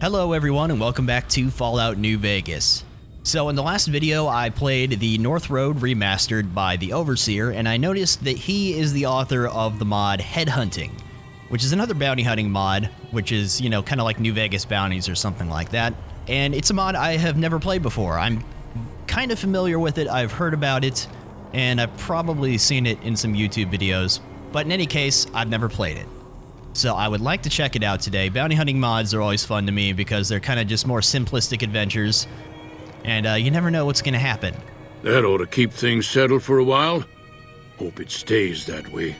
Hello everyone and welcome back to Fallout New Vegas. So in the last video I played the North Road Remastered by the Overseer, and I noticed that he is the author of the mod Headhunting, which is another bounty hunting mod, which is, you know, kind of like New Vegas bounties or something like that. And it's a mod I have never played before. I'm kind of familiar with it, I've heard about it, and I've probably seen it in some YouTube videos, but in any case, I've never played it. So I would like to check it out today. Bounty hunting mods are always fun to me because they're kind of just more simplistic adventures, and you never know what's going to happen. That ought to keep things settled for a while. Hope it stays that way.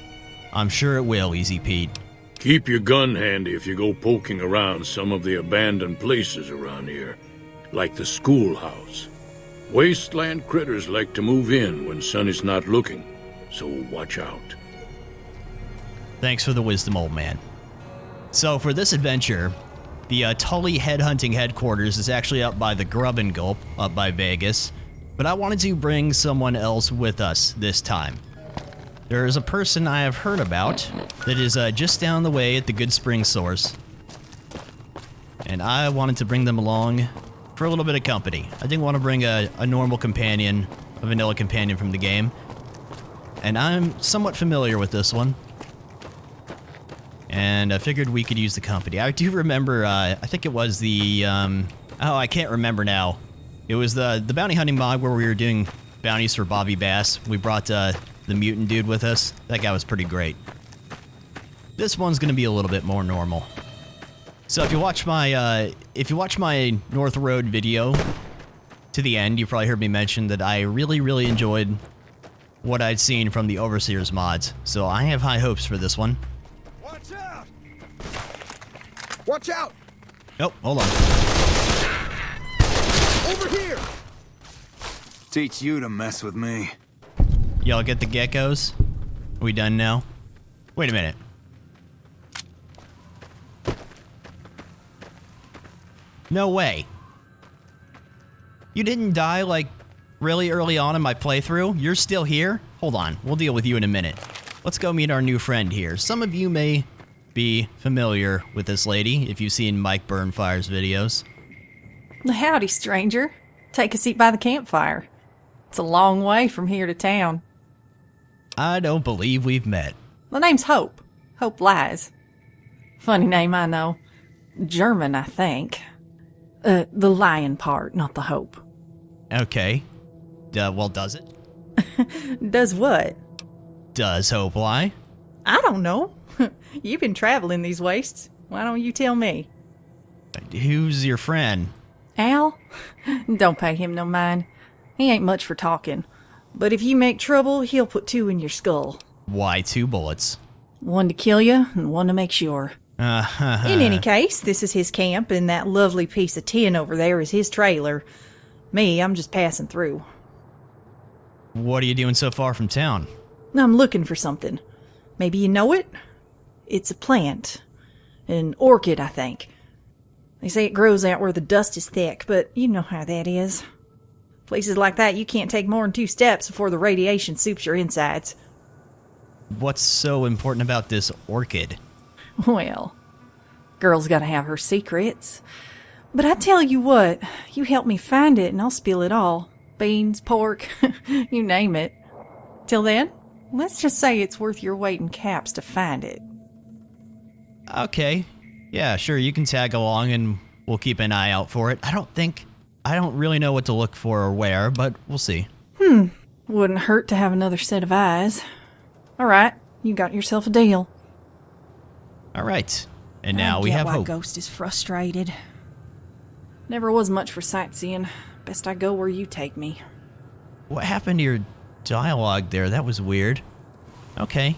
I'm sure it will, Easy Pete. Keep your gun handy if you go poking around some of the abandoned places around here, like the schoolhouse. Wasteland critters like to move in when Sun is not looking, so watch out. Thanks for the wisdom, old man. So for this adventure, the Tully Headhunting headquarters is actually up by the Grub and Gulp, up by Vegas, but I wanted to bring someone else with us this time. There is a person I have heard about that is just down the way at the Goodsprings source, and I wanted to bring them along for a little bit of company. I didn't want to bring a normal companion, a vanilla companion from the game, and I'm somewhat familiar with this one. And I figured we could use the company. I do remember, I think it was the, oh, I can't remember now. It was the bounty hunting mod where we were doing bounties for Bobby Bass. We brought the mutant dude with us. That guy was pretty great. This one's gonna be a little bit more normal. So if you watch my North Road video to the end, you probably heard me mention that I really enjoyed what I'd seen from the Overseer's mods. So I have high hopes for this one. Watch out! Oh, hold on. Over here! Teach you to mess with me. Y'all get the geckos? Are we done now? Wait a minute. No way. You didn't die, like, really early on in my playthrough? You're still here? Hold on, we'll deal with you in a minute. Let's go meet our new friend here. Some of you may be familiar with this lady if you've seen Mike Burnfire's videos. Howdy, stranger. Take a seat by the campfire. It's a long way from here to town. I don't believe we've met. My name's Hope. Hope Lies. Funny name, I know. German, I think. The lion part, not the hope. Okay. Well, does it? Does what? Does Hope lie? I don't know. You've been traveling these wastes. Why don't you tell me? Who's your friend? Al? Don't pay him no mind. He ain't much for talking. But if you make trouble, he'll put two in your skull. Why 2 bullets? One to kill you, and one to make sure. In any case, this is his camp, and that lovely piece of tin over there is his trailer. Me, I'm just passing through. What are you doing so far from town? I'm looking for something. Maybe you know it? It's a plant. An orchid, I think. They say it grows out where the dust is thick, but you know how that is. Places like that, you can't take more than 2 steps before the radiation soups your insides. What's so important about this orchid? Well, girl's gotta have her secrets. But I tell you what, you help me find it and I'll spill it all. Beans, pork, you name it. Till then, let's just say it's worth your weight in caps to find it. Okay. Yeah, sure, you can tag along and we'll keep an eye out for it. I don't really know what to look for or where, but we'll see. Wouldn't hurt to have another set of eyes. Alright, you got yourself a deal. Alright. And now we have Hope. Ghost is frustrated. Never was much for sightseeing. Best I go where you take me. What happened to your dialogue there? That was weird. Okay.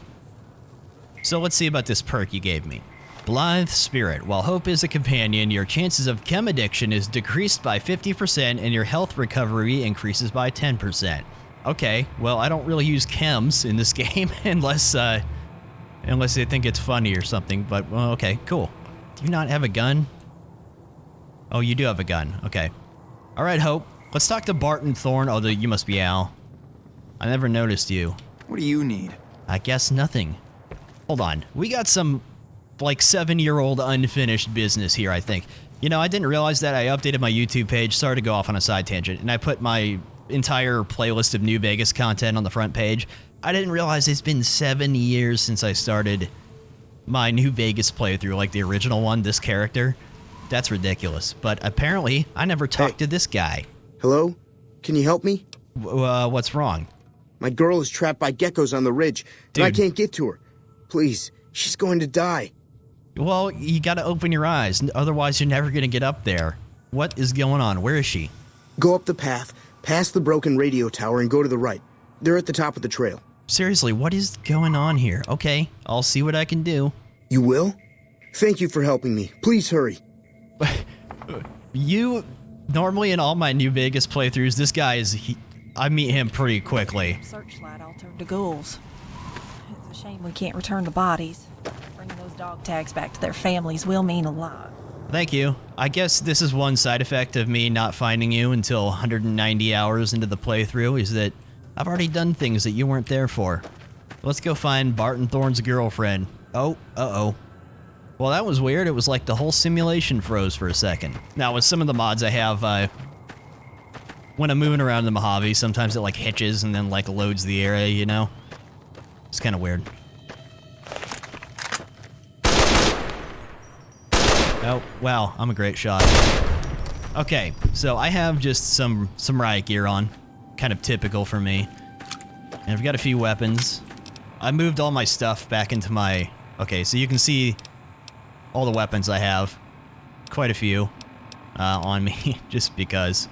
So let's see about this perk you gave me. Blithe Spirit. While Hope is a companion, your chances of chem addiction is decreased by 50% and your health recovery increases by 10%. Okay, well, I don't really use chems in this game unless they think it's funny or something, but, well, okay, cool. Do you not have a gun? Oh, you do have a gun. Okay. Alright, Hope. Let's talk to Barton Thorne, although you must be Al. I never noticed you. What do you need? I guess nothing. Hold on. We got some like 7-year-old unfinished business here, I think. You know, I didn't realize that. I updated my YouTube page. Sorry to go off on a side tangent. And I put my entire playlist of New Vegas content on the front page. I didn't realize it's been 7 years since I started my New Vegas playthrough, like the original one, this character. That's ridiculous. But apparently, I never talked to this guy. Hello? Can you help me? What's wrong? My girl is trapped by geckos on the ridge, and I Dude. can't get to her. Please, she's going to die. Well, you gotta open your eyes, otherwise you're never gonna get up there. What is going on? Where is she? Go up the path, past the broken radio tower, and go to the right. They're at the top of the trail. Seriously, what is going on here? Okay, I'll see what I can do. You will? Thank you for helping me. Please hurry. Normally in all my New Vegas playthroughs, this guy I meet him pretty quickly. Searchlight all turned to ghouls. It's a shame we can't return the bodies. Bringing those dog tags back to their families will mean a lot. Thank you. I guess this is one side effect of me not finding you until 190 hours into the playthrough, is that I've already done things that you weren't there for. Let's go find Barton Thorne's girlfriend. Oh, uh-oh. Well, that was weird. It was like the whole simulation froze for a second. Now, with some of the mods I have, when I'm moving around in the Mojave, sometimes it like hitches and then like loads the area, you know? It's kind of weird. Oh, wow, I'm a great shot. Okay, so I have just some riot gear on. Kind of typical for me. And I've got a few weapons. I moved all my stuff back into my... Okay, so you can see all the weapons I have. Quite a few on me, just because.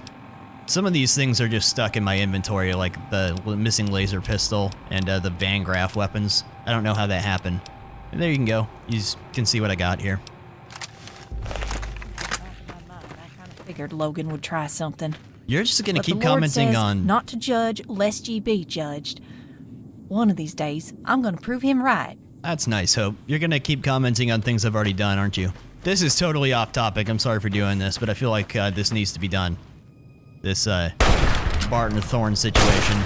Some of these things are just stuck in my inventory, like the missing laser pistol and the Van Graff weapons. I don't know how that happened. And there you can go. You can see what I got here. I figured Logan would try something. You're just gonna But keep the Lord commenting says on... not to judge lest ye be judged. One of these days, I'm gonna prove him right. That's nice, Hope. You're gonna keep commenting on things I've already done, aren't you? This is totally off topic. I'm sorry for doing this, but I feel like this needs to be done. This Barton Thorne situation.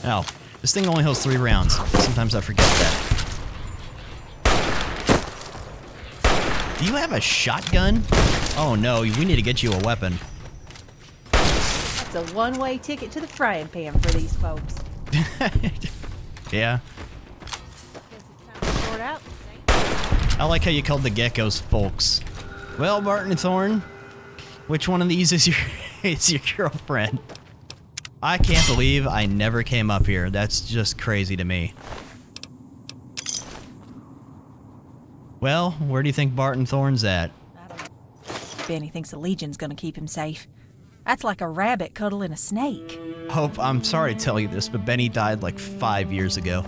Oh, this thing only holds 3 rounds. Sometimes I forget that. Do you have a shotgun? Oh no, we need to get you a weapon. That's a one-way ticket to the frying pan for these folks. Yeah. Guess it's time to sort out. I like how you called the geckos folks. Well, Barton Thorne, which one of these is your girlfriend? I can't believe I never came up here. That's just crazy to me. Well, where do you think Barton Thorne's at? I don't know. Benny thinks the Legion's gonna keep him safe. That's like a rabbit cuddling a snake. Hope, I'm sorry to tell you this, but Benny died like 5 years ago.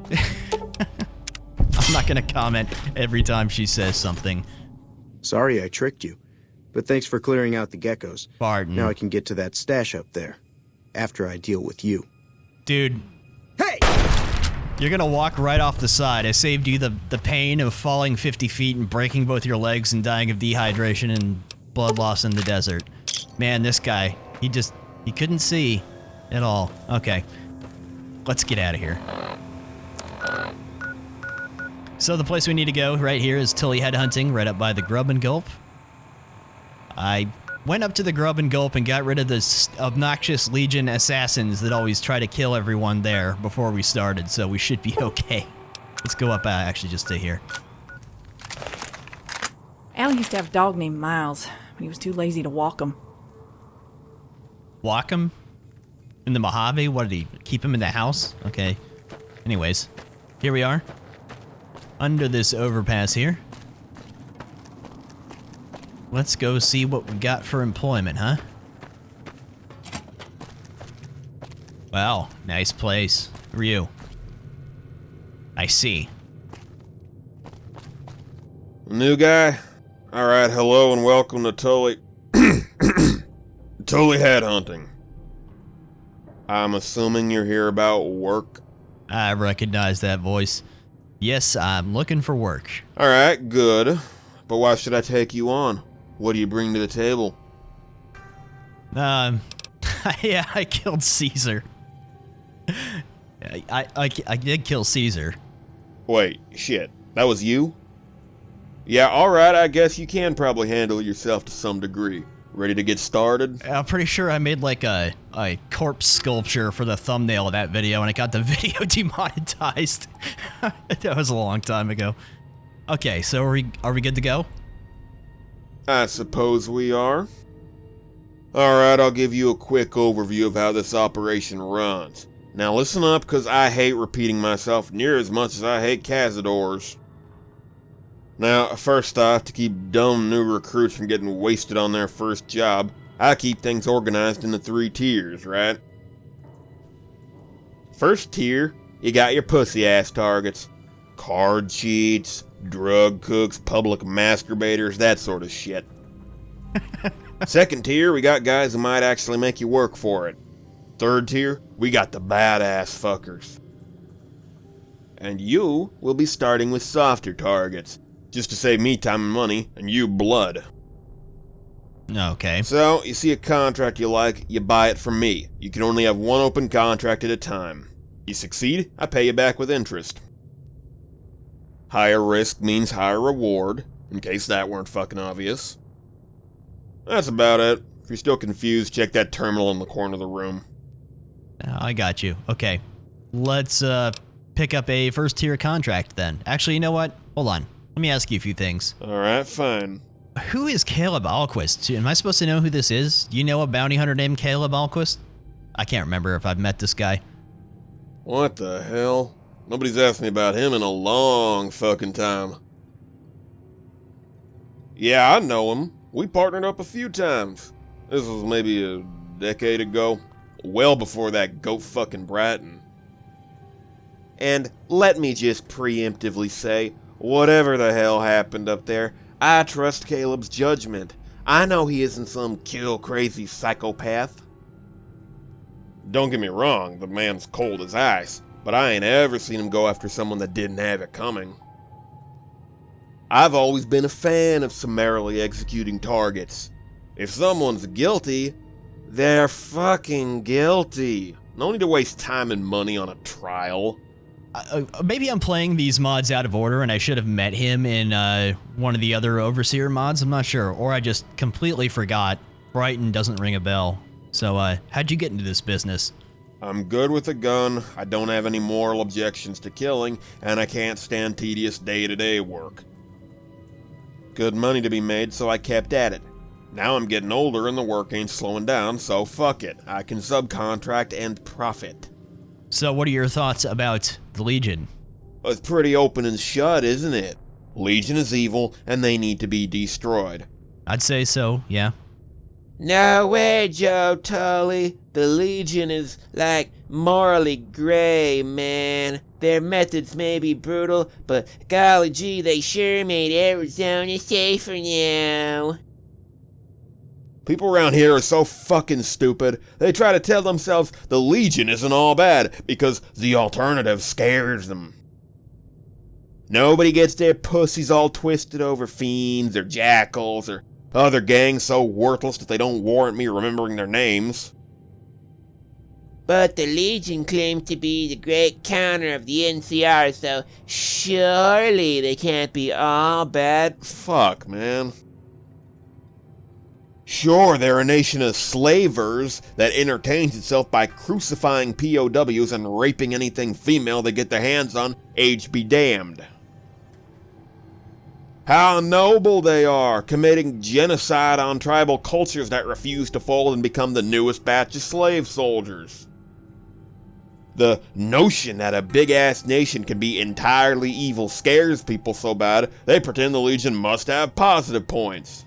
I'm not gonna comment every time she says something. Sorry I tricked you, but thanks for clearing out the geckos. Barton. Now I can get to that stash up there, after I deal with you. Dude. Hey! You're gonna walk right off the side. I saved you the pain of falling 50 feet and breaking both your legs and dying of dehydration and blood loss in the desert. Man, this guy, he couldn't see at all. Okay, let's get out of here. So the place we need to go right here is Tully Headhunting, right up by the Grub and Gulp. I went up to the Grub and Gulp and got rid of the obnoxious Legion assassins that always try to kill everyone there before we started, so we should be okay. Let's go up, actually just stay here. Al used to have a dog named Miles, but he was too lazy to walk him. Walk him? In the Mojave? What did he keep him in the house? Okay. Anyways, here we are. Under this overpass here. Let's go see what we got for employment, huh? Wow, nice place. Who are you? I see. New guy? Alright, hello and welcome to Tully... Tully Headhunting. I'm assuming you're here about work? I recognize that voice. Yes, I'm looking for work. Alright, good. But why should I take you on? What do you bring to the table? Yeah, I killed Caesar. I did kill Caesar. Wait, shit. That was you? Yeah, alright, I guess you can probably handle it yourself to some degree. Ready to get started? I'm pretty sure I made like a corpse sculpture for the thumbnail of that video, and it got the video demonetized. That was a long time ago. Okay, so are we good to go? I suppose we are. Alright, I'll give you a quick overview of how this operation runs. Now listen up, because I hate repeating myself near as much as I hate cazadors. Now, first off, to keep dumb new recruits from getting wasted on their first job, I keep things organized into 3 tiers, right? First tier, you got your pussy-ass targets. Card cheats, drug cooks, public masturbators, that sort of shit. Second tier, we got guys who might actually make you work for it. Third tier, we got the badass fuckers. And you will be starting with softer targets, just to save me time and money, and you blood. Okay. So, you see a contract you like, you buy it from me. You can only have one open contract at a time. You succeed, I pay you back with interest. Higher risk means higher reward, in case that weren't fucking obvious. That's about it. If you're still confused, check that terminal in the corner of the room. I got you. Okay. Let's pick up a first tier contract then. Actually, you know what? Hold on. Let me ask you a few things. Alright, fine. Who is Caleb Alquist? Am I supposed to know who this is? Do you know a bounty hunter named Caleb Alquist? I can't remember if I've met this guy. What the hell? Nobody's asked me about him in a long fucking time. Yeah, I know him. We partnered up a few times. This was maybe a decade ago. Well before that goat fucking Bratton. And let me just preemptively say, whatever the hell happened up there, I trust Caleb's judgment. I know he isn't some kill-crazy psychopath. Don't get me wrong, the man's cold as ice, but I ain't ever seen him go after someone that didn't have it coming. I've always been a fan of summarily executing targets. If someone's guilty, they're fucking guilty. No need to waste time and money on a trial. Maybe I'm playing these mods out of order and I should have met him in one of the other Overseer mods, I'm not sure. Or I just completely forgot. Brighton doesn't ring a bell. So, how'd you get into this business? I'm good with a gun, I don't have any moral objections to killing, and I can't stand tedious day-to-day work. Good money to be made, so I kept at it. Now I'm getting older and the work ain't slowing down, so fuck it. I can subcontract and profit. So what are your thoughts about the Legion? It's pretty open and shut, isn't it? Legion is evil, and they need to be destroyed. I'd say so, yeah. No way, Joe Tully. The Legion is, like, morally gray, man. Their methods may be brutal, but golly gee, they sure made Arizona safer now. People around here are so fucking stupid, they try to tell themselves the Legion isn't all bad because the alternative scares them. Nobody gets their pussies all twisted over fiends or jackals or other gangs so worthless that they don't warrant me remembering their names. But the Legion claims to be the great counter of the NCR, so surely they can't be all bad. Fuck, man. Sure, they're a nation of slavers that entertains itself by crucifying POWs and raping anything female they get their hands on, age be damned. How noble they are, committing genocide on tribal cultures that refuse to fold and become the newest batch of slave soldiers. The notion that a big-ass nation can be entirely evil scares people so bad, they pretend the Legion must have positive points.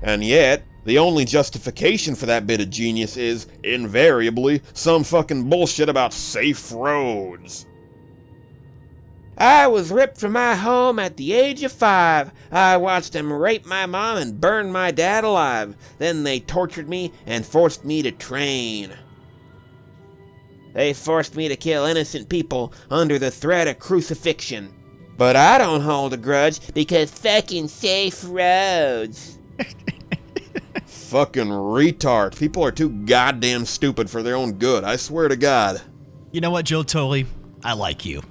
And yet, the only justification for that bit of genius is, invariably, some fucking bullshit about safe roads. I was ripped from my home at the age of 5. I watched them rape my mom and burn my dad alive. Then they tortured me and forced me to train. They forced me to kill innocent people under the threat of crucifixion. But I don't hold a grudge because fucking safe roads. Fucking retard. People are too goddamn stupid for their own good, I swear to God. You know what, Joe Tully? I like you.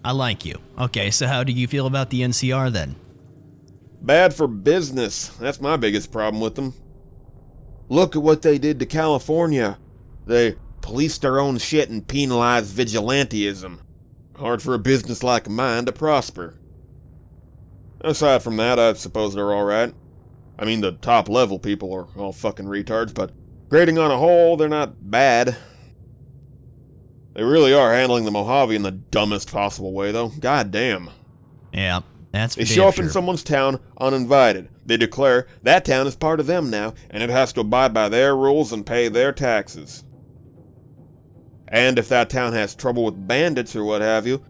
I like you. Okay, so how do you feel about the NCR then? Bad for business. That's my biggest problem with them. Look at what they did to California. They policed their own shit and penalized vigilantism. Hard for a business like mine to prosper. Aside from that, I suppose they're alright. I mean, the top level people are all fucking retards, but grading on a whole, they're not bad. They really are handling the Mojave in the dumbest possible way, though. God damn. Yeah, that's They show up in someone's town uninvited. They declare that town is part of them now, and it has to abide by their rules and pay their taxes. And if that town has trouble with bandits or what have you,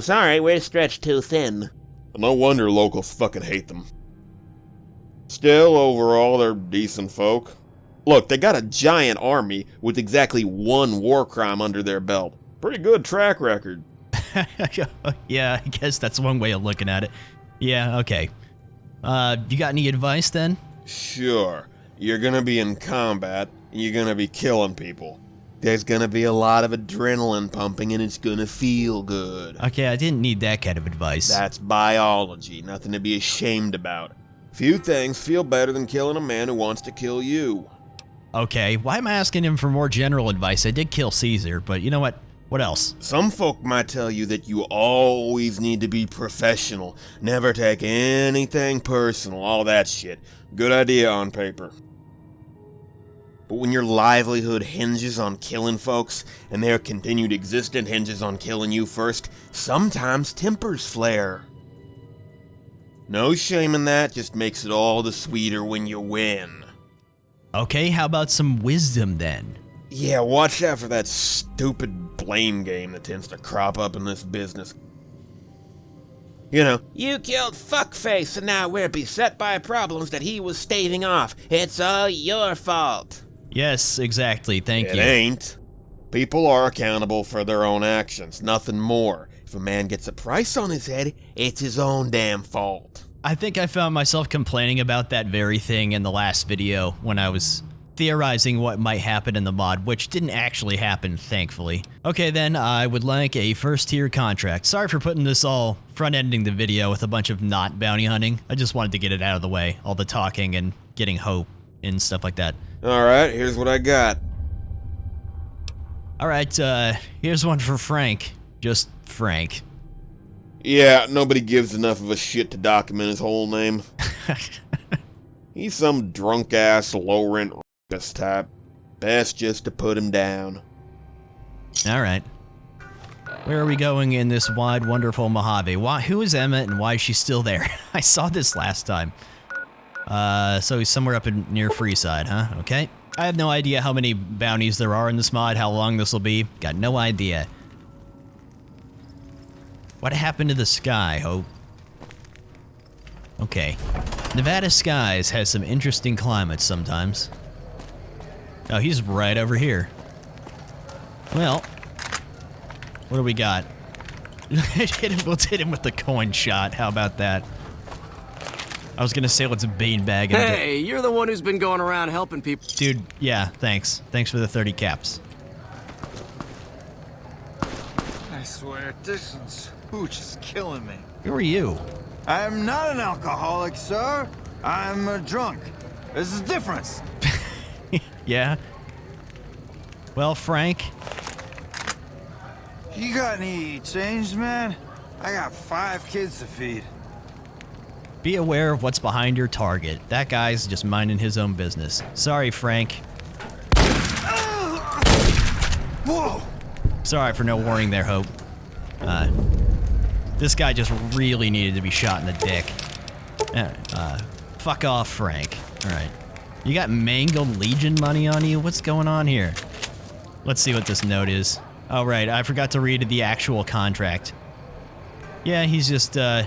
Sorry, we're stretched too thin. no wonder locals fucking hate them. Still, overall, they're decent folk. Look, they got a giant army with exactly one war crime under their belt. Pretty good track record. Yeah, I guess that's one way of looking at it. Yeah, okay. You got any advice then? Sure. You're gonna be in combat, and you're gonna be killing people. There's gonna be a lot of adrenaline pumping, and it's gonna feel good. Okay, I didn't need that kind of advice. That's biology, nothing to be ashamed about. Few things feel better than killing a man who wants to kill you. Okay, why am I asking him for more general advice? I did kill Caesar, but you know what? What else? Some folk might tell you that you always need to be professional, never take anything personal, all that shit. Good idea on paper. But when your livelihood hinges on killing folks, and their continued existence hinges on killing you first, sometimes tempers flare. No shame in that, just makes it all the sweeter when you win. Okay, how about some wisdom then? Yeah, watch out for that stupid blame game that tends to crop up in this business. You know, You killed Fuckface, and now we're beset by problems that he was staving off. It's all your fault. Yes, exactly, thank it you. ain't. People are accountable for their own actions, nothing more. If a man gets a price on his head, it's his own damn fault. I think I found myself complaining about that very thing in the last video when I was theorizing what might happen in the mod, which didn't actually happen, thankfully. Okay then, I would like a first tier contract. Sorry for putting this all front-ending the video with a bunch of not bounty hunting. I just wanted to get it out of the way, all the talking and getting hope and stuff like that. Alright, here's what I got. Alright, here's one for Frank. Just Frank. Yeah, nobody gives enough of a shit to document his whole name. He's some drunk-ass, low-rent rapist type. Best just to put him down. Alright. Where are we going in this wide, wonderful Mojave? Who is Emmett and why is she still there? I saw this last time. So he's somewhere up near Freeside, huh? Okay. I have no idea how many bounties there are in this mod, how long this will be. Got no idea. What happened to the sky, Hope? Okay. Nevada skies has some interesting climates sometimes. Oh, he's right over here. Well, what do we got? Let's hit him with the coin shot. How about that? I was gonna say let's beanbag him. Hey, you're the one who's been going around helping people. Dude, yeah, thanks. Thanks for the 30 caps. I swear, this hooch is killing me. Who are you? I'm not an alcoholic, sir. I'm a drunk. There's a difference. Yeah? Well, Frank? You got any change, man? I got 5 kids to feed. Be aware of what's behind your target. That guy's just minding his own business. Sorry, Frank. Whoa! Sorry for no warning there, Hope. This guy just really needed to be shot in the dick. Fuck off, Frank. Alright. You got Mangled Legion money on you? What's going on here? Let's see what this note is. Oh, right. I forgot to read the actual contract. Yeah, he's just a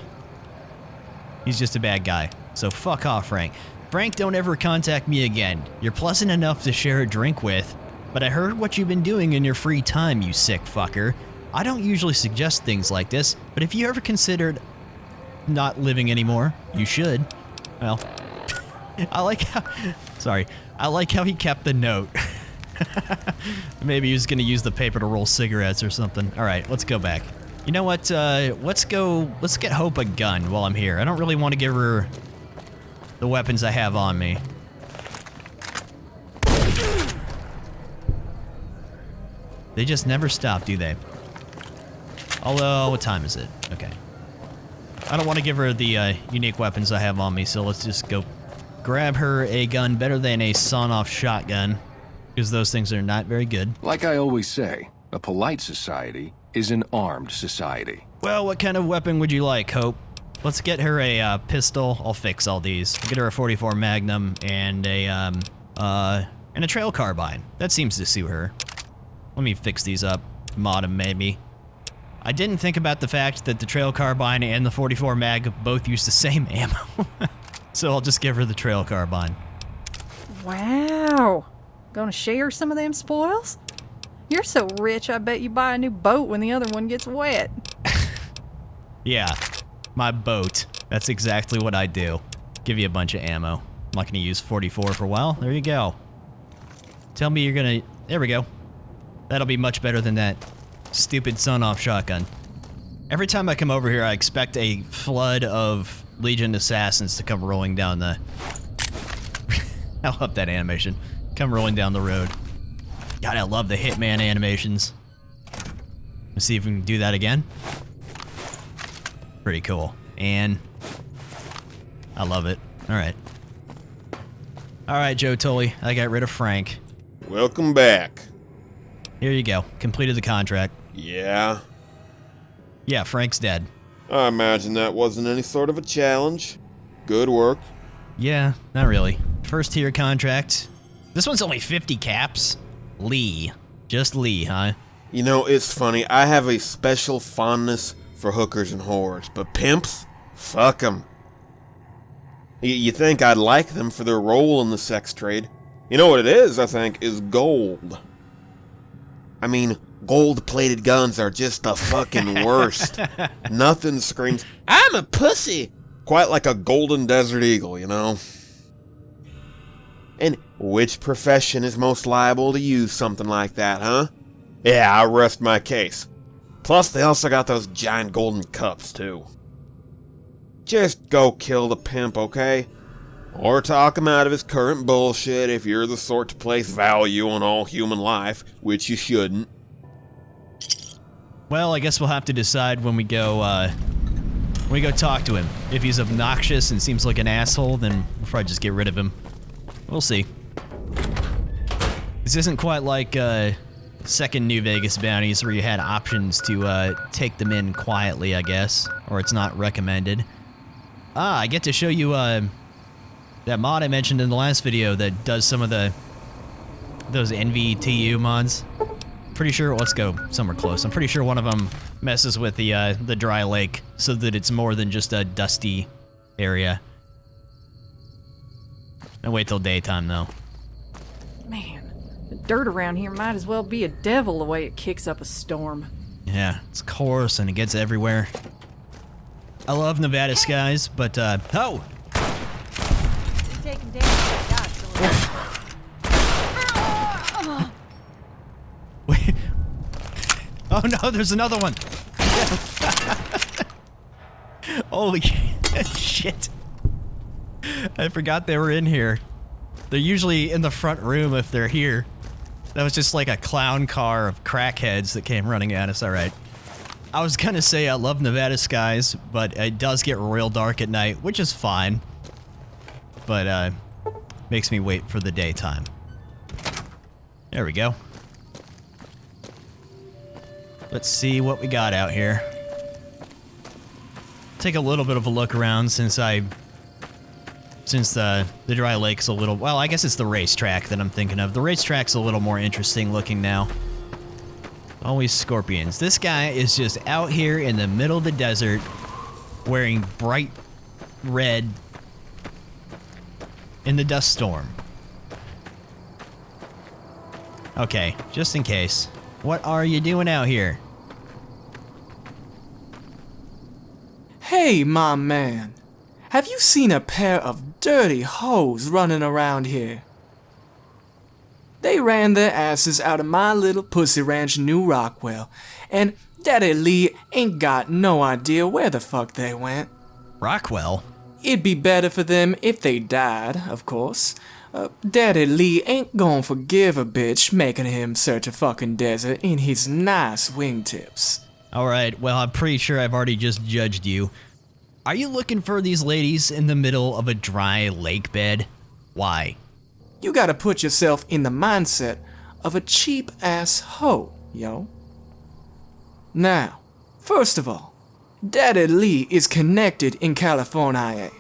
bad guy. So fuck off, Frank. Frank, don't ever contact me again. You're pleasant enough to share a drink with, but I heard what you've been doing in your free time, you sick fucker. I don't usually suggest things like this, but if you ever considered not living anymore, you should. Well, I like how he kept the note. Maybe he was gonna use the paper to roll cigarettes or something. Alright, let's go back. You know what? Let's get Hope a gun while I'm here. I don't really want to give her the weapons I have on me. They just never stop, do they? Although, what time is it? Okay. I don't want to give her the unique weapons I have on me, so let's just go grab her a gun better than a sawn-off shotgun, because those things are not very good. Like I always say, a polite society is an armed society. Well, what kind of weapon would you like, Hope? Let's get her a pistol. I'll fix all these. Get her a 44 Magnum and a trail carbine. That seems to suit her. Let me fix these up. Mod them, maybe. I didn't think about the fact that the trail carbine and the 44 mag both use the same ammo. So I'll just give her the trail carbine. Wow. Gonna share some of them spoils? You're so rich, I bet you buy a new boat when the other one gets wet. Yeah, my boat. That's exactly what I do. Give you a bunch of ammo. I'm not gonna use 44 for a while. There you go. Tell me you're gonna... There we go. That'll be much better than that stupid sawn-off shotgun. Every time I come over here, I expect a flood of Legion assassins to come rolling down the... I love that animation. Come rolling down the road. God, I love the Hitman animations. Let's see if we can do that again. Pretty cool. And... I love it. Alright. Alright, Joe Tully. I got rid of Frank. Welcome back. Here you go. Completed the contract. Yeah? Yeah, Frank's dead. I imagine that wasn't any sort of a challenge. Good work. Yeah, not really. First tier contract. This one's only 50 caps. Lee. Just Lee, huh? You know, it's funny. I have a special fondness for hookers and whores, but pimps? Fuck them. You think I'd like them for their role in the sex trade. You know what it is, I think, is gold. I mean, gold-plated guns are just the fucking worst. Nothing screams, I'm a pussy! Quite like a golden desert eagle, you know? And which profession is most liable to use something like that, huh? Yeah, I rest my case. Plus, they also got those giant golden cups, too. Just go kill the pimp, okay? Or talk him out of his current bullshit if you're the sort to place value on all human life, which you shouldn't. Well, I guess we'll have to decide when we go talk to him. If he's obnoxious and seems like an asshole, then we'll probably just get rid of him. We'll see. This isn't quite like second New Vegas bounties where you had options to take them in quietly, I guess. Or it's not recommended. Ah, I get to show you that mod I mentioned in the last video that does some of those NVTU mods. Pretty sure, let's go somewhere close. I'm pretty sure one of them messes with the dry lake so that it's more than just a dusty area. And wait till daytime though. Man, the dirt around here might as well be a devil the way it kicks up a storm. Yeah, it's coarse and it gets everywhere. I love Nevada skies, but oh! Taking damage, Wait. Oh no, there's another one! Holy shit. I forgot they were in here. They're usually in the front room if they're here. That was just like a clown car of crackheads that came running at us, alright. I was gonna say I love Nevada skies, but it does get real dark at night, which is fine. But, makes me wait for the daytime. There we go. Let's see what we got out here. Take a little bit of a look around since the dry lake's a little... Well, I guess it's the racetrack that I'm thinking of. The racetrack's a little more interesting looking now. Always scorpions. This guy is just out here in the middle of the desert wearing bright red in the dust storm. Okay, just in case. What are you doing out here? Hey, my man. Have you seen a pair of dirty hoes running around here? They ran their asses out of my little pussy ranch, New Rockwell, and Daddy Lee ain't got no idea where the fuck they went. Rockwell? It'd be better for them if they died, of course. Daddy Lee ain't gonna forgive a bitch making him search a fucking desert in his nice wingtips. Alright, well, I'm pretty sure I've already just judged you. Are you looking for these ladies in the middle of a dry lake bed? Why? You gotta put yourself in the mindset of a cheap-ass hoe, yo. Now, first of all, Daddy Lee is connected in California,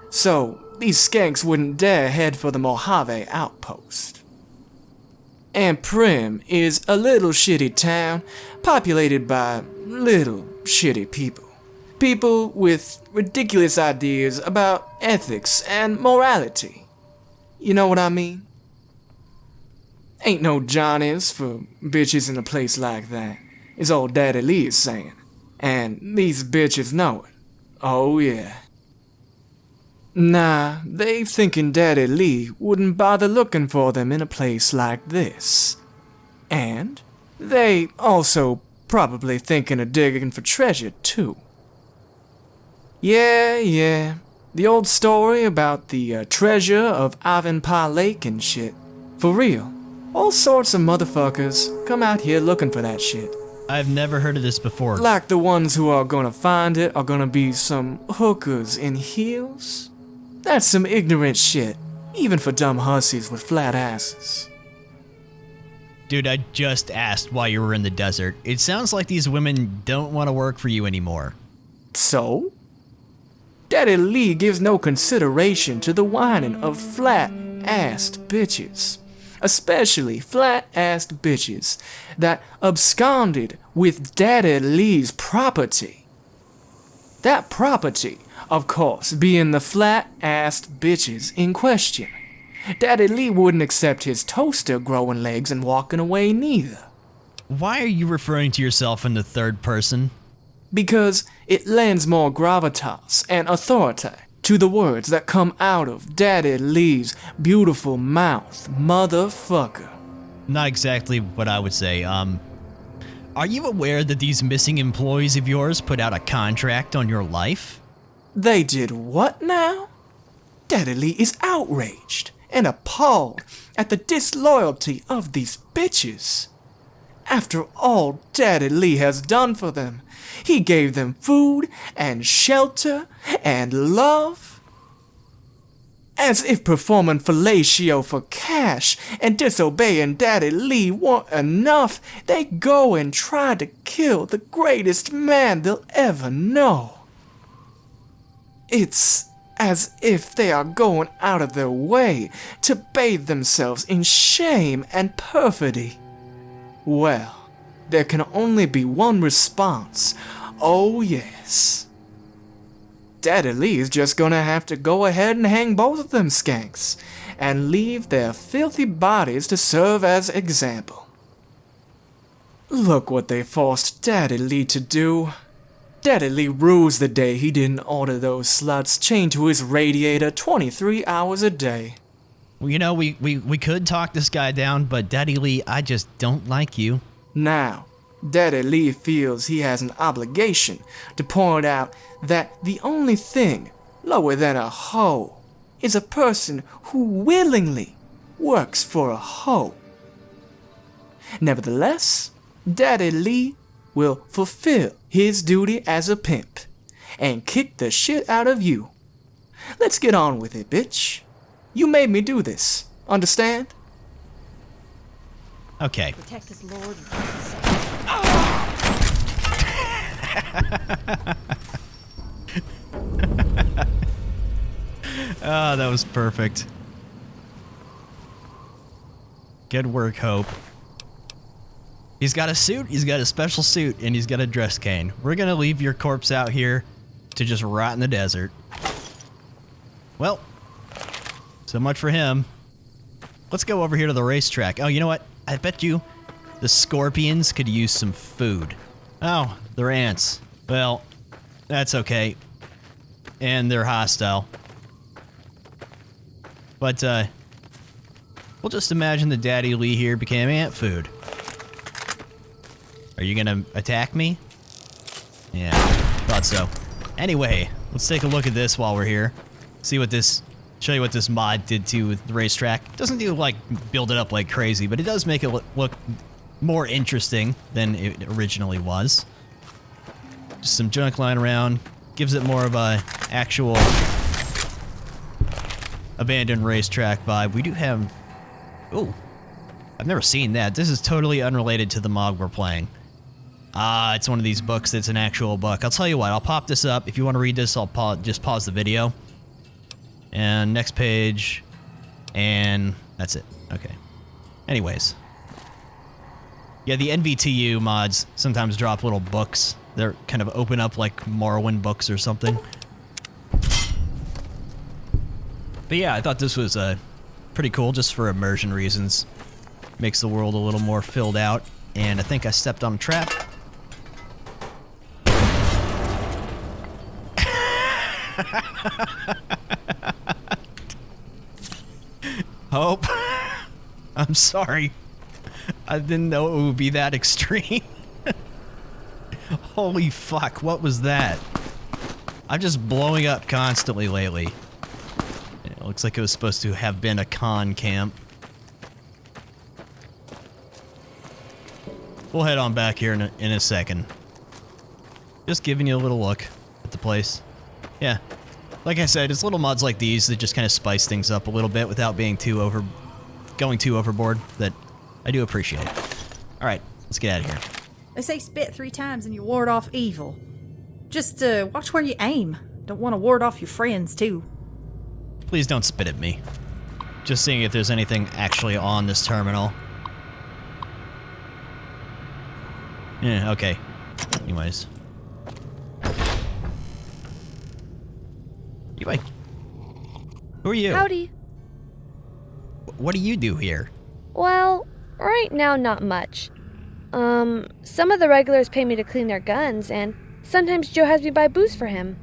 so these skanks wouldn't dare head for the Mojave outpost. And Prim is a little shitty town populated by little shitty people. People with ridiculous ideas about ethics and morality. You know what I mean? Ain't no Johnnies for bitches in a place like that, is all Daddy Lee is saying. And these bitches know it. Oh yeah. Nah, they thinking Daddy Lee wouldn't bother looking for them in a place like this. And they also probably thinking of digging for treasure too. Yeah, the old story about the treasure of Ivanpah Lake and shit. For real, all sorts of motherfuckers come out here looking for that shit. I've never heard of this before. Like the ones who are gonna find it are gonna be some hookers in heels? That's some ignorant shit, even for dumb hussies with flat asses. Dude, I just asked why you were in the desert. It sounds like these women don't want to work for you anymore. So? Daddy Lee gives no consideration to the whining of flat-assed bitches. Especially flat-assed bitches that absconded with Daddy Lee's property. That property, of course, being the flat-assed bitches in question. Daddy Lee wouldn't accept his toaster growing legs and walking away neither. Why are you referring to yourself in the third person? Because it lends more gravitas and authority to the words that come out of Daddy Lee's beautiful mouth, motherfucker. Not exactly what I would say. Are you aware that these missing employees of yours put out a contract on your life? They did what now? Daddy Lee is outraged and appalled at the disloyalty of these bitches. After all Daddy Lee has done for them, he gave them food and shelter and love. As if performing fellatio for cash and disobeying Daddy Lee weren't enough, they go and try to kill the greatest man they'll ever know. It's as if they are going out of their way to bathe themselves in shame and perfidy. Well, there can only be one response. Oh yes. Daddy Lee is just gonna have to go ahead and hang both of them skanks and leave their filthy bodies to serve as example. Look what they forced Daddy Lee to do. Daddy Lee rues the day he didn't order those sluts chained to his radiator 23 hours a day. Well, you know, we could talk this guy down, but Daddy Lee, I just don't like you. Now, Daddy Lee feels he has an obligation to point out that the only thing lower than a hoe is a person who willingly works for a hoe. Nevertheless, Daddy Lee will fulfill his duty as a pimp and kick the shit out of you. Let's get on with it, bitch. You made me do this. Understand? Okay. Protect his lord. Oh, that was perfect. Good work, Hope. He's got a suit, he's got a special suit, and he's got a dress cane. We're gonna leave your corpse out here to just rot in the desert. Well, so much for him. Let's go over here to the racetrack. Oh, you know what? I bet you the scorpions could use some food. Oh, they're ants. Well, that's okay. And they're hostile. But, we'll just imagine that Daddy Lee here became ant food. Are you gonna attack me? Yeah, thought so. Anyway, let's take a look at this while we're here. See what this, show you what this mod did to the racetrack. It doesn't do like build it up like crazy, but it does make it look more interesting than it originally was. Just some junk lying around, gives it more of a actual abandoned racetrack vibe. We do have, oh, I've never seen that. This is totally unrelated to the mod we're playing. Ah, it's one of these books that's an actual book. I'll tell you what, I'll pop this up. If you want to read this, I'll just pause the video. And next page, and that's it. Okay. Anyways. Yeah, the NVTU mods sometimes drop little books. They're kind of open up like Morrowind books or something. But yeah, I thought this was pretty cool just for immersion reasons. Makes the world a little more filled out. And I think I stepped on a trap. Hope. I'm sorry. I didn't know it would be that extreme. Holy fuck, what was that? I'm just blowing up constantly lately. It looks like it was supposed to have been a con camp. We'll head on back here in a second. Just giving you a little look at the place. Yeah. Like I said, it's little mods like these that just kind of spice things up a little bit without being going too overboard that I do appreciate. Alright, let's get out of here. They say spit 3 times and you ward off evil. Just watch where you aim. Don't want to ward off your friends, too. Please don't spit at me. Just seeing if there's anything actually on this terminal. Yeah, okay. Anyways. Who are you? Howdy. What do you do here? Well, right now not much. Some of the regulars pay me to clean their guns, and sometimes Joe has me buy booze for him.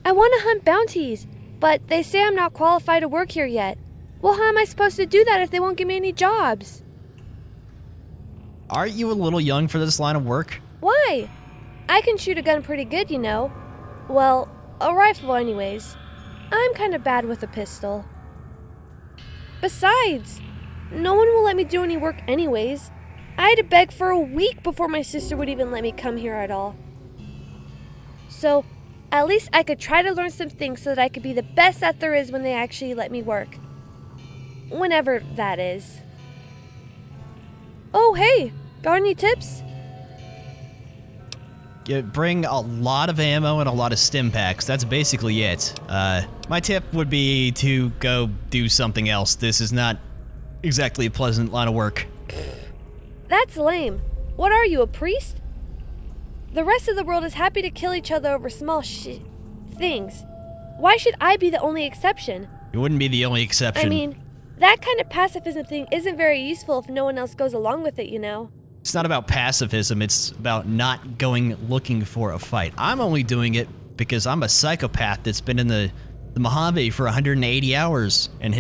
I want to hunt bounties, but they say I'm not qualified to work here yet. Well, how am I supposed to do that if they won't give me any jobs? Aren't you a little young for this line of work? Why? I can shoot a gun pretty good, you know. Well, a rifle anyways. I'm kind of bad with a pistol. Besides, no one will let me do any work anyways. I had to beg for a week before my sister would even let me come here at all. So, at least I could try to learn some things so that I could be the best that there is when they actually let me work. Whenever that is. Oh, hey! Got any tips? You bring a lot of ammo and a lot of stim packs. That's basically it. My tip would be to go do something else. This is not exactly a pleasant line of work. That's lame. What are you, a priest? The rest of the world is happy to kill each other over small things. Why should I be the only exception? You wouldn't be the only exception. I mean, that kind of pacifism thing isn't very useful if no one else goes along with it, you know? It's not about pacifism, it's about not going looking for a fight. I'm only doing it because I'm a psychopath that's been in the Mojave for 180 hours, and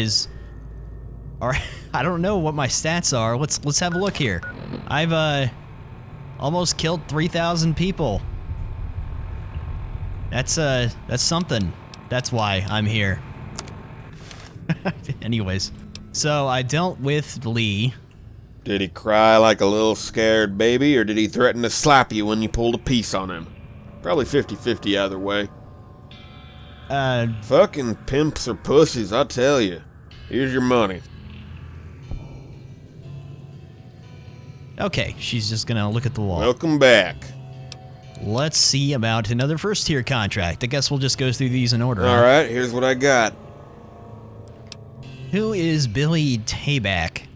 I don't know what my stats are. Let's have a look here. I've almost killed 3,000 people. That's something. That's why I'm here. Anyways, so I dealt with Lee. Did he cry like a little scared baby, or did he threaten to slap you when you pulled a piece on him? Probably 50-50 either way. Fucking pimps or pussies, I tell you. Here's your money. Okay, she's just gonna look at the wall. Welcome back. Let's see about another first-tier contract. I guess we'll just go through these in order. Alright, here's what I got. Who is Billy Tayback?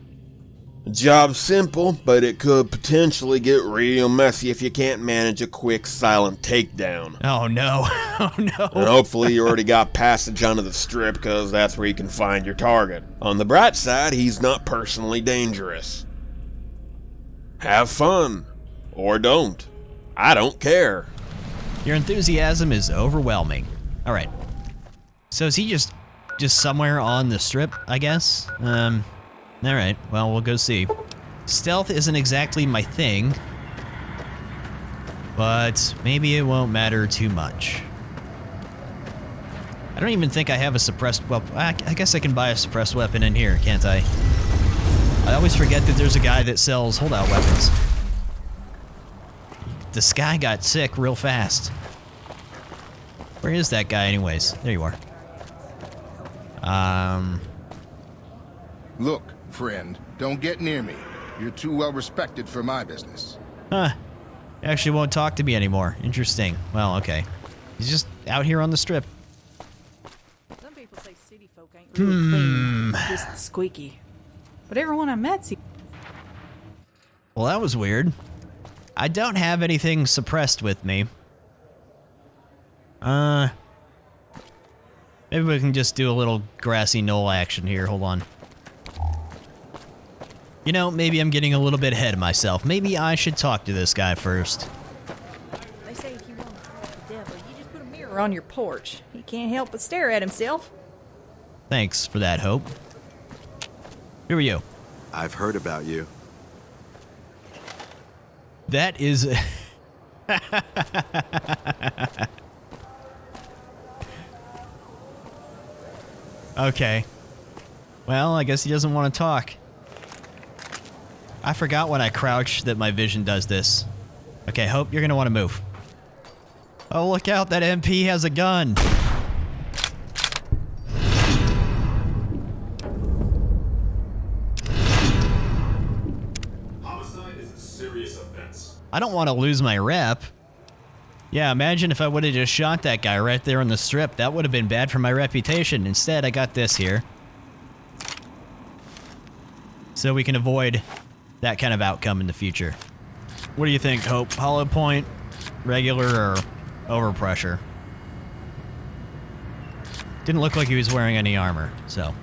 Job's simple, but it could potentially get real messy if you can't manage a quick, silent takedown. Oh no, oh no. And hopefully you already got passage onto the strip, because that's where you can find your target. On the bright side, he's not personally dangerous. Have fun. Or don't. I don't care. Your enthusiasm is overwhelming. Alright. So is he just somewhere on the strip, I guess? Alright, well, we'll go see. Stealth isn't exactly my thing. But maybe it won't matter too much. I don't even think I have a suppressed weapon. I guess I can buy a suppressed weapon in here, can't I? I always forget that there's a guy that sells holdout weapons. This guy got sick real fast. Where is that guy anyways? There you are. Look, friend, don't get near me. You're too well respected for my business. Huh. He actually won't talk to me anymore. Interesting. Well, okay. He's just out here on the strip. Some people say city folk ain't really clean, just squeaky. But everyone I met seems... Well, that was weird. I don't have anything suppressed with me. Maybe we can just do a little grassy knoll action here. Hold on. You know, maybe I'm getting a little bit ahead of myself. Maybe I should talk to this guy first. They say if you want to talk to the devil, you just put a mirror on your porch. He can't help but stare at himself. Thanks for that, Hope. Who are you? I've heard about you. That is... Okay. Well, I guess he doesn't want to talk. I forgot when I crouch that my vision does this. Okay, Hope, you're gonna want to move. Oh, look out, that MP has a gun. Homicide is a serious offense. I don't want to lose my rep. Yeah, imagine if I would have just shot that guy right there on the strip. That would have been bad for my reputation. Instead, I got this here. So we can avoid that kind of outcome in the future. What do you think, Hope? Hollow point, regular, or overpressure? Didn't look like he was wearing any armor, so. I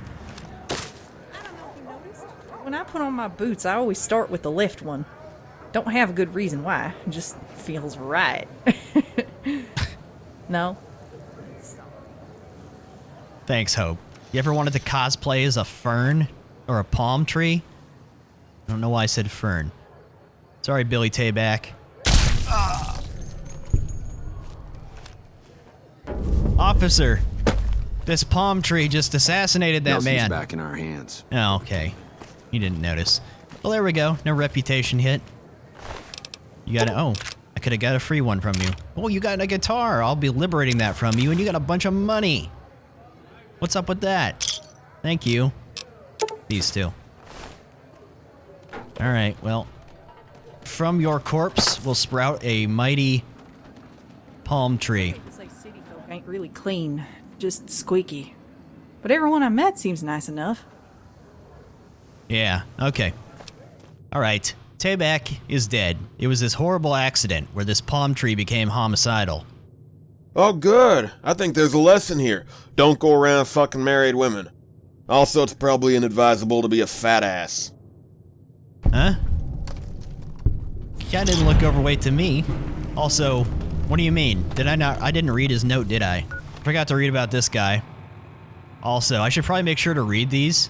don't know if you noticed. When I put on my boots, I always start with the left one. Don't have a good reason why. It just feels right. No? Thanks, Hope. You ever wanted to cosplay as a fern? Or a palm tree? I don't know why I said fern. Sorry, Billy Tayback. Officer! This palm tree just assassinated that Nelson's man. back in our hands. Oh, okay. You didn't notice. Well, there we go. No reputation hit. You got it. Oh, I could have got a free one from you. Oh, you got a guitar. I'll be liberating that from you, and you got a bunch of money. What's up with that? Thank you. These two. All right, well, from your corpse will sprout a mighty palm tree. People say city folk ain't really clean, just squeaky. But everyone I met seems nice enough. Yeah, okay. All right. Tayback is dead. It was this horrible accident where this palm tree became homicidal. Oh, good. I think there's a lesson here. Don't go around fucking married women. Also, it's probably inadvisable to be a fat ass. Huh? Guy didn't look overweight to me. Also, what do you mean? Did I not? I didn't read his note, did I? Forgot to read about this guy. Also, I should probably make sure to read these.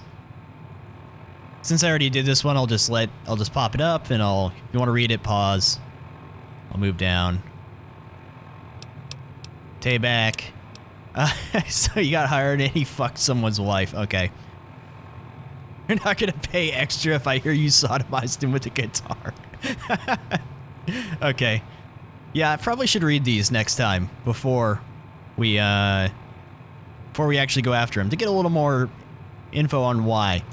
Since I already did this one, I'll just pop it up and if you want to read it, pause. I'll move down. Tayback. So you got hired and he fucked someone's wife. Okay. You're not gonna pay extra if I hear you sodomized him with a guitar. Okay. Yeah, I probably should read these next time before we actually go after him to get a little more info on why.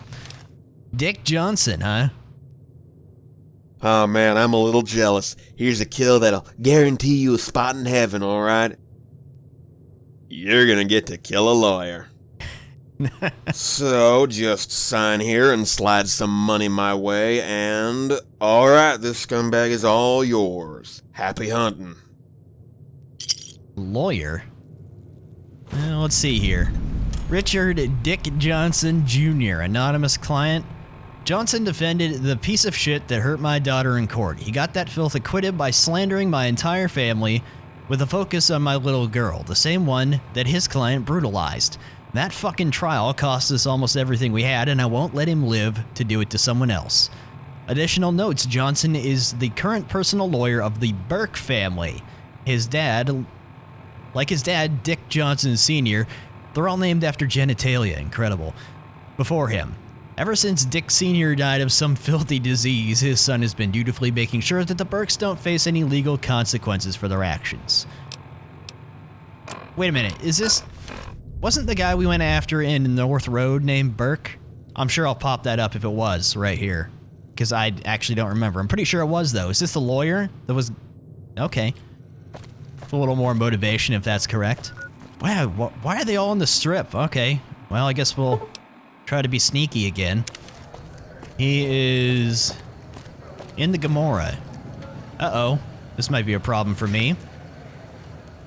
Dick Johnson, huh? Oh man, I'm a little jealous. Here's a kill that'll guarantee you a spot in heaven, alright? You're gonna get to kill a lawyer. So, just sign here and slide some money my way, and... Alright, this scumbag is all yours. Happy hunting. Lawyer? Let's see here. Richard Dick Johnson Jr., anonymous client. Johnson defended the piece of shit that hurt my daughter in court. He got that filth acquitted by slandering my entire family with a focus on my little girl, the same one that his client brutalized. That fucking trial cost us almost everything we had, and I won't let him live to do it to someone else. Additional notes, Johnson is the current personal lawyer of the Burke family. His dad, like his dad, Dick Johnson Sr., they're all named after genitalia. Incredible. Before him. Ever since Dick Sr. died of some filthy disease, his son has been dutifully making sure that the Burkes don't face any legal consequences for their actions. Wait a minute, is this... Wasn't the guy we went after in North Road named Burke? I'm sure I'll pop that up if it was, right here. Because I actually don't remember. I'm pretty sure it was, though. Is this the lawyer that was... Okay. A little more motivation if that's correct. Wow, why are they all on the strip? Okay. Well, I guess we'll try to be sneaky again. He is in the Gomorrah. Uh-oh. This might be a problem for me.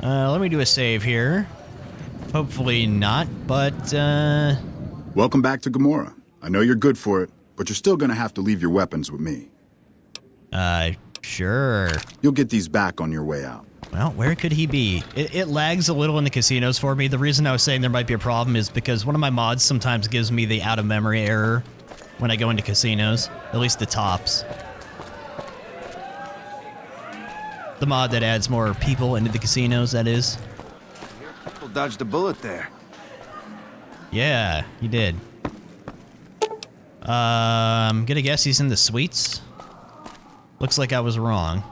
Let me do a save here. Hopefully not, but, Welcome back to Gomorrah. I know you're good for it, but you're still gonna have to leave your weapons with me. Sure. You'll get these back on your way out. Well, where could he be? It lags a little in the casinos for me. The reason I was saying there might be a problem is because one of my mods sometimes gives me the out-of-memory error when I go into casinos. At least the tops. The mod that adds more people into the casinos, that is. People dodged a bullet there. Yeah, he did. I'm gonna guess he's in the suites. Looks like I was wrong.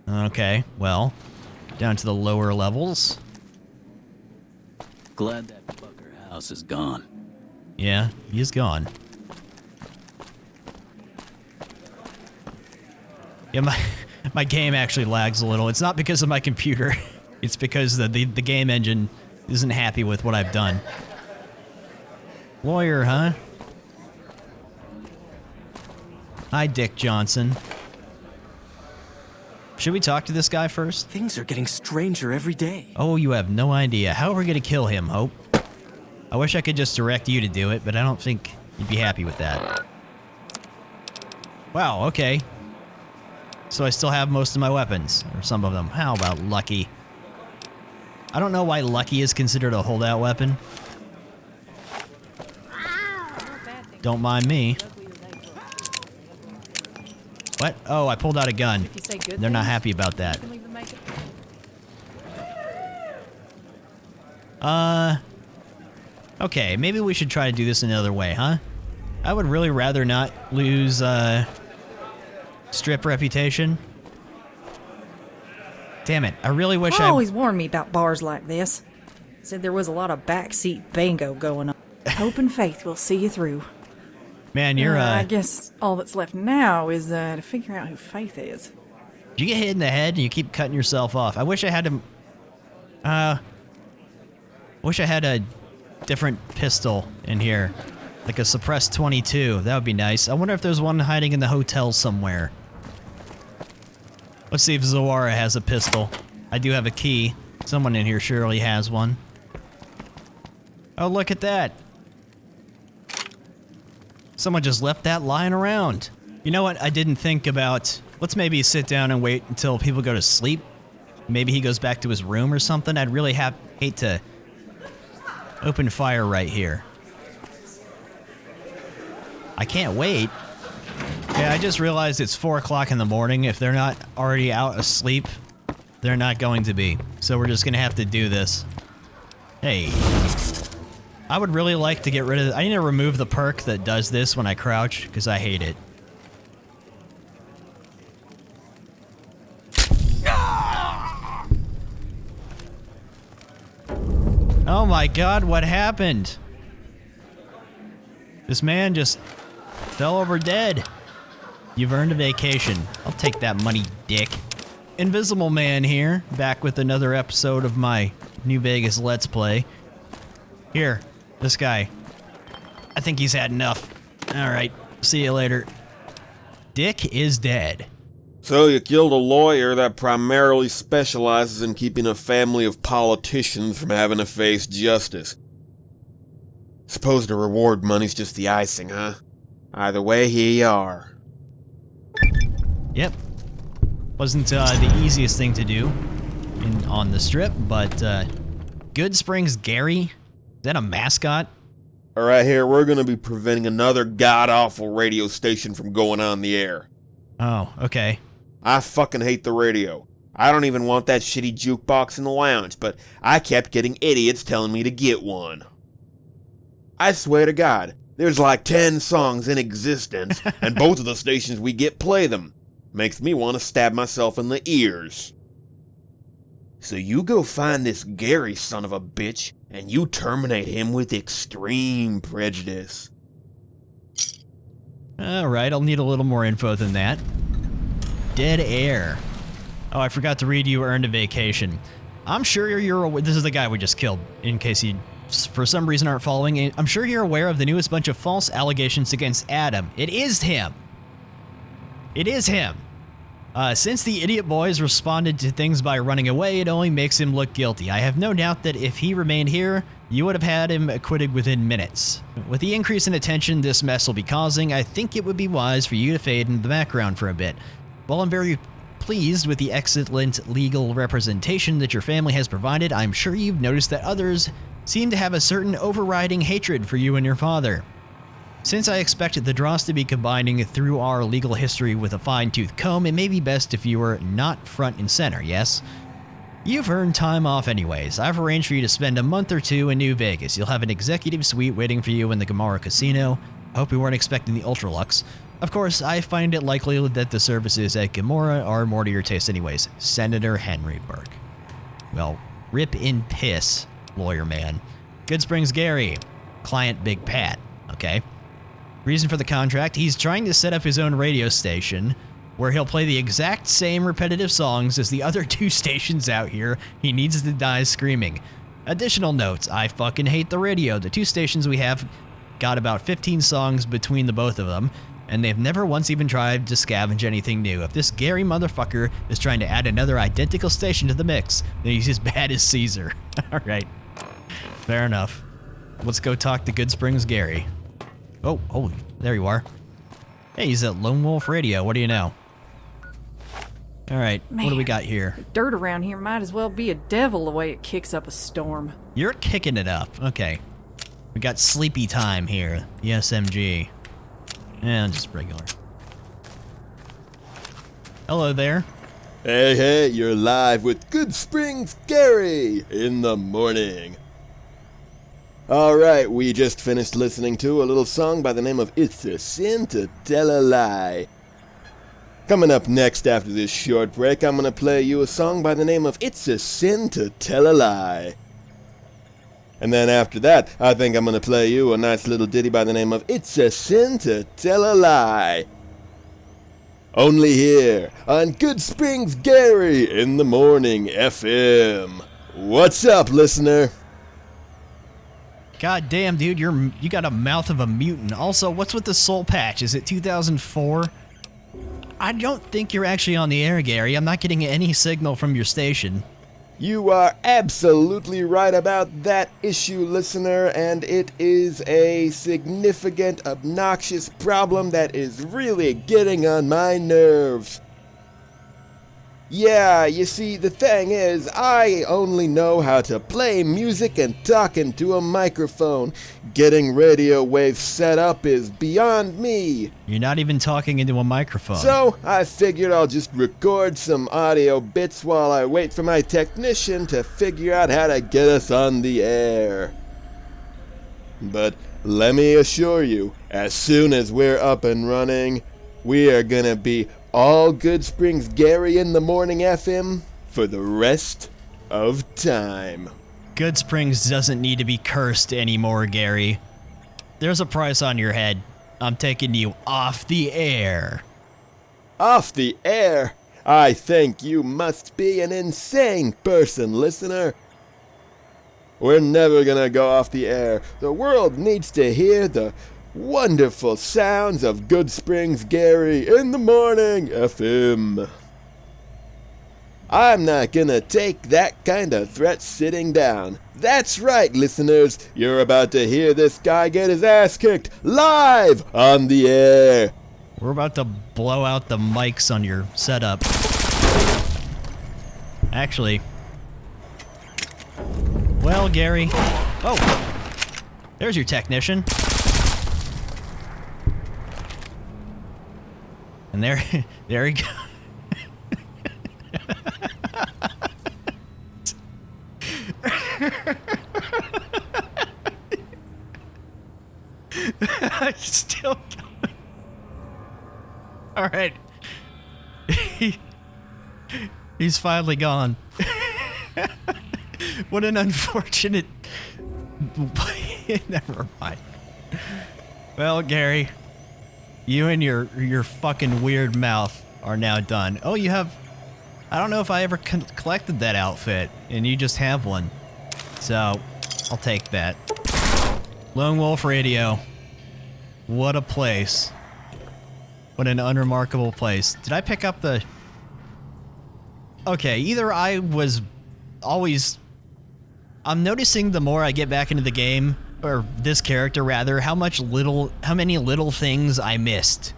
Okay, well, down to the lower levels. Glad that fucker house is gone. Yeah, he is gone. Yeah, my game actually lags a little. It's not because of my computer. It's because the game engine isn't happy with what I've done. Lawyer, huh? Hi, Dick Johnson. Should we talk to this guy first? Things are getting stranger every day. Oh, you have no idea. How are we gonna kill him, Hope? I wish I could just direct you to do it, but I don't think you'd be happy with that. Wow, okay. So I still have most of my weapons, or some of them. How about lucky? I don't know why lucky is considered a holdout weapon. Don't mind me. What? Oh, I pulled out a gun. They're not happy about that. Okay, maybe we should try to do this another way, huh? I would really rather not lose, strip reputation. Damn it, I really wish I always warned me about bars like this. Said there was a lot of backseat bingo going on. Hope and faith will see you through. Man, you're, I guess all that's left now is, to figure out who Faith is. You get hit in the head and you keep cutting yourself off. I wish I had a different pistol in here. Like a suppressed 22. That would be nice. I wonder if there's one hiding in the hotel somewhere. Let's see if Zawara has a pistol. I do have a key. Someone in here surely has one. Oh, look at that. Someone just left that lying around. You know what I didn't think about? Let's maybe sit down and wait until people go to sleep. Maybe he goes back to his room or something. I'd really hate to open fire right here. I can't wait. Yeah, I just realized it's 4 o'clock in the morning. If they're not already out asleep, they're not going to be. So we're just gonna have to do this. Hey. I would really like to get rid of... I need to remove the perk that does this when I crouch, because I hate it. Oh my god, what happened? This man just fell over dead. You've earned a vacation. I'll take that money, dick. Invisible Man here, back with another episode of my New Vegas Let's Play. Here. This guy. I think he's had enough. Alright, see you later. Dick is dead. So you killed a lawyer that primarily specializes in keeping a family of politicians from having to face justice. Suppose the reward money's just the icing, huh? Either way, here you are. Yep. Wasn't the easiest thing to do on the strip, but Goodsprings Gary? Is that a mascot? Alright, here, we're gonna be preventing another god-awful radio station from going on the air. Oh, okay. I fucking hate the radio. I don't even want that shitty jukebox in the lounge, but I kept getting idiots telling me to get one. I swear to God, there's like 10 songs in existence, and both of the stations we get play them. Makes me want to stab myself in the ears. So you go find this Gary son of a bitch, and you terminate him with extreme prejudice. Alright, I'll need a little more info than that. Dead air. Oh, I forgot to read you earned a vacation. I'm sure you're aware. This is the guy we just killed, in case you, for some reason, aren't following. I'm sure you're aware of the newest bunch of false allegations against Adam. It is him. It is him. Since the idiot boys responded to things by running away, it only makes him look guilty. I have no doubt that if he remained here, you would have had him acquitted within minutes. With the increase in attention this mess will be causing, I think it would be wise for you to fade into the background for a bit. While I'm very pleased with the excellent legal representation that your family has provided, I'm sure you've noticed that others seem to have a certain overriding hatred for you and your father. Since I expect the dross to be combining through our legal history with a fine-tooth comb, it may be best if you were not front and center, yes? You've earned time off anyways. I've arranged for you to spend a month or two in New Vegas. You'll have an executive suite waiting for you in the Gomorrah Casino. I hope you weren't expecting the Ultralux. Of course, I find it likely that the services at Gomorrah are more to your taste anyways. Senator Henry Burke. Well, rip in piss, lawyer man. Goodsprings Gary. Client Big Pat. Okay. Reason for the contract, he's trying to set up his own radio station where he'll play the exact same repetitive songs as the other two stations out here. He needs to die screaming. Additional notes, I fucking hate the radio. The two stations we have got about 15 songs between the both of them, and they've never once even tried to scavenge anything new. If this Gary motherfucker is trying to add another identical station to the mix, then he's as bad as Caesar. Alright. Fair enough. Let's go talk to Goodsprings Gary. Oh, there you are. Hey, he's at Lone Wolf Radio. What do you know? Alright, what do we got here? The dirt around here might as well be a devil the way it kicks up a storm. You're kicking it up. Okay. We got Sleepy Time here. The SMG. And just regular. Hello there. Hey, you're live with Goodsprings Gary in the morning. Alright, we just finished listening to a little song by the name of It's a Sin to Tell a Lie. Coming up next after this short break, I'm gonna play you a song by the name of It's a Sin to Tell a Lie. And then after that, I think I'm gonna play you a nice little ditty by the name of It's a Sin to Tell a Lie. Only here on Goodsprings Gary in the Morning FM. What's up, listener? God damn, dude, you got a mouth of a mutant. Also, what's with the soul patch? Is it 2004? I don't think you're actually on the air, Gary. I'm not getting any signal from your station. You are absolutely right about that issue, listener, and it is a significant, obnoxious problem that is really getting on my nerves. Yeah, you see, the thing is, I only know how to play music and talk into a microphone. Getting radio waves set up is beyond me. You're not even talking into a microphone. So, I figured I'll just record some audio bits while I wait for my technician to figure out how to get us on the air. But let me assure you, as soon as we're up and running, we are gonna be all Goodsprings Gary in the Morning FM for the rest of time. Goodsprings doesn't need to be cursed anymore, Gary. There's a price on your head. I'm taking you off the air. Off the air? I think you must be an insane person, listener. We're never gonna go off the air. The world needs to hear the wonderful sounds of Goodsprings Gary in the Morning FM. I'm not gonna take that kind of threat sitting down. That's right, listeners. You're about to hear this guy get his ass kicked live on the air. We're about to blow out the mics on your setup. Actually. Well, Gary. Oh. There's your technician. And there he goes. Still going. All right. He's finally gone. What an unfortunate... Never mind. Well, Gary, you and your fucking weird mouth are now done. Oh, you have... I don't know if I ever collected that outfit, and you just have one. So, I'll take that. Lone Wolf Radio. What a place. What an unremarkable place. Did I pick up the... Okay, either I was always... I'm noticing the more I get back into the game, or this character rather, how many little things I missed.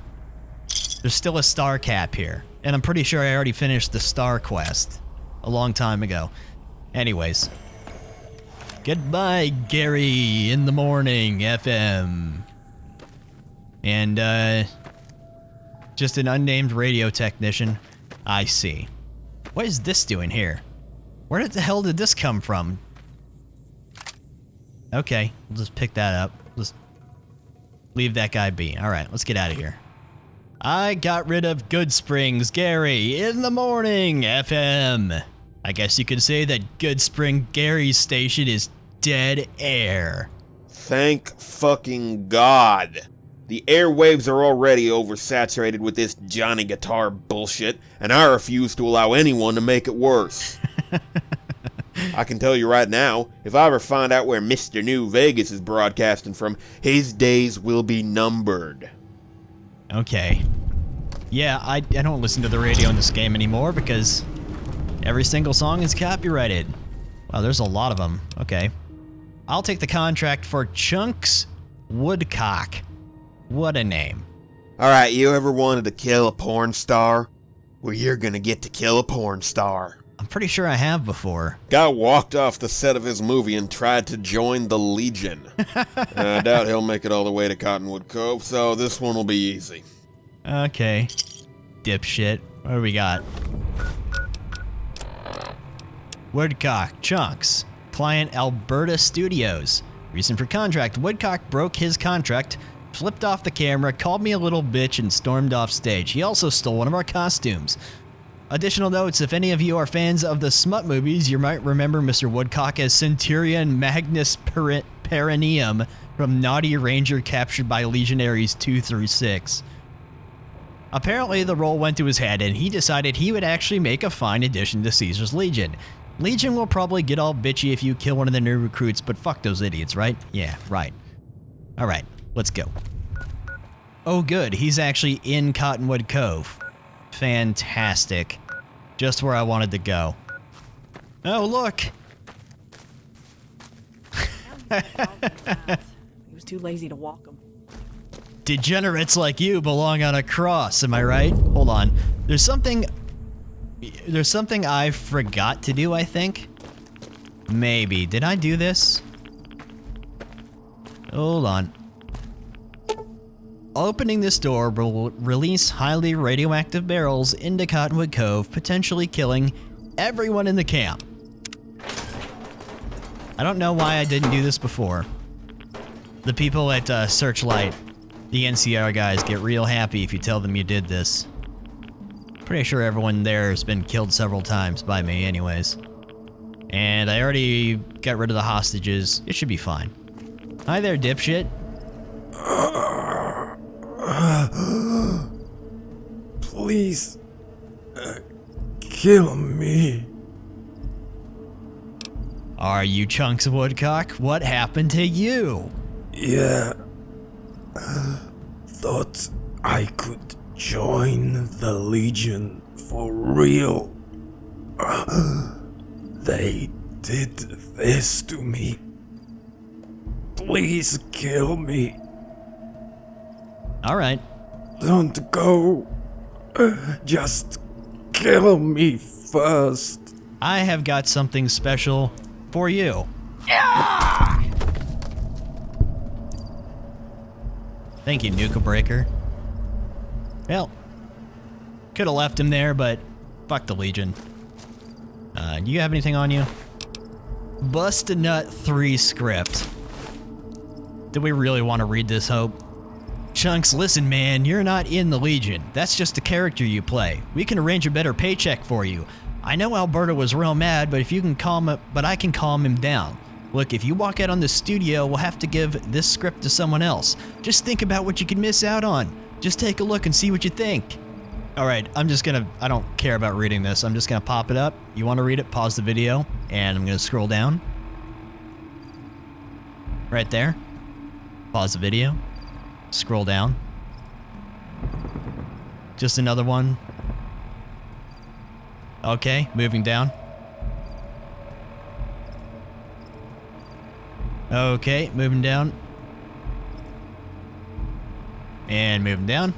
There's still a star cap here, and I'm pretty sure I already finished the star quest a long time ago. Anyways. Goodbye, Gary, in the morning, FM. And, just an unnamed radio technician. I see. What is this doing here? Where the hell did this come from? Okay, we'll just pick that up. Just leave that guy be. Alright, let's get out of here. I got rid of Goodsprings Gary in the morning, FM. I guess you could say that Goodsprings Gary's station is dead air. Thank fucking God. The airwaves are already oversaturated with this Johnny Guitar bullshit, and I refuse to allow anyone to make it worse. I can tell you right now, if I ever find out where Mr. New Vegas is broadcasting from, his days will be numbered. Okay. Yeah, I don't listen to the radio in this game anymore because every single song is copyrighted. Wow, there's a lot of them. Okay. I'll take the contract for Chunks Woodcock. What a name. Alright, you ever wanted to kill a porn star? Well, you're gonna get to kill a porn star. I'm pretty sure I have before. Guy walked off the set of his movie and tried to join the Legion. I doubt he'll make it all the way to Cottonwood Cove, so this one will be easy. Okay. Dipshit. What do we got? Woodcock, Chunks. Client Alberta Studios. Reason for contract. Woodcock broke his contract, flipped off the camera, called me a little bitch, and stormed off stage. He also stole one of our costumes. Additional notes, if any of you are fans of the smut movies, you might remember Mr. Woodcock as Centurion Magnus Perineum from Naughty Ranger captured by Legionaries 2 through 6. Apparently the role went to his head and he decided he would actually make a fine addition to Caesar's Legion. Legion will probably get all bitchy if you kill one of the new recruits, but fuck those idiots, right? Yeah, right. Alright, let's go. Oh good, he's actually in Cottonwood Cove. Fantastic. Just where I wanted to go. Oh, look! He was too lazy to walk them. Degenerates like you belong on a cross, am I right? Hold on. There's something I forgot to do, I think. Maybe. Did I do this? Hold on. Opening this door will release highly radioactive barrels into Cottonwood Cove, potentially killing everyone in the camp. I don't know why I didn't do this before. The people at Searchlight, the NCR guys, get real happy if you tell them you did this. Pretty sure everyone there has been killed several times by me anyways. And I already got rid of the hostages. It should be fine. Hi there, dipshit. Please, kill me. Are you Chunks Woodcock? What happened to you? Yeah. Thought I could join the Legion for real. They did this to me. Please kill me. Alright. Don't go. Just kill me first. I have got something special for you. Thank you, Nuka Breaker. Well, could have left him there, but fuck the Legion. Do you have anything on you? Bust a Nut 3 script. Do we really want to read this, Hope? Chunks, listen, man, you're not in the Legion. That's just a character you play. We can arrange a better paycheck for you. I know Alberta was real mad, but I can calm him down. Look, if you walk out on the studio, we'll have to give this script to someone else. Just think about what you could miss out on. Just take a look and see what you think. Alright, I don't care about reading this. I'm just gonna pop it up. You want to read it? Pause the video, and I'm gonna scroll down. Right there. Pause the video. Scroll down. Just another one. Okay, moving down. Okay, moving down. And moving down.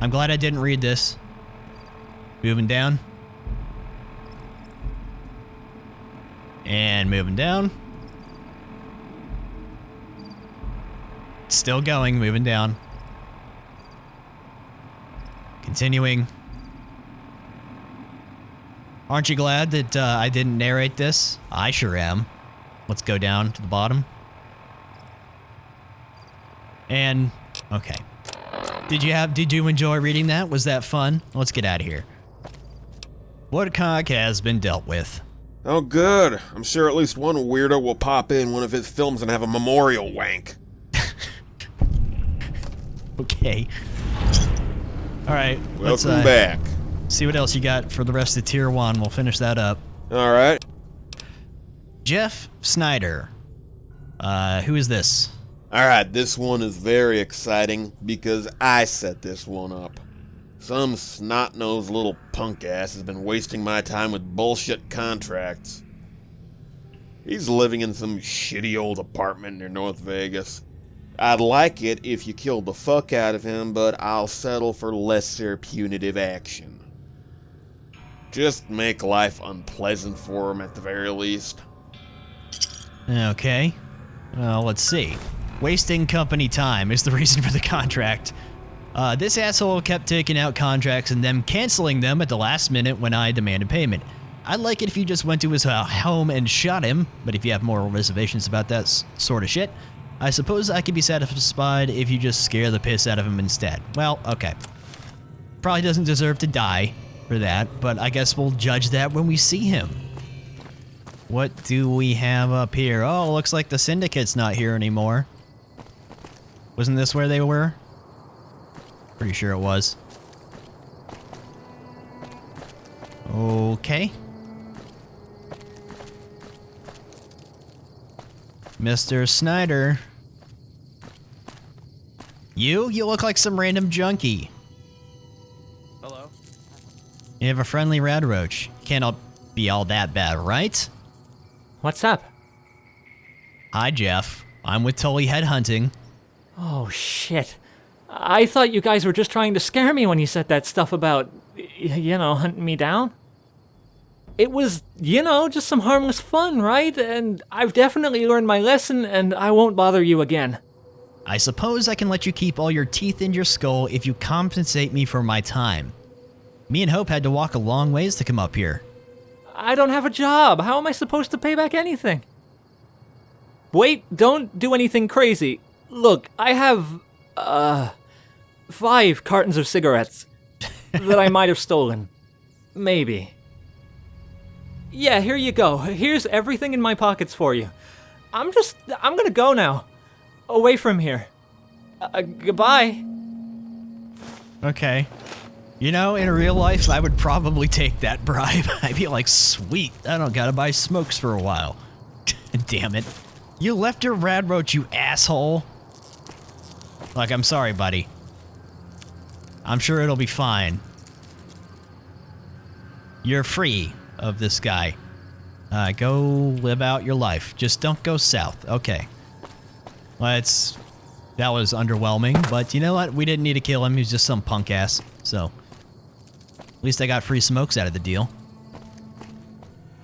I'm glad I didn't read this. Moving down. And moving down. Still going, moving down. Continuing. Aren't you glad that I didn't narrate this? I sure am. Let's go down to the bottom. And, okay. Did you enjoy reading that? Was that fun? Let's get out of here. Woodcock has been dealt with. Oh, good. I'm sure at least one weirdo will pop in one of his films and have a memorial wank. Okay. Alright. Welcome back. See what else you got for the rest of Tier 1. We'll finish that up. Alright. Geoff Snyder. Who is this? Alright, this one is very exciting because I set this one up. Some snot-nosed little punk ass has been wasting my time with bullshit contracts. He's living in some shitty old apartment near North Vegas. I'd like it if you killed the fuck out of him, but I'll settle for lesser punitive action. Just make life unpleasant for him at the very least. Okay. Well, let's see. Wasting company time is the reason for the contract. This asshole kept taking out contracts and then canceling them at the last minute when I demanded payment. I'd like it if you just went to his home and shot him, but if you have moral reservations about that sort of shit, I suppose I could be satisfied if you just scare the piss out of him instead. Well, okay. Probably doesn't deserve to die for that, but I guess we'll judge that when we see him. What do we have up here? Oh, looks like the Syndicate's not here anymore. Wasn't this where they were? Pretty sure it was. Okay. Mr. Snyder. You look like some random junkie. Hello. You have a friendly rad roach. Can't be all that bad, right? What's up? Hi, Geoff. I'm with Tully Headhunting. Oh, shit. I thought you guys were just trying to scare me when you said that stuff about, hunting me down. It was, just some harmless fun, right? And I've definitely learned my lesson, and I won't bother you again. I suppose I can let you keep all your teeth in your skull if you compensate me for my time. Me and Hope had to walk a long ways to come up here. I don't have a job. How am I supposed to pay back anything? Wait, don't do anything crazy. Look, I have, 5 cartons of cigarettes that I might have stolen. Maybe. Yeah, here you go. Here's everything in my pockets for you. I'm gonna go now. Away from here. Goodbye. Okay. In real life, I would probably take that bribe. I'd be like, sweet, I don't gotta buy smokes for a while. Damn it. You left your rad roach, you asshole. Like, I'm sorry, buddy. I'm sure it'll be fine. You're free of this guy. Go live out your life. Just don't go south. Okay. Well, that was underwhelming, but you know what? We didn't need to kill him. He was just some punk ass. So, at least I got free smokes out of the deal.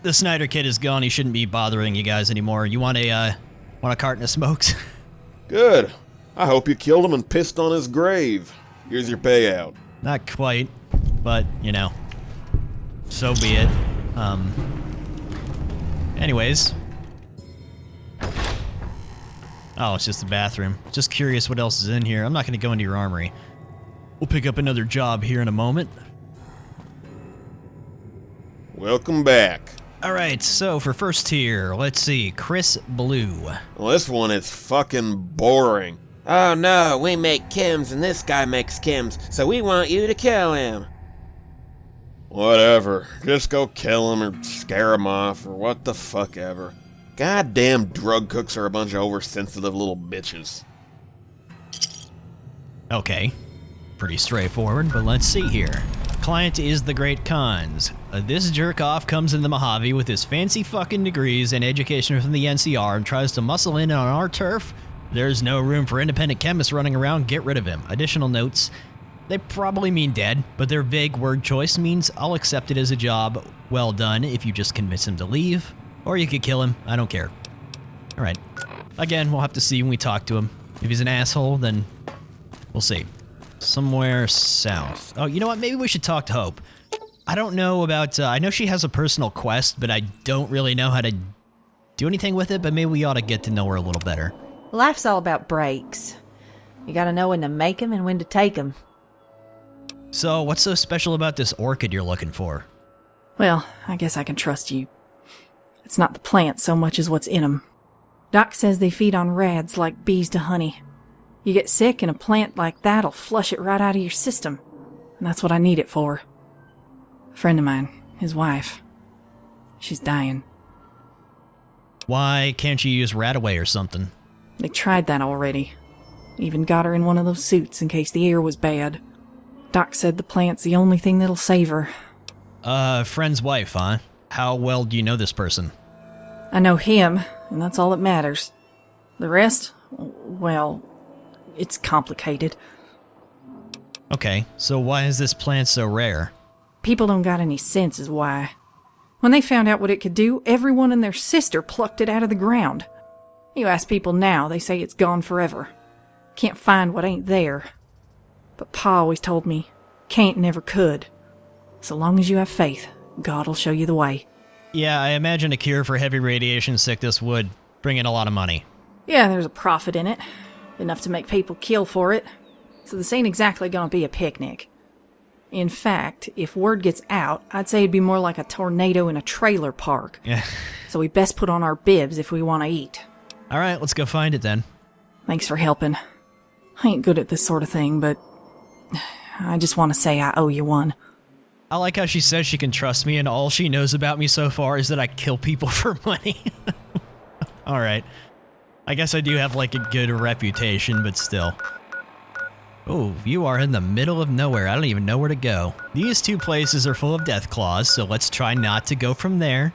The Snyder kid is gone. He shouldn't be bothering you guys anymore. You want a carton of smokes? Good. I hope you killed him and pissed on his grave. Here's your payout. Not quite, but, you know, so be it. Anyways. Oh, it's just the bathroom. Just curious what else is in here. I'm not going to go into your armory. We'll pick up another job here in a moment. Welcome back. Alright, so for first tier, let's see, Chris Blue. Well, this one is fucking boring. Oh no, we make chems and this guy makes chems, so we want you to kill him. Whatever. Just go kill him or scare him off or what the fuck ever. Goddamn drug cooks are a bunch of oversensitive little bitches. Okay. Pretty straightforward, but let's see here. Client is the Great Khans. This jerk-off comes in the Mojave with his fancy fucking degrees and education from the NCR and tries to muscle in on our turf. There's no room for independent chemists running around. Get rid of him. Additional notes. They probably mean dead, but their vague word choice means I'll accept it as a job well done if you just convince him to leave. Or you could kill him. I don't care. Alright. Again, we'll have to see when we talk to him. If he's an asshole, then we'll see. Somewhere south. Oh, you know what? Maybe we should talk to Hope. I don't know about... I know she has a personal quest, but I don't really know how to do anything with it, but maybe we ought to get to know her a little better. Life's all about breaks. You gotta know when to make them and when to take them. So, what's so special about this orchid you're looking for? Well, I guess I can trust you. It's not the plants so much as what's in them. Doc says they feed on rads like bees to honey. You get sick and a plant like that'll flush it right out of your system. And that's what I need it for. A friend of mine, his wife, she's dying. Why can't you use Radaway or something? They tried that already. Even got her in one of those suits in case the air was bad. Doc said the plant's the only thing that'll save her. Friend's wife, huh? How well do you know this person? I know him, and that's all that matters. The rest, well, it's complicated. Okay, so why is this plant so rare? People don't got any sense is why. When they found out what it could do, everyone and their sister plucked it out of the ground. You ask people now, they say it's gone forever. Can't find what ain't there. But Pa always told me, can't never could. So long as you have faith, God'll show you the way. Yeah, I imagine a cure for heavy radiation sickness would bring in a lot of money. Yeah, there's a profit in it. Enough to make people kill for it. So this ain't exactly gonna be a picnic. In fact, if word gets out, I'd say it'd be more like a tornado in a trailer park. Yeah. So we best put on our bibs if we want to eat. Alright, let's go find it then. Thanks for helping. I ain't good at this sort of thing, but I just want to say I owe you one. I like how she says she can trust me and all she knows about me so far is that I kill people for money. Alright. I guess I do have like a good reputation, but still. Oh, you are in the middle of nowhere. I don't even know where to go. These two places are full of death claws, so let's try not to go from there.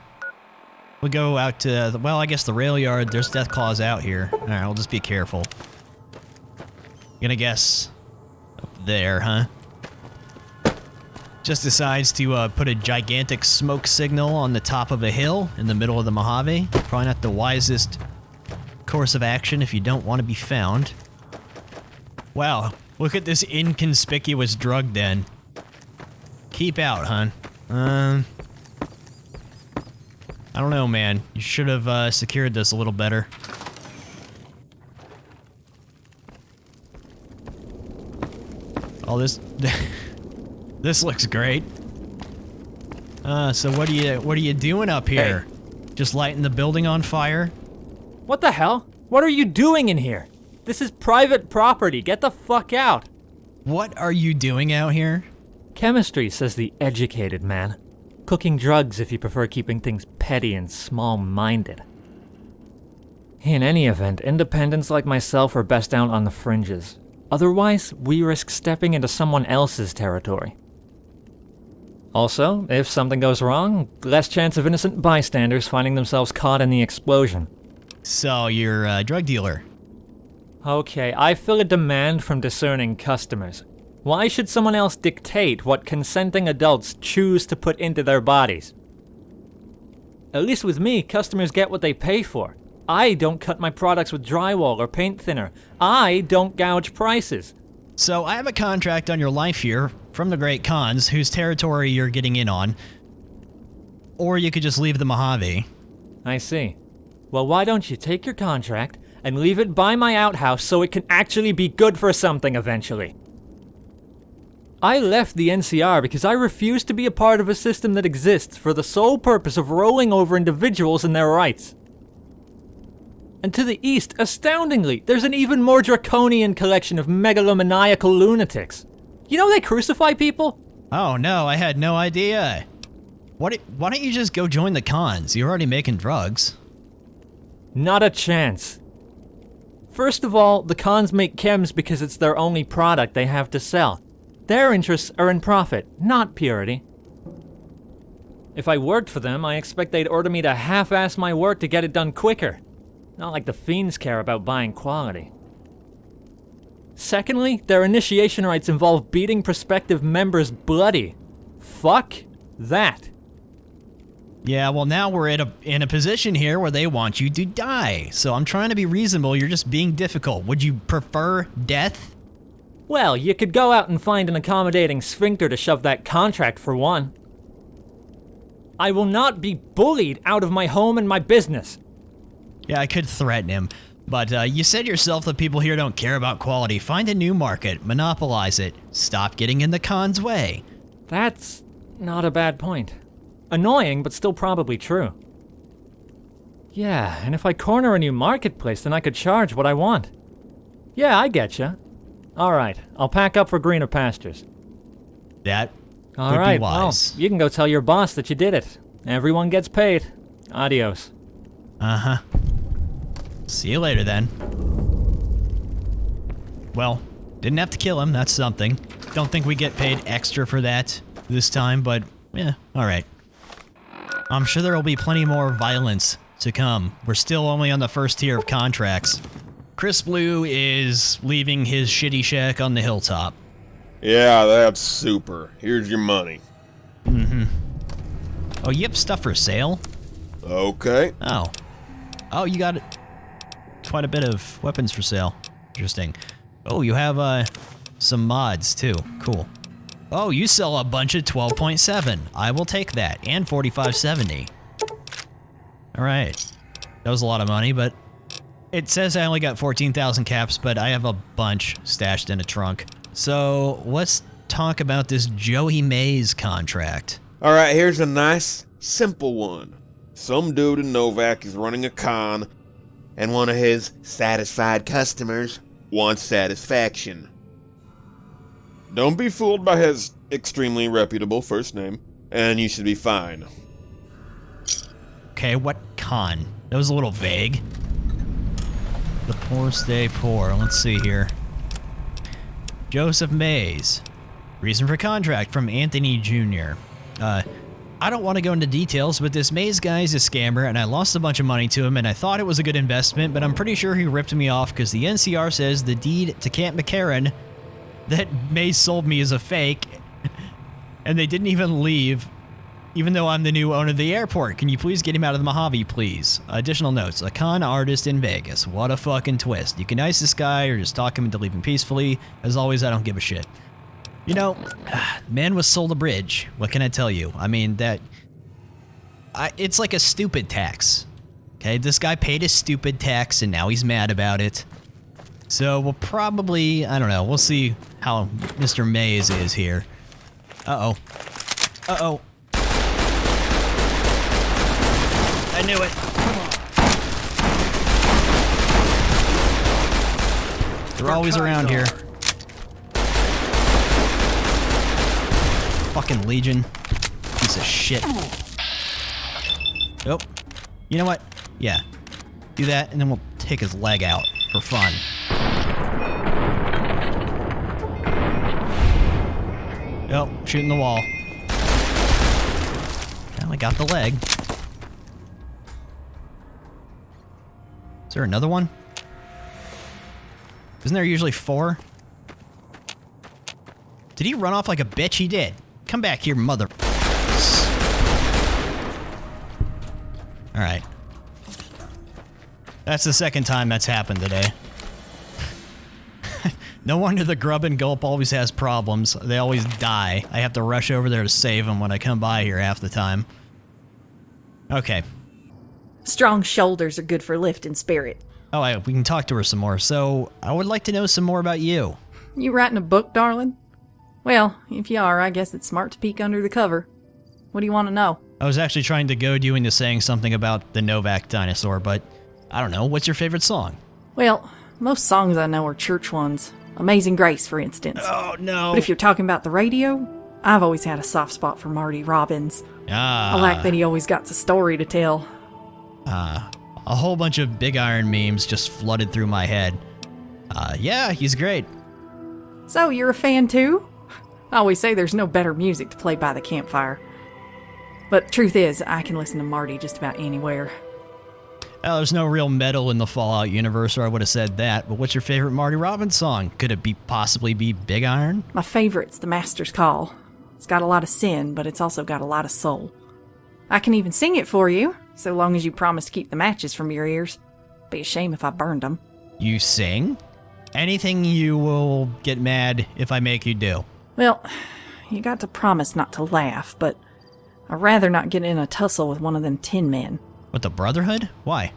We'll go out to, well, I guess the rail yard. There's death claws out here. Alright, I'll just be careful. Gonna guess up there, huh? Just decides to put a gigantic smoke signal on the top of a hill in the middle of the Mojave. Probably not the wisest course of action if you don't want to be found. Wow, look at this inconspicuous drug den. Keep out, hon. I don't know, man. You should have secured this a little better. Oh, this this looks great. So what are you doing up here? Hey. Just lighting the building on fire? What the hell? What are you doing in here? This is private property. Get the fuck out. What are you doing out here? Chemistry, says the educated man. Cooking drugs if you prefer keeping things petty and small-minded. In any event, independents like myself are best down on the fringes. Otherwise, we risk stepping into someone else's territory. Also, if something goes wrong, less chance of innocent bystanders finding themselves caught in the explosion. So, you're a drug dealer? Okay, I feel a demand from discerning customers. Why should someone else dictate what consenting adults choose to put into their bodies? At least with me, customers get what they pay for. I don't cut my products with drywall or paint thinner. I don't gouge prices. So I have a contract on your life here from the Great Khans, whose territory you're getting in on. Or you could just leave the Mojave. I see. Well, why don't you take your contract and leave it by my outhouse so it can actually be good for something eventually? I left the NCR because I refuse to be a part of a system that exists for the sole purpose of rolling over individuals and their rights. And to the east, astoundingly, there's an even more draconian collection of megalomaniacal lunatics. You know they crucify people? Oh no, I had no idea. Why don't you just go join the Khans? You're already making drugs. Not a chance. First of all, the Khans make chems because it's their only product they have to sell. Their interests are in profit, not purity. If I worked for them, I expect they'd order me to half-ass my work to get it done quicker. Not like the fiends care about buying quality. Secondly, their initiation rites involve beating prospective members bloody. Fuck that. Yeah, well now we're in a position here where they want you to die. So I'm trying to be reasonable, you're just being difficult. Would you prefer death? Well, you could go out and find an accommodating sphincter to shove that contract for one. I will not be bullied out of my home and my business. Yeah, I could threaten him, but you said yourself that people here don't care about quality. Find a new market, monopolize it, stop getting in the Khan's way. That's not a bad point. Annoying, but still probably true. Yeah, and if I corner a new marketplace, then I could charge what I want. Yeah, I getcha. Alright, I'll pack up for greener pastures. That All would right, be wise. Well, you can go tell your boss that you did it. Everyone gets paid. Adios. Uh-huh. See you later, then. Well, didn't have to kill him, that's something. Don't think we get paid extra for that this time, but, yeah, alright. I'm sure there will be plenty more violence to come. We're still only on the first tier of contracts. Chris Blue is leaving his shitty shack on the hilltop. Yeah, that's super. Here's your money. Mm-hmm. Oh, you have stuff for sale? Okay. Oh. Oh, you got quite a bit of weapons for sale. Interesting. Oh, you have some mods too. Cool. Oh, you sell a bunch of 12.7. I will take that. And 4570. Alright. That was a lot of money, but it says I only got 14,000 caps, but I have a bunch stashed in a trunk. So, let's talk about this Joey Mays contract. Alright, here's a nice, simple one. Some dude in Novak is running a con, and one of his satisfied customers wants satisfaction. Don't be fooled by his extremely reputable first name, and you should be fine. Okay, what con? That was a little vague. The poor stay poor. Let's see here. Joseph Mays. Reason for contract from Anthony Jr. I don't want to go into details, but this Mays guy is a scammer, and I lost a bunch of money to him, and I thought it was a good investment, but I'm pretty sure he ripped me off because the NCR says the deed to Camp McCarran that Mays sold me is a fake, and they didn't even leave, even though I'm the new owner of the airport. Can you please get him out of the Mojave, please? Additional notes. A con artist in Vegas. What a fucking twist. You can ice this guy or just talk him into leaving peacefully. As always, I don't give a shit. You know, man was sold a bridge. What can I tell you? I mean, it's like a stupid tax. Okay, this guy paid a stupid tax and now he's mad about it. So we'll probably, I don't know, we'll see how Mr. Mays is here. Uh-oh. Uh-oh. I knew it. They're always around here. Fucking Legion. Piece of shit. Oh. You know what? Yeah. Do that, and then we'll take his leg out for fun. Oh, shooting the wall. Well, I got the leg. Is there another one? Isn't there usually 4? Did he run off like a bitch? He did. Come back here, mother... Alright. That's the second time that's happened today. No wonder the grub and gulp always has problems. They always die. I have to rush over there to save them when I come by here half the time. Okay. Strong shoulders are good for lifting spirit. Oh, we can talk to her some more. So, I would like to know some more about you. You writing a book, darling? Well, if you are, I guess it's smart to peek under the cover. What do you want to know? I was actually trying to goad you into saying something about the Novak dinosaur, but I don't know. What's your favorite song? Well, most songs I know are church ones. Amazing Grace, for instance. Oh, no. But if you're talking about the radio, I've always had a soft spot for Marty Robbins. I like that he always got a story to tell. A whole bunch of Big Iron memes just flooded through my head. Yeah, he's great. So, you're a fan too? I always say there's no better music to play by the campfire. But truth is, I can listen to Marty just about anywhere. Oh, there's no real metal in the Fallout universe, or I would have said that. But what's your favorite Marty Robbins song? Could it possibly be Big Iron? My favorite's The Master's Call. It's got a lot of sin, but it's also got a lot of soul. I can even sing it for you, so long as you promise to keep the matches from your ears. Be a shame if I burned them. You sing? Anything you will get mad if I make you do. Well, you got to promise not to laugh, but I'd rather not get in a tussle with one of them tin men. With the Brotherhood? Why?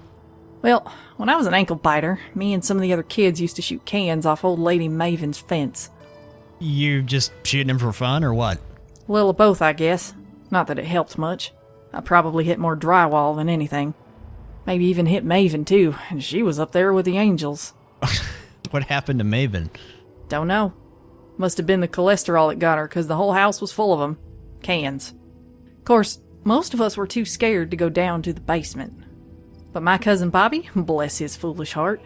Well, when I was an ankle biter, me and some of the other kids used to shoot cans off old lady Maven's fence. You just shooting them for fun, or what? A little of both, I guess. Not that it helped much. I probably hit more drywall than anything. Maybe even hit Maven, too, and she was up there with the angels. What happened to Maven? Don't know. Must have been the cholesterol that got her, because the whole house was full of them. Cans. Of course, most of us were too scared to go down to the basement. But my cousin Bobby, bless his foolish heart,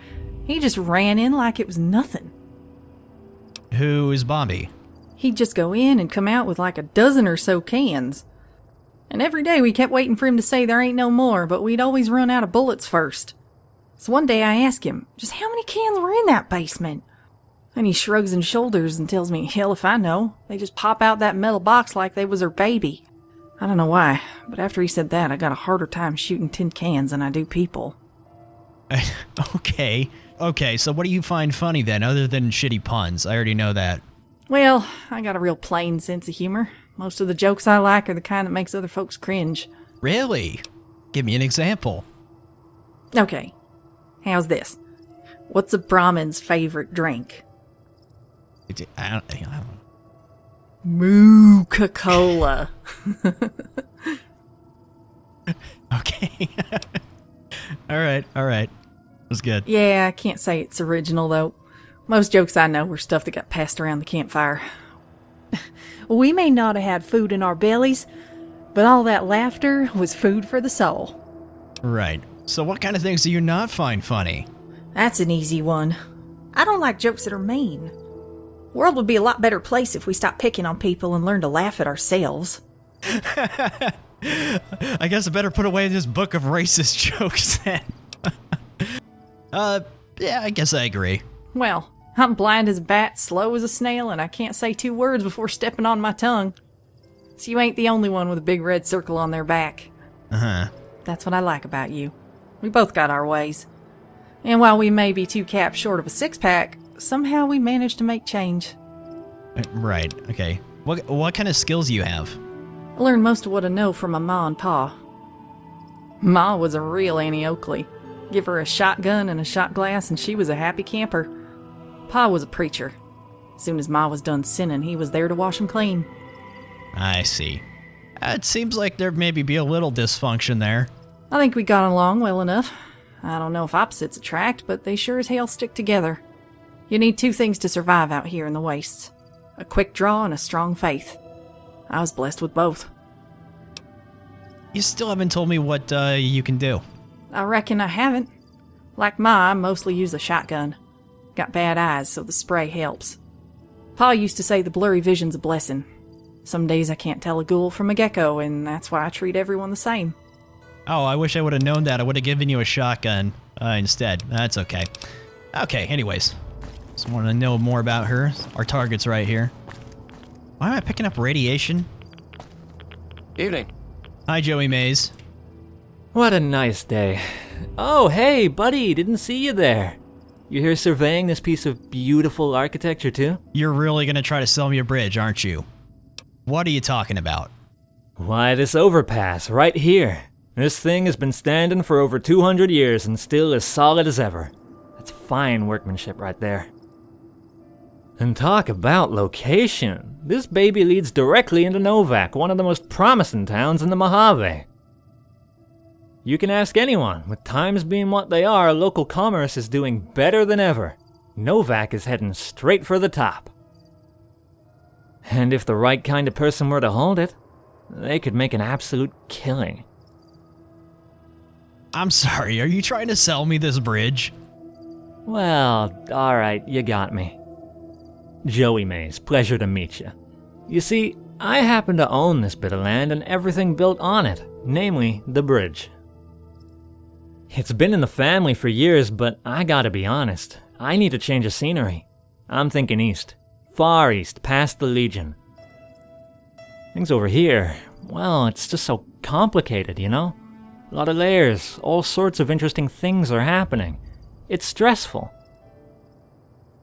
he just ran in like it was nothing. Who is Bobby? He'd just go in and come out with like a dozen or so cans. And every day we kept waiting for him to say there ain't no more, but we'd always run out of bullets first. So one day I asked him, just how many cans were in that basement? And he shrugs his shoulders and tells me, hell if I know. They just pop out that metal box like they was her baby. I don't know why, but after he said that, I got a harder time shooting tin cans than I do people. Okay, so what do you find funny then, other than shitty puns? I already know that. Well, I got a real plain sense of humor. Most of the jokes I like are the kind that makes other folks cringe. Really? Give me an example. Okay, how's this? What's a Brahmin's favorite drink? I don't know. Mooka-Cola. Okay. All right. Was good. Yeah, I can't say it's original, though. Most jokes I know were stuff that got passed around the campfire. We may not have had food in our bellies, but all that laughter was food for the soul. Right. So what kind of things do you not find funny? That's an easy one. I don't like jokes that are mean. The world would be a lot better place if we stopped picking on people and learned to laugh at ourselves. I guess I better put away this book of racist jokes then. Yeah, I guess I agree. Well, I'm blind as a bat, slow as a snail, and I can't say 2 words before stepping on my tongue. So you ain't the only one with a big red circle on their back. Uh-huh. That's what I like about you. We both got our ways. And while we may be 2 caps short of a 6-pack, somehow we managed to make change. Right, okay. What kind of skills do you have? I learned most of what I know from my ma and pa. Ma was a real Annie Oakley. Give her a shotgun and a shot glass and she was a happy camper. Pa was a preacher. As soon as Ma was done sinning, he was there to wash 'em clean. I see. It seems like there maybe be a little dysfunction there. I think we got along well enough. I don't know if opposites attract, but they sure as hell stick together. You need 2 things to survive out here in the wastes. A quick draw and a strong faith. I was blessed with both. You still haven't told me what you can do. I reckon I haven't. Like Ma, I mostly use a shotgun. Got bad eyes, so the spray helps. Pa used to say the blurry vision's a blessing. Some days I can't tell a ghoul from a gecko, and that's why I treat everyone the same. Oh, I wish I would have known that. I would have given you a shotgun instead. That's okay. Okay, anyways. Just want to know more about her. Our target's right here. Why am I picking up radiation? Evening. Hi, Joey Mays. What a nice day. Oh, hey, buddy, didn't see you there. You here surveying this piece of beautiful architecture, too? You're really gonna try to sell me a bridge, aren't you? What are you talking about? Why, this overpass, right here. This thing has been standing for over 200 years and still as solid as ever. That's fine workmanship right there. And talk about location. This baby leads directly into Novak, one of the most promising towns in the Mojave. You can ask anyone, with times being what they are, local commerce is doing better than ever. Novak is heading straight for the top. And if the right kind of person were to hold it, they could make an absolute killing. I'm sorry, are you trying to sell me this bridge? Well, alright, you got me. Joey Mays, pleasure to meet you. You see, I happen to own this bit of land and everything built on it, namely the bridge. It's been in the family for years, but I gotta be honest, I need a change of scenery. I'm thinking east, far east, past the Legion. Things over here, well, it's just so complicated, you know? A lot of layers, all sorts of interesting things are happening. It's stressful.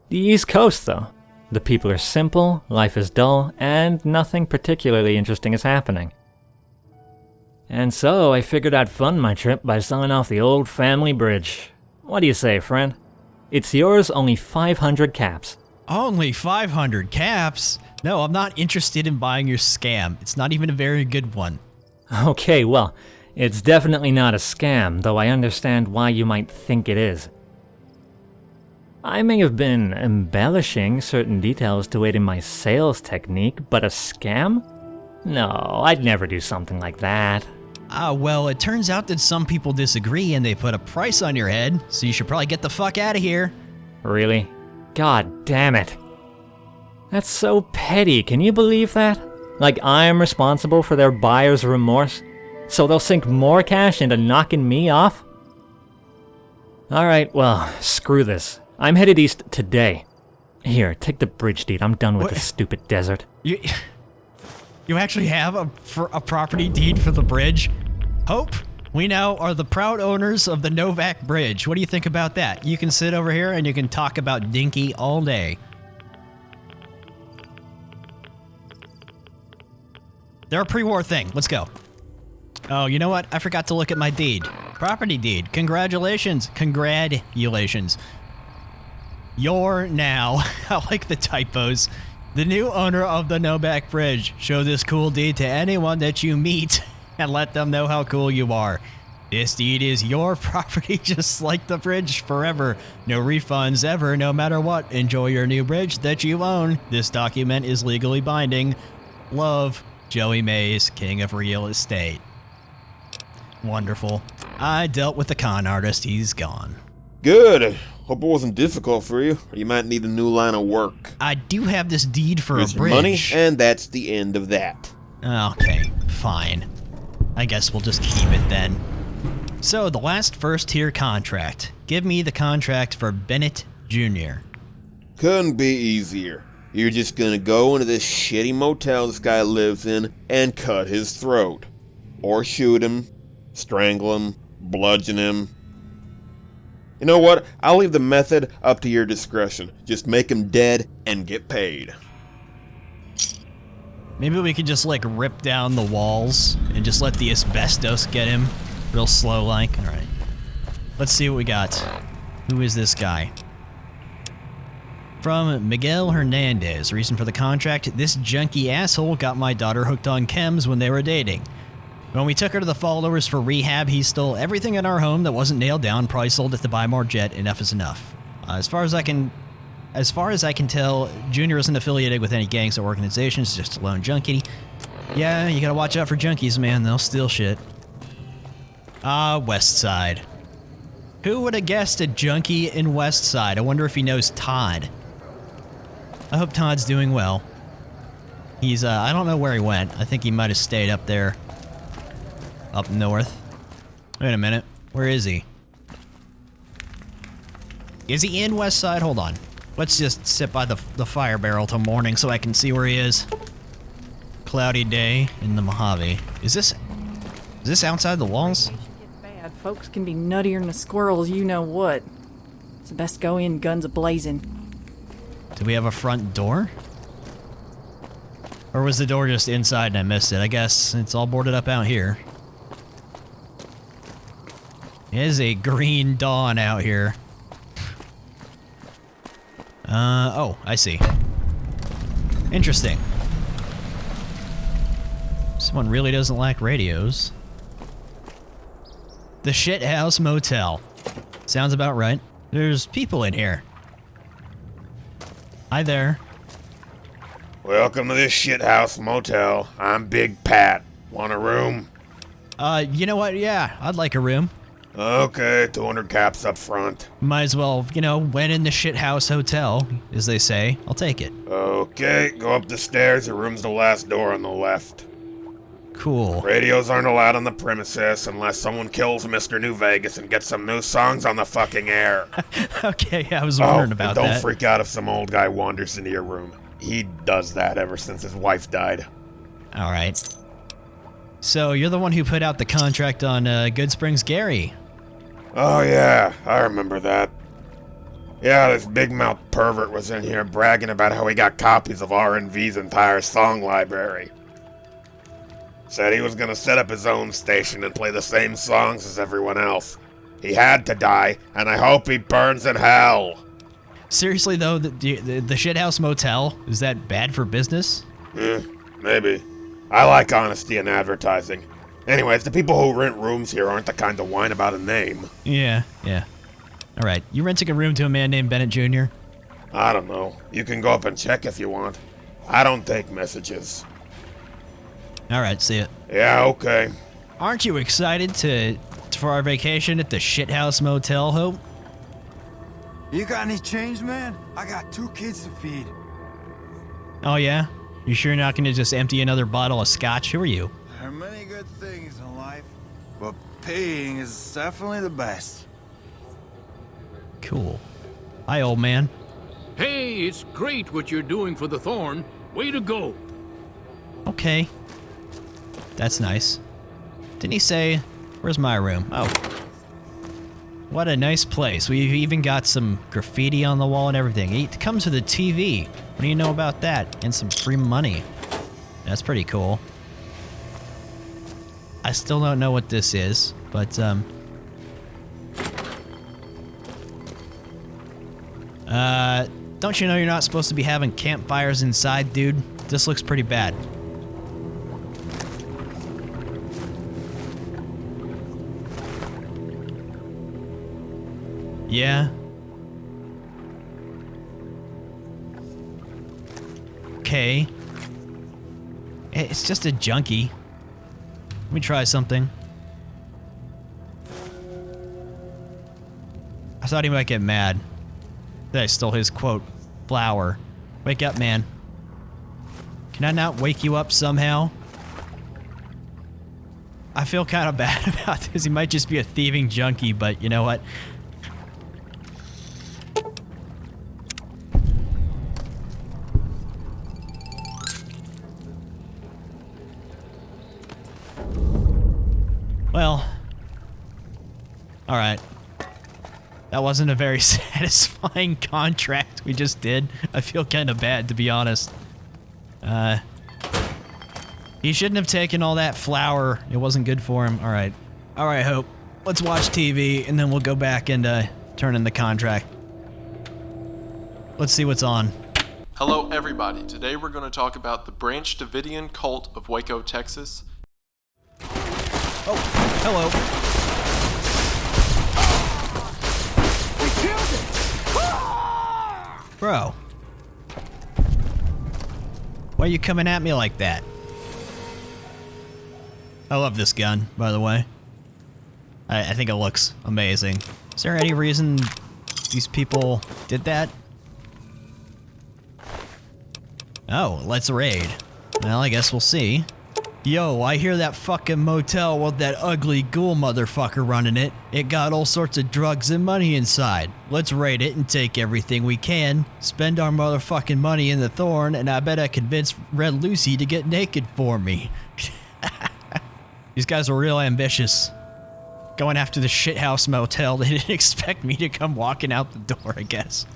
The East Coast, though. The people are simple, life is dull, and nothing particularly interesting is happening. And so I figured I'd fund my trip by selling off the old family bridge. What do you say, friend? It's yours, only 500 caps. Only 500 caps? No, I'm not interested in buying your scam. It's not even a very good one. Okay, well, it's definitely not a scam, though I understand why you might think it is. I may have been embellishing certain details to aid in my sales technique, but a scam? No, I'd never do something like that. Well, it turns out that some people disagree and they put a price on your head, so you should probably get the fuck out of here. Really? God damn it. That's so petty, can you believe that? Like I'm responsible for their buyer's remorse? So they'll sink more cash into knocking me off? Alright, well, screw this. I'm headed east today. Here, take the bridge deed. I'm done with this stupid desert. You actually have a property deed for the bridge? Hope, we now are the proud owners of the Novak Bridge. What do you think about that? You can sit over here and you can talk about Dinky all day. They're a pre-war thing. Let's go. Oh, you know what? I forgot to look at my deed. Property deed. Congratulations. Congratulations. You're now, I like the typos, the new owner of the Novak Bridge. Show this cool deed to anyone that you meet and let them know how cool you are. This deed is your property just like the bridge forever. No refunds ever, no matter what. Enjoy your new bridge that you own. This document is legally binding. Love, Joey Mays, King of Real Estate. Wonderful. I dealt with the con artist. He's gone. Good. Hope it wasn't difficult for you, or you might need a new line of work. I do have this deed for Here's a bridge. Your money, and that's the end of that. Okay, fine. I guess we'll just keep it then. So, the last first-tier contract. Give me the contract for Bennet Jr. Couldn't be easier. You're just gonna go into this shitty motel this guy lives in and cut his throat. Or shoot him, strangle him, bludgeon him. You know what? I'll leave the method up to your discretion. Just make him dead and get paid. Maybe we could just, like, rip down the walls and just let the asbestos get him. Real slow like. Alright. Let's see what we got. Who is this guy? From Miguel Hernandez. Reason for the contract: this junkie asshole got my daughter hooked on chems when they were dating. When we took her to the followers for rehab, he stole everything in our home that wasn't nailed down, probably sold it to buy more jet. Enough is enough. As far as I can tell, Junior isn't affiliated with any gangs or organizations, just a lone junkie. Yeah, you gotta watch out for junkies, man. They'll steal shit. West Side. Who would have guessed a junkie in West Side? I wonder if he knows Todd. I hope Todd's doing well. He's, I don't know where he went. I think he might have stayed up there. Up north. Wait a minute. Where is he? Is he in West Side? Hold on. Let's just sit by the fire barrel till morning so I can see where he is. Cloudy day in the Mojave. Is this outside the walls? Folks can be nuttier than the squirrels, you know what. It's best go in guns a-blazing. Do we have a front door? Or was the door just inside and I missed it? I guess it's all boarded up out here. It is a green dawn out here. Oh, I see. Interesting. Someone really doesn't like radios. The Shithouse Motel. Sounds about right. There's people in here. Hi there. Welcome to this shithouse motel. I'm Big Pat. Want a room? You know what? Yeah, I'd like a room. Okay, 200 caps up front. Might as well, you know, when in the shithouse hotel, as they say. I'll take it. Okay, go up the stairs. Your room's the last door on the left. Cool. Radios aren't allowed on the premises unless someone kills Mr. New Vegas and gets some new songs on the fucking air. Okay, I was wondering about that. Don't freak out if some old guy wanders into your room. He does that ever since his wife died. Alright. So, you're the one who put out the contract on Goodsprings Gary. Oh yeah, I remember that. Yeah, this big-mouth pervert was in here bragging about how he got copies of R&V's entire song library. Said he was gonna set up his own station and play the same songs as everyone else. He had to die, and I hope he burns in hell. Seriously though, the Shithouse Motel, is that bad for business? Maybe. I like honesty in advertising. Anyways, the people who rent rooms here aren't the kind to whine about a name. Yeah. Alright, you renting a room to a man named Bennet Jr.? I don't know. You can go up and check if you want. I don't take messages. Alright, see it. Yeah, okay. Aren't you excited for our vacation at the Shithouse Motel, Hope? You got any change, man? I got 2 kids to feed. Oh yeah? You sure you're not gonna just empty another bottle of scotch? Who are you? There are many good things in life, but paying is definitely the best. Cool. Hi, old man. Hey, it's great what you're doing for the Thorn. Way to go. Okay. That's nice. Didn't he say... Where's my room? Oh. What a nice place. We've even got some graffiti on the wall and everything. It comes with a TV. What do you know about that? And some free money. That's pretty cool. I still don't know what this is, but, don't you know you're not supposed to be having campfires inside, dude? This looks pretty bad. Yeah. Okay. It's just a junkie. Let me try something. I thought he might get mad that I stole his quote, flower. Wake up, man. Can I not wake you up somehow? I feel kind of bad about this. He might just be a thieving junkie, but you know what? Well, alright. That wasn't a very satisfying contract we just did. I feel kind of bad, to be honest. He shouldn't have taken all that flour. It wasn't good for him. Alright. Alright, Hope. Let's watch TV, and then we'll go back and turn in the contract. Let's see what's on. Hello, everybody. Today we're going to talk about the Branch Davidian cult of Waco, Texas. Oh, hello. Bro. Why are you coming at me like that? I love this gun, by the way. I think it looks amazing. Is there any reason these people did that? Oh, let's raid. Well, I guess we'll see. Yo, I hear that fucking motel with that ugly ghoul motherfucker running it. It got all sorts of drugs and money inside. Let's raid it and take everything we can. Spend our motherfucking money in the Thorn, and I bet I convinced Red Lucy to get naked for me. These guys are real ambitious. going after the shithouse motel. They didn't expect me to come walking out the door, I guess.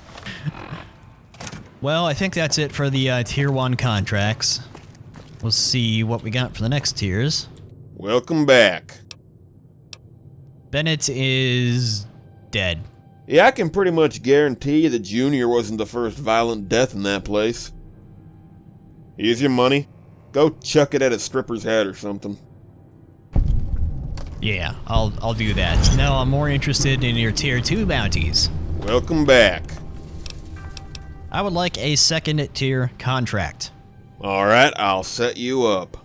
Well, I think that's it for the Tier 1 contracts. We'll see what we got for the next tiers. Welcome back. Bennet is dead. Yeah, I can pretty much guarantee you that Junior wasn't the first violent death in that place. Here's your money. Go chuck it at a stripper's head or something. Yeah, I'll do that. No, I'm more interested in your Tier 2 bounties. Welcome back. I would like a second tier contract. Alright, I'll set you up.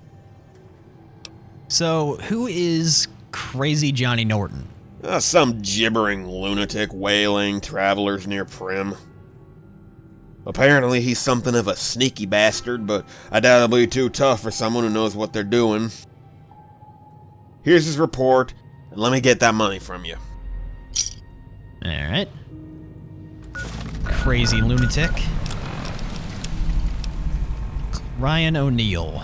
So, who is Crazy Johnny Norton? Some gibbering lunatic wailing travelers near Prim. Apparently he's something of a sneaky bastard, but I doubt he'll be too tough for someone who knows what they're doing. Here's his report, and let me get that money from you. Alright. Crazy lunatic. Ryan O'Neill.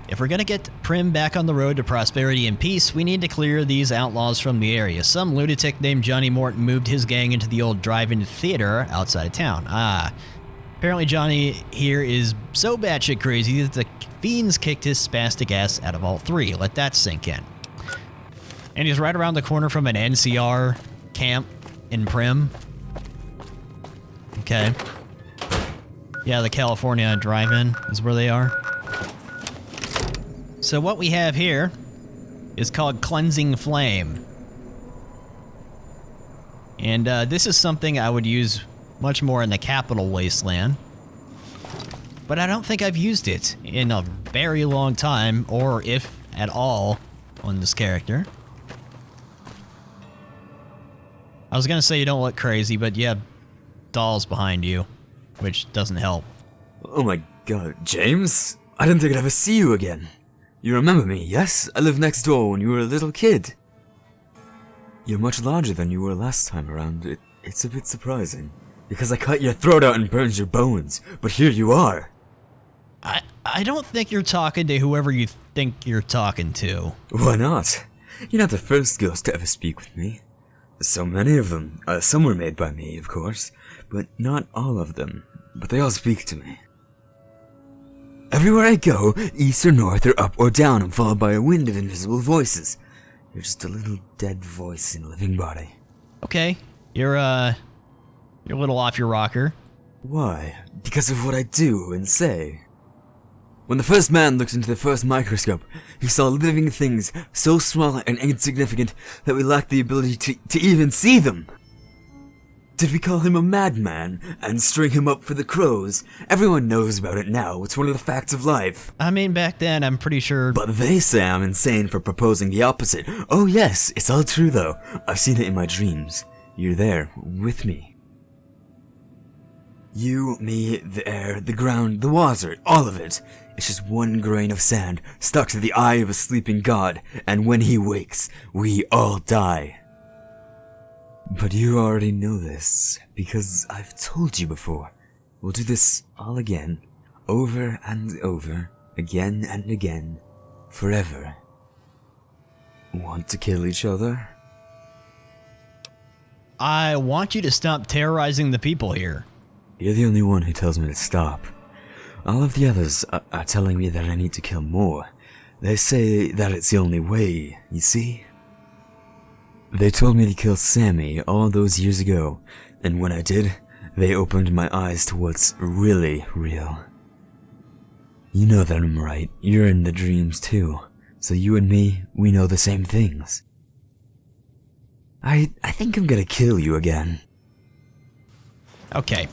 If we're gonna get Prim back on the road to prosperity and peace, we need to clear these outlaws from the area. Some lunatic named Johnny Morton moved his gang into the old drive-in theater outside of town. Apparently Johnny here is so batshit crazy that the fiends kicked his spastic ass out of all three. Let that sink in. And he's right around the corner from an NCR camp in Prim. Okay. Yeah, the California drive-in is where they are. So what we have here is called Cleansing Flame. And this is something I would use much more in the Capital Wasteland. But I don't think I've used it in a very long time, or if at all, on this character. I was gonna say you don't look crazy, but you have dolls behind you, which doesn't help. Oh my god, James? I didn't think I'd ever see you again. You remember me, yes? I lived next door when you were a little kid. You're much larger than you were last time around. It's a bit surprising. Because I cut your throat out and burned your bones, but here you are. I don't think you're talking to whoever you think you're talking to. Why not? You're not the first ghost to ever speak with me. So many of them. Some were made by me, of course, but not all of them. But they all speak to me. Everywhere I go, east or north or up or down, I'm followed by a wind of invisible voices. You're just a little dead voice in a living body. Okay, you're a little off your rocker. Why? Because of what I do and say. When the first man looked into the first microscope, he saw living things so small and insignificant that we lacked the ability to even see them. Did we call him a madman and string him up for the crows? Everyone knows about it now. It's one of the facts of life. I mean, back then, I'm pretty sure... But they say I'm insane for proposing the opposite. Oh yes, it's all true though. I've seen it in my dreams. You're there, with me. You, me, the air, the ground, the water, all of it. It's just one grain of sand stuck to the eye of a sleeping god, and when he wakes, we all die. But you already know this, because I've told you before. We'll do this all again, over and over, again and again, forever. Want to kill each other? I want you to stop terrorizing the people here. You're the only one who tells me to stop. All of the others are telling me that I need to kill more. They say that it's the only way, you see? They told me to kill Sammy all those years ago, and when I did, they opened my eyes to what's really real. You know that I'm right. You're in the dreams too. So you and me, we know the same things. I think I'm gonna kill you again. Okay.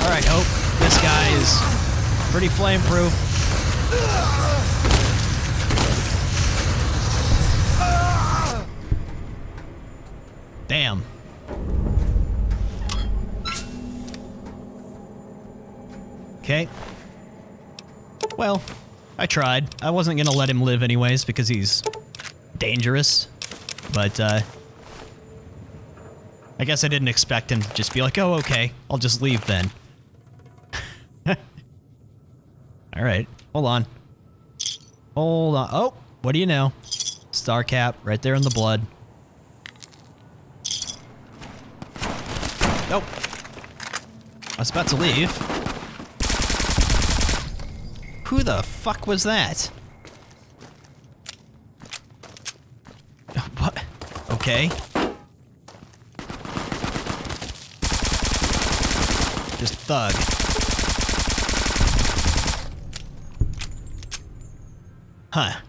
Alright, Hope. This guy is pretty flame-proof. Damn. Okay. Well, I tried. I wasn't gonna let him live anyways because he's dangerous. But, I guess I didn't expect him to just be like, oh, okay, I'll just leave then. Alright, hold on. Hold on. Oh, what do you know? Star cap right there in the blood. Nope. I was about to leave. Who the fuck was that? What? Okay. Just thug. Huh.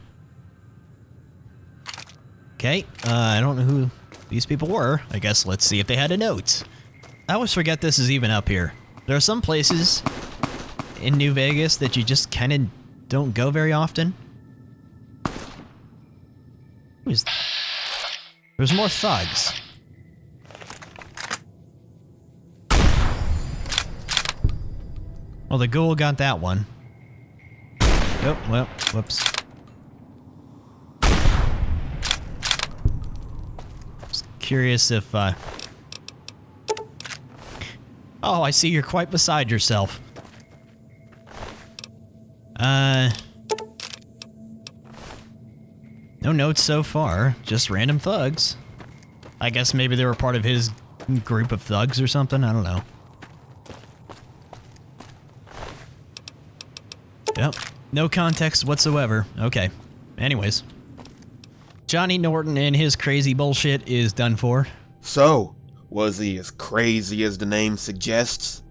Okay, I don't know who these people were. I guess let's see if they had a note. I always forget this is even up here. There are some places in New Vegas that you just kind of don't go very often. There's more thugs. Well, the ghoul got that one. Oh, well, whoops. Just curious if, Oh, I see you're quite beside yourself. No notes so far, just random thugs. I guess maybe they were part of his group of thugs or something, I don't know. Yep, no context whatsoever. Okay, anyways. Johnny Norton and his crazy bullshit is done for. So, was he as crazy as the name suggests?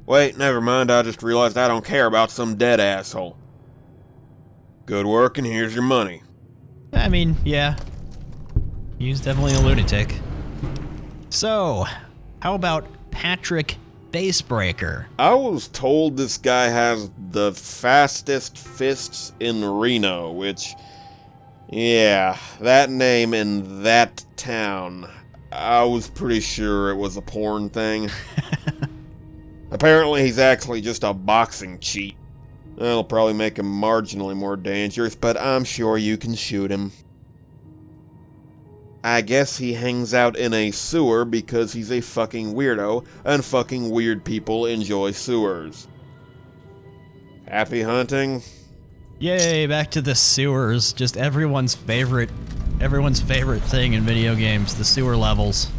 Wait, never mind, I just realized I don't care about some dead asshole. Good work, and here's your money. I mean, yeah. He's definitely a lunatic. So, how about Patrick Facebreaker? I was told this guy has the fastest fists in Reno, which... yeah, that name in that town. I was pretty sure it was a porn thing. Apparently he's actually just a boxing cheat. That'll probably make him marginally more dangerous, but I'm sure you can shoot him. I guess he hangs out in a sewer because he's a fucking weirdo, and fucking weird people enjoy sewers. Happy hunting? Yay, back to the sewers. Just everyone's favorite thing in video games, the sewer levels.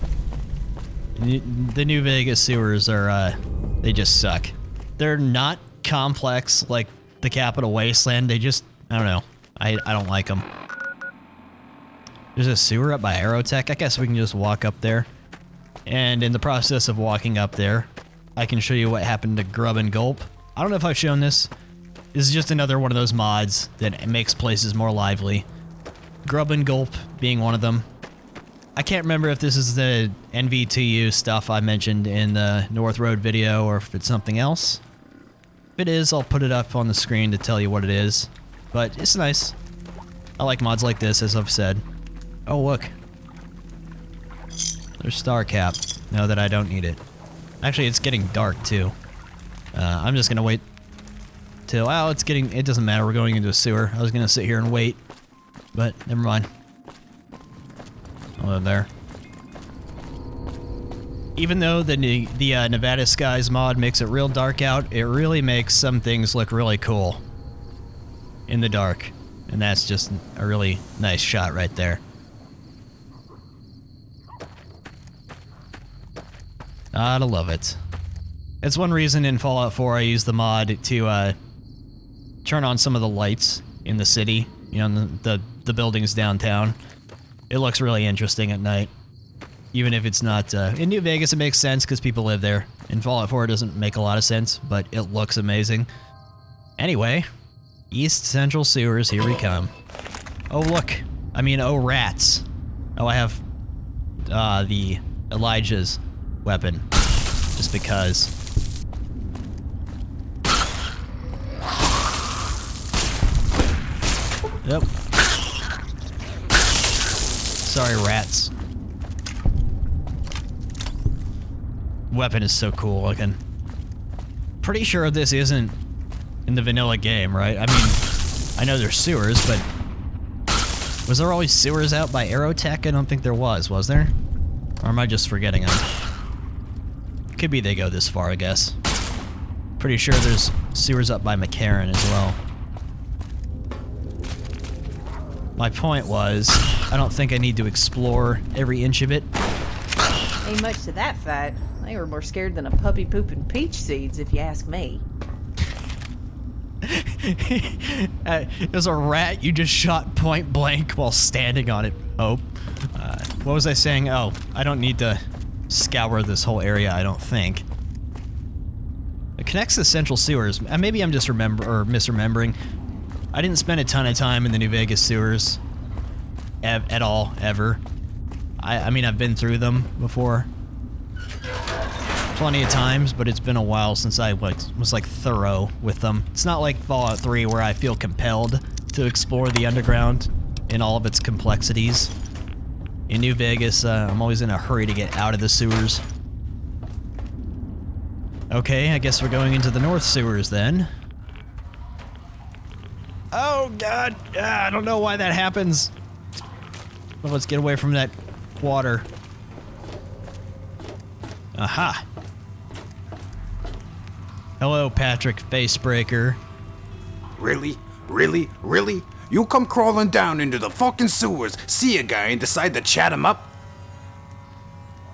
The New Vegas sewers are, they just suck. They're not complex like the Capital Wasteland, they just, I don't know, I don't like them. There's a sewer up by Aerotech, I guess we can just walk up there. And in the process of walking up there, I can show you what happened to Grub and Gulp. I don't know if I've shown this. This is just another one of those mods that makes places more lively. Grub and Gulp being one of them. I can't remember if this is the NVTU stuff I mentioned in the North Road video or if it's something else. If it is, I'll put it up on the screen to tell you what it is. But it's nice. I like mods like this, as I've said. Oh, look. There's Star Cap. Now that I don't need it. Actually, it's getting dark, too. I'm just gonna wait till... oh, it doesn't matter, we're going into a sewer. I was gonna sit here and wait. But, never mind. Oh, there. Even though the Nevada Skies mod makes it real dark out, it really makes some things look really cool in the dark. And that's just a really nice shot right there. Gotta love it. It's one reason in Fallout 4 I use the mod to turn on some of the lights in the city, you know, the buildings downtown. It looks really interesting at night. Even if it's not, in New Vegas it makes sense because people live there. In Fallout 4 it doesn't make a lot of sense, but it looks amazing. Anyway, East Central Sewers, here we come. Oh look, oh rats. Oh, I have, the Elijah's weapon, just because. Yep. Sorry, rats. Weapon is so cool looking. Pretty sure this isn't in the vanilla game, right? I mean, I know there's sewers, but was there always sewers out by Aerotech? I don't think there was there? Or am I just forgetting them? Could be they go this far, I guess. Pretty sure there's sewers up by McCarran as well. My point was, I don't think I need to explore every inch of it. Ain't much to that fight. They were more scared than a puppy pooping peach seeds, if you ask me. It was a rat you just shot point blank while standing on it. Oh. What was I saying? Oh, I don't need to scour this whole area, I don't think. It connects to central sewers. Maybe I'm just misremembering. I didn't spend a ton of time in the New Vegas sewers. At all, ever. I mean, I've been through them before. Plenty of times, but it's been a while since I was like thorough with them. It's not like Fallout 3 where I feel compelled to explore the underground in all of its complexities. In New Vegas, I'm always in a hurry to get out of the sewers. Okay, I guess we're going into the north sewers then. Oh god, I don't know why that happens. Well, let's get away from that water. Aha. Hello, Patrick Facebreaker. Really? Really? Really? You come crawling down into the fucking sewers, see a guy and decide to chat him up?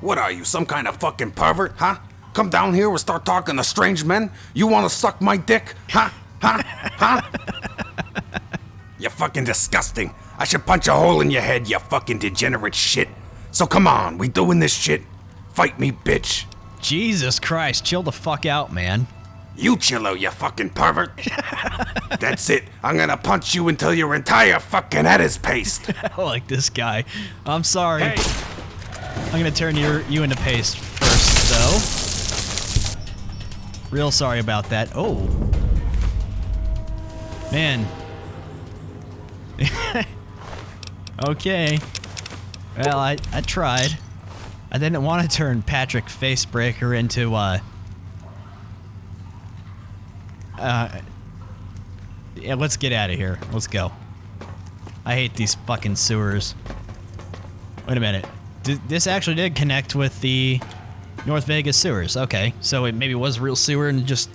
What are you, some kind of fucking pervert, huh? Come down here and start talking to strange men? You wanna suck my dick? Huh? Huh? Huh? You're fucking disgusting. I should punch a hole in your head, you fucking degenerate shit. So come on, we doing this shit? Fight me, bitch. Jesus Christ, chill the fuck out, man. You chillo, you fucking pervert. That's it. I'm gonna punch you until your entire fucking head is paste. I like this guy. I'm sorry. Hey. I'm gonna turn you into paste first, though. Real sorry about that. Oh. Man. Okay. Well, I tried. I didn't want to turn Patrick Facebreaker into, yeah, let's get out of here. Let's go. I hate these fucking sewers. Wait a minute. This actually did connect with the North Vegas sewers. Okay, so it maybe was a real sewer and just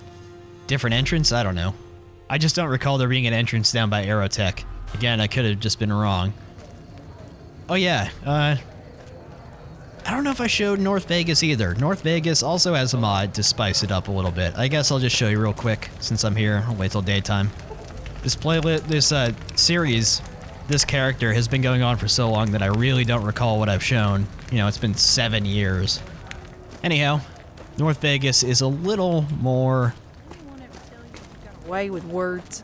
different entrance? I don't know. I just don't recall there being an entrance down by Aerotech. Again, I could have just been wrong. Oh yeah, I don't know if I showed North Vegas either. North Vegas also has a mod to spice it up a little bit. I guess I'll just show you real quick since I'm here. I'll wait till daytime. This series, this character has been going on for so long that I really don't recall what I've shown. You know, it's been 7 years. Anyhow, North Vegas is a little more... Way with words.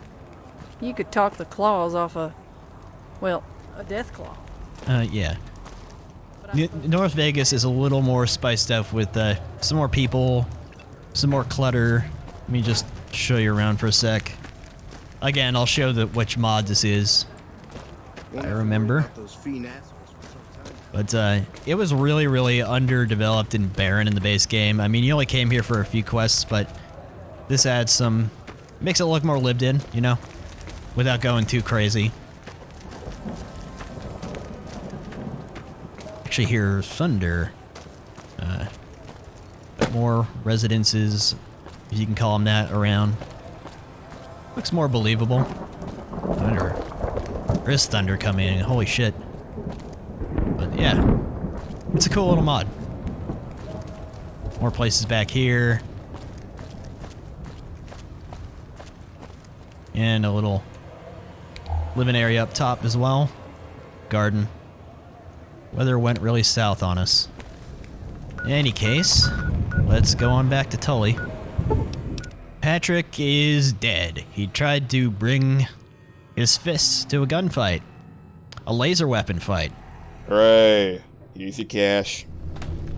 You could talk the claws off a death claw. Yeah. North Vegas is a little more spiced up with some more people, some more clutter. Let me just show you around for a sec. Again, I'll show which mod this is. I remember. But it was really, really underdeveloped and barren in the base game. I mean, you only came here for a few quests, but this adds some... makes it look more lived in, you know? Without going too crazy. Actually hear thunder. Bit more residences, if you can call them that, around. Looks more believable. Thunder. There is thunder coming in, holy shit. But yeah, it's a cool little mod. More places back here. And a little living area up top as well. Garden. Weather went really south on us. In any case, let's go on back to Tully. Patrick is dead. He tried to bring his fists to a gunfight. A laser weapon fight. Hooray. Use your cash.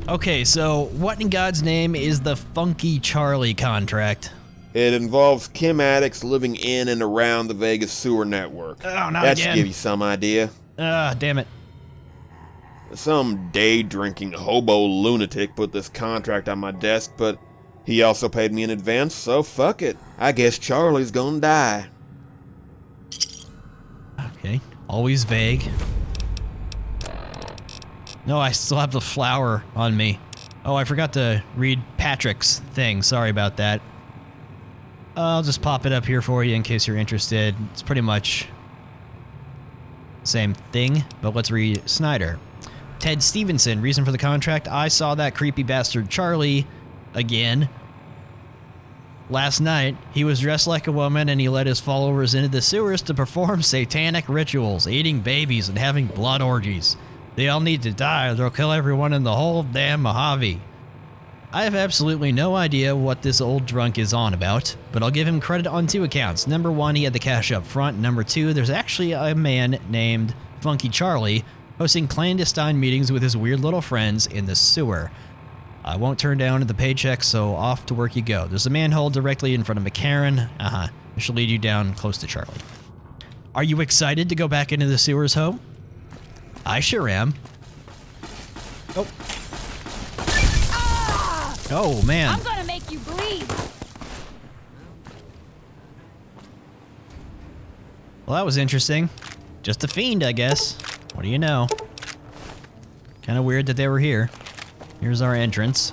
Okay, so what in God's name is the Funky Charlie contract? It involves chem addicts living in and around the Vegas sewer network. Oh, not that again. should give you some idea. Damn it. Some day-drinking hobo lunatic put this contract on my desk, but he also paid me in advance, so fuck it. I guess Charlie's gonna die. Okay, always vague. No, I still have the flower on me. Oh, I forgot to read Patrick's thing. Sorry about that. I'll just pop it up here for you in case you're interested. It's pretty much Same thing, but let's read Snyder. Ted Stevenson, reason for the contract, I saw that creepy bastard Charlie again. Last night, he was dressed like a woman and he led his followers into the sewers to perform satanic rituals, eating babies and having blood orgies. They all need to die or they'll kill everyone in the whole damn Mojave. I have absolutely no idea what this old drunk is on about, but I'll give him credit on 2 accounts. Number 1, he had the cash up front. Number 2, there's actually a man named Funky Charlie hosting clandestine meetings with his weird little friends in the sewer. I won't turn down the paycheck, so off to work you go. There's a manhole directly in front of McCarran. It should lead you down close to Charlie. Are you excited to go back into the sewers, Ho? I sure am. Oh. Oh, man. I'm gonna make you bleed. Well, that was interesting. Just a fiend, I guess. What do you know? Kind of weird that they were here. Here's our entrance.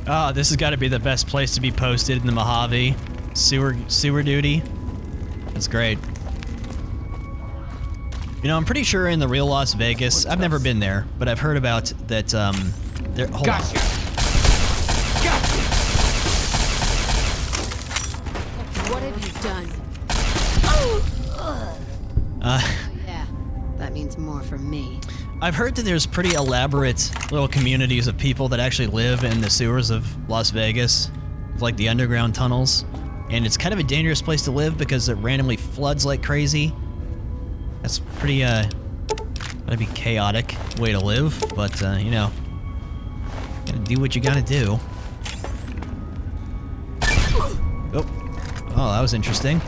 Oh, this has got to be the best place to be posted in the Mojave. Sewer duty. That's great. You know, I'm pretty sure in the real Las Vegas, I've never been there, but I've heard about that, there, hold on. Gotcha! What have you done? Yeah, that means more from me. I've heard that there's pretty elaborate little communities of people that actually live in the sewers of Las Vegas, like the underground tunnels, and it's kind of a dangerous place to live because it randomly floods like crazy. That's pretty, that'd be chaotic way to live, but, you know, gotta do what you gotta do. Oh, that was interesting.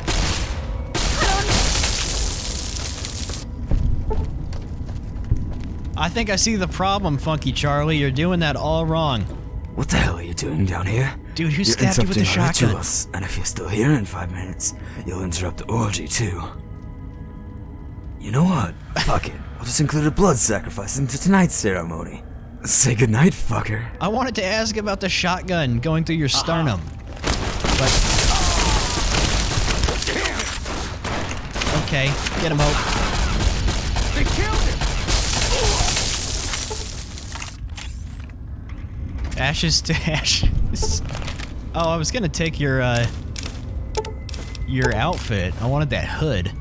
I think I see the problem, Funky Charlie. You're doing that all wrong. What the hell are you doing down here? Dude, who stabbed you with the shotgun? Rituals, and if you're still here in 5 minutes, you'll interrupt the orgy too. You know what? Fuck it. I'll just include a blood sacrifice into tonight's ceremony. Say goodnight, fucker. I wanted to ask about the shotgun going through your sternum. But... Okay, get him, Hope. They killed him! Ashes to ashes. Oh, I was gonna take your outfit. I wanted that hood.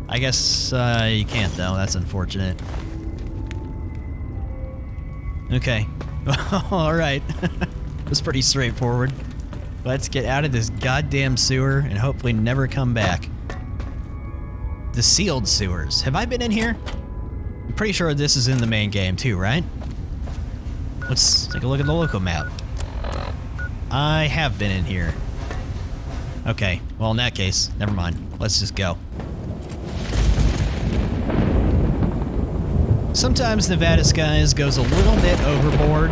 I guess you can't though. That's unfortunate. Okay. All right. That's pretty straightforward. Let's get out of this goddamn sewer and hopefully never come back. The sealed sewers. Have I been in here? I'm pretty sure this is in the main game too, right? Let's take a look at the local map. I have been in here. Okay, well in that case, never mind. Let's just go. Sometimes Nevada Skies goes a little bit overboard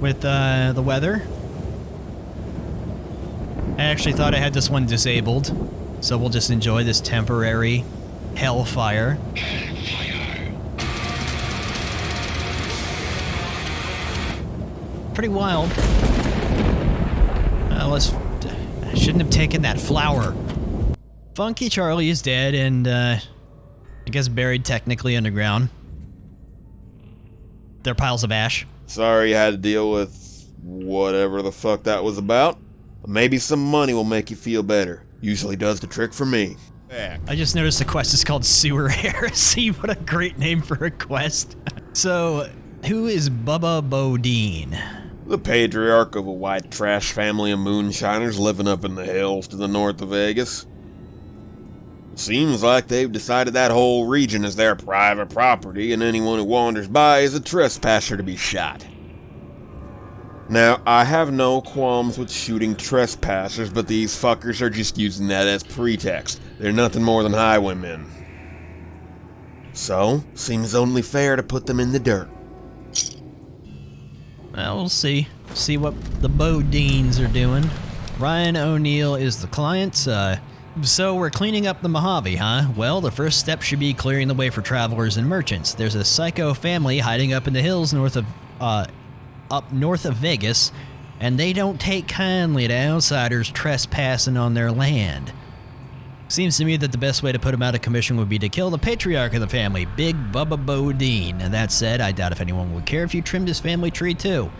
with the weather. I actually thought I had this one disabled, so we'll just enjoy this temporary hellfire. Pretty wild. I shouldn't have taken that flower. Funky Charlie is dead and, I guess buried technically underground. They're piles of ash. Sorry you had to deal with whatever the fuck that was about. Maybe some money will make you feel better. Usually does the trick for me. I just noticed the quest is called Sewer Heresy. What a great name for a quest. So, who is Bubba Bodean? The patriarch of a white trash family of moonshiners living up in the hills to the north of Vegas. Seems like they've decided that whole region is their private property and anyone who wanders by is a trespasser to be shot. Now, I have no qualms with shooting trespassers, but these fuckers are just using that as pretext. They're nothing more than highwaymen. So, seems only fair to put them in the dirt. Well, we'll see. See what the Bodeans are doing. Ryan O'Neill is the client. So we're cleaning up the Mojave, huh? Well, the first step should be clearing the way for travelers and merchants. There's a psycho family hiding up in the hills north of, up north of Vegas, and they don't take kindly to outsiders trespassing on their land. Seems to me that the best way to put him out of commission would be to kill the patriarch of the family, Big Bubba Bodean. And that said, I doubt if anyone would care if you trimmed his family tree too.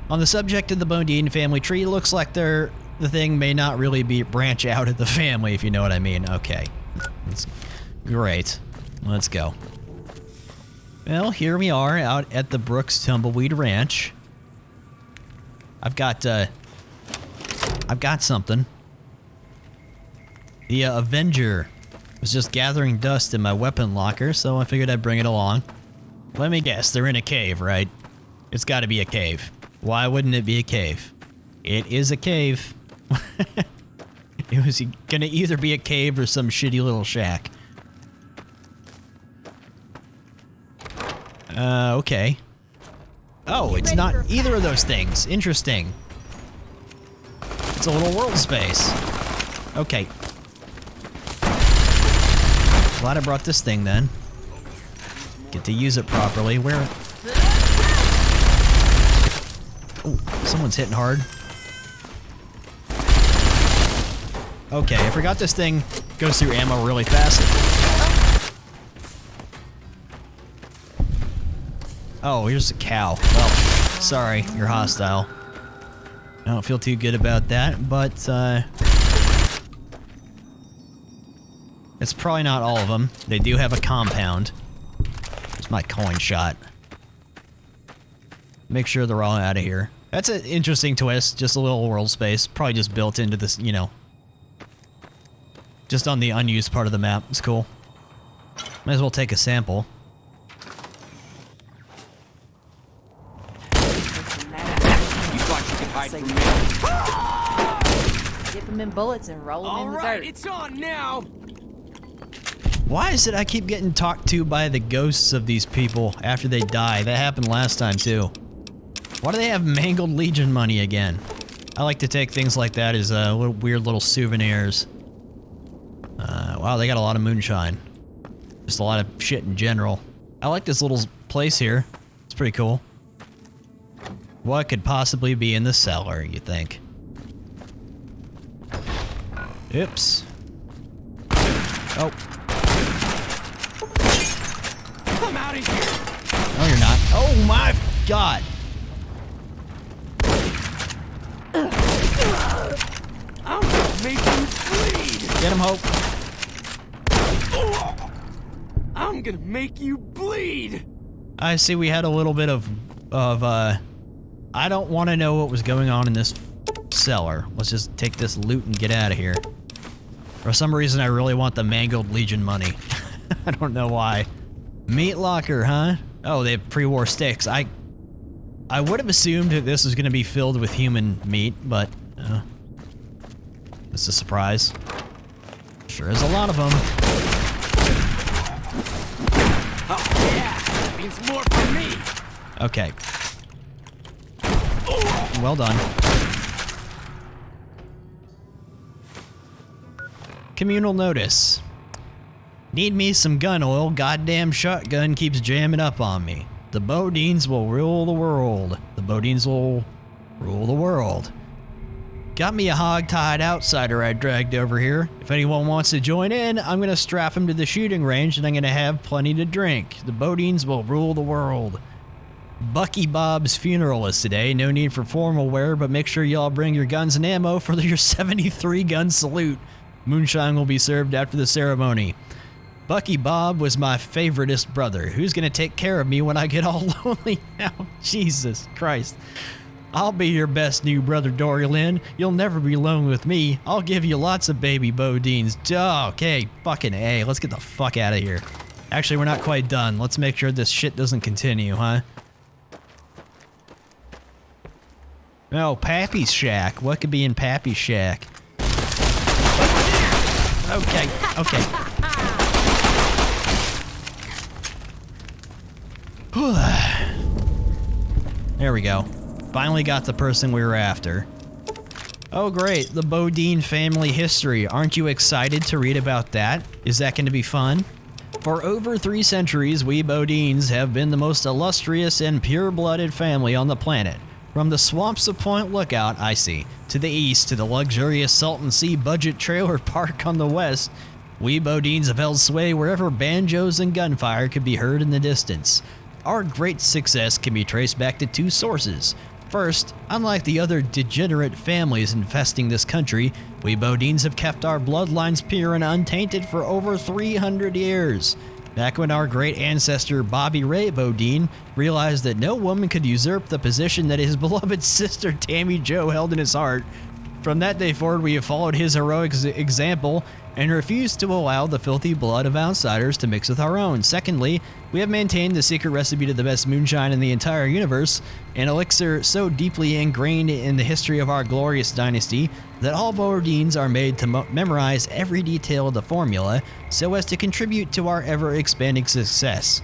On the subject of the Bodean family tree, looks like the thing may not really be branch out of the family, if you know what I mean. Okay, that's great. Let's go. Well, here we are out at the Brooks Tumbleweed Ranch. I've got something. The Avenger was just gathering dust in my weapon locker, so I figured I'd bring it along. Let me guess, they're in a cave, right? It's gotta be a cave. Why wouldn't it be a cave? It is a cave. It was gonna either be a cave or some shitty little shack. Okay. Oh, it's not either of those things. Interesting. It's a little world space. Okay. Glad I brought this thing then. Get to use it properly. Where? Oh, someone's hitting hard. Okay, I forgot this thing goes through ammo really fast. Oh, here's a cow. Well, sorry, you're hostile. I don't feel too good about that, but it's probably not all of them. They do have a compound. There's my coin shot. Make sure they're all out of here. That's an interesting twist, just a little world space. Probably just built into this, you know, just on the unused part of the map. It's cool. Might as well take a sample. Dip them in bullets and roll them in the dirt. It's on now. Why is it I keep getting talked to by the ghosts of these people after they die? That happened last time too. Why do they have mangled Legion money again? I like to take things like that as weird little souvenirs. Wow, they got a lot of moonshine. Just a lot of shit in general. I like this little place here. It's pretty cool. What could possibly be in the cellar, you think? Oops. Oh. I'm out of here. No, you're not. Oh my god. I'm gonna make you bleed. Get him, Hope. I'm gonna make you bleed. I see we had a little bit of I don't want to know what was going on in this cellar. Let's just take this loot and get out of here. For some reason, I really want the mangled Legion money. I don't know why. Meat locker, huh? Oh, they have pre-war sticks. I would have assumed that this was going to be filled with human meat, but it's a surprise. Sure is a lot of them. Oh yeah, that means more for me. Okay. Well done. Communal notice. Need me some gun oil. Goddamn shotgun keeps jamming up on me. The Bodeans will rule the world. The Bodeans will rule the world. Got me a hog-tied outsider I dragged over here. If anyone wants to join in, I'm gonna strap him to the shooting range and I'm gonna have plenty to drink. The Bodeans will rule the world. Bucky Bob's funeral is today. No need for formal wear, but make sure y'all bring your guns and ammo for your 73 gun salute. Moonshine will be served after the ceremony. Bucky Bob was my favoritist brother. Who's gonna take care of me when I get all lonely now? Jesus Christ. I'll be your best new brother, Dory Lynn. You'll never be alone with me. I'll give you lots of baby Bodeans. Okay, fucking A. Let's get the fuck out of here. Actually, we're not quite done. Let's make sure this shit doesn't continue, huh? Oh, Pappy's shack. What could be in Pappy's shack? Okay, okay. There we go. Finally got the person we were after. Oh great, the Bodean family history. Aren't you excited to read about that? Is that going to be fun? For over 3 centuries, we Bodeans have been the most illustrious and pure-blooded family on the planet. From the swamps of Point Lookout, I see, to the east, to the luxurious Salton Sea budget trailer park on the west, we Bodeans have held sway wherever banjos and gunfire could be heard in the distance. Our great success can be traced back to two sources. First, unlike the other degenerate families infesting this country, we Bodeans have kept our bloodlines pure and untainted for over 300 years. Back when our great ancestor Bobby Ray Bodean realized that no woman could usurp the position that his beloved sister Tammy Jo held in his heart, from that day forward we have followed his heroic example and refused to allow the filthy blood of outsiders to mix with our own. Secondly, we have maintained the secret recipe to the best moonshine in the entire universe, an elixir so deeply ingrained in the history of our glorious dynasty that all Bodeans are made to memorize every detail of the formula so as to contribute to our ever-expanding success.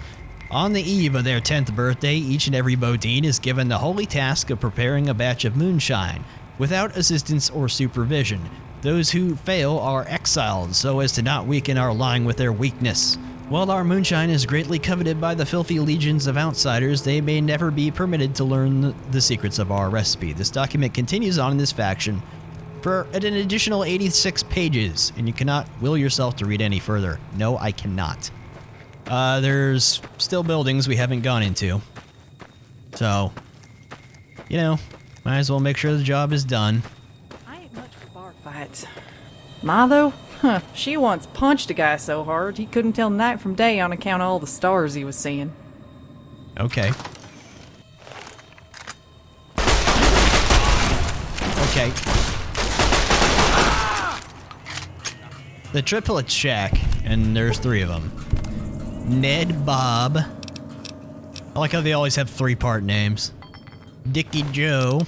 On the eve of their 10th birthday, each and every Bodean is given the holy task of preparing a batch of moonshine, without assistance or supervision. Those who fail are exiled so as to not weaken our line with their weakness. While our moonshine is greatly coveted by the filthy legions of outsiders, they may never be permitted to learn the secrets of our recipe. This document continues on in this faction for an additional 86 pages, and you cannot will yourself to read any further. No, I cannot. There's still buildings we haven't gone into. So, you know, might as well make sure the job is done. Fights. Ma, though? Huh, she once punched a guy so hard he couldn't tell night from day on account of all the stars he was seeing. Okay. Okay. The triplet shack, and there's 3 of them. Ned, Bob. I like how they always have 3-part names. Dickie Joe.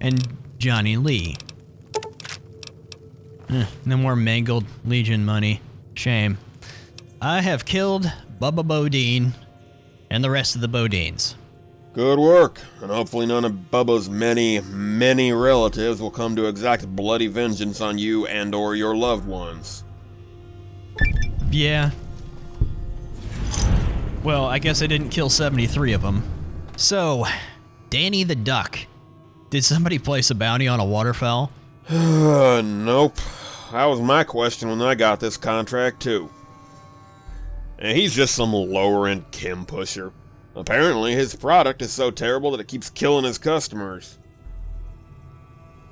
And Johnny Lee. No more mangled Legion money. Shame. I have killed Bubba Bodean and the rest of the Bodeans. Good work, and hopefully none of Bubba's many, many relatives will come to exact bloody vengeance on you and or your loved ones. Yeah. Well, I guess I didn't kill 73 of them. So, Danny the Duck. Did somebody place a bounty on a waterfowl? Nope. That was my question when I got this contract, too. And he's just some lower-end chem pusher. Apparently, his product is so terrible that it keeps killing his customers.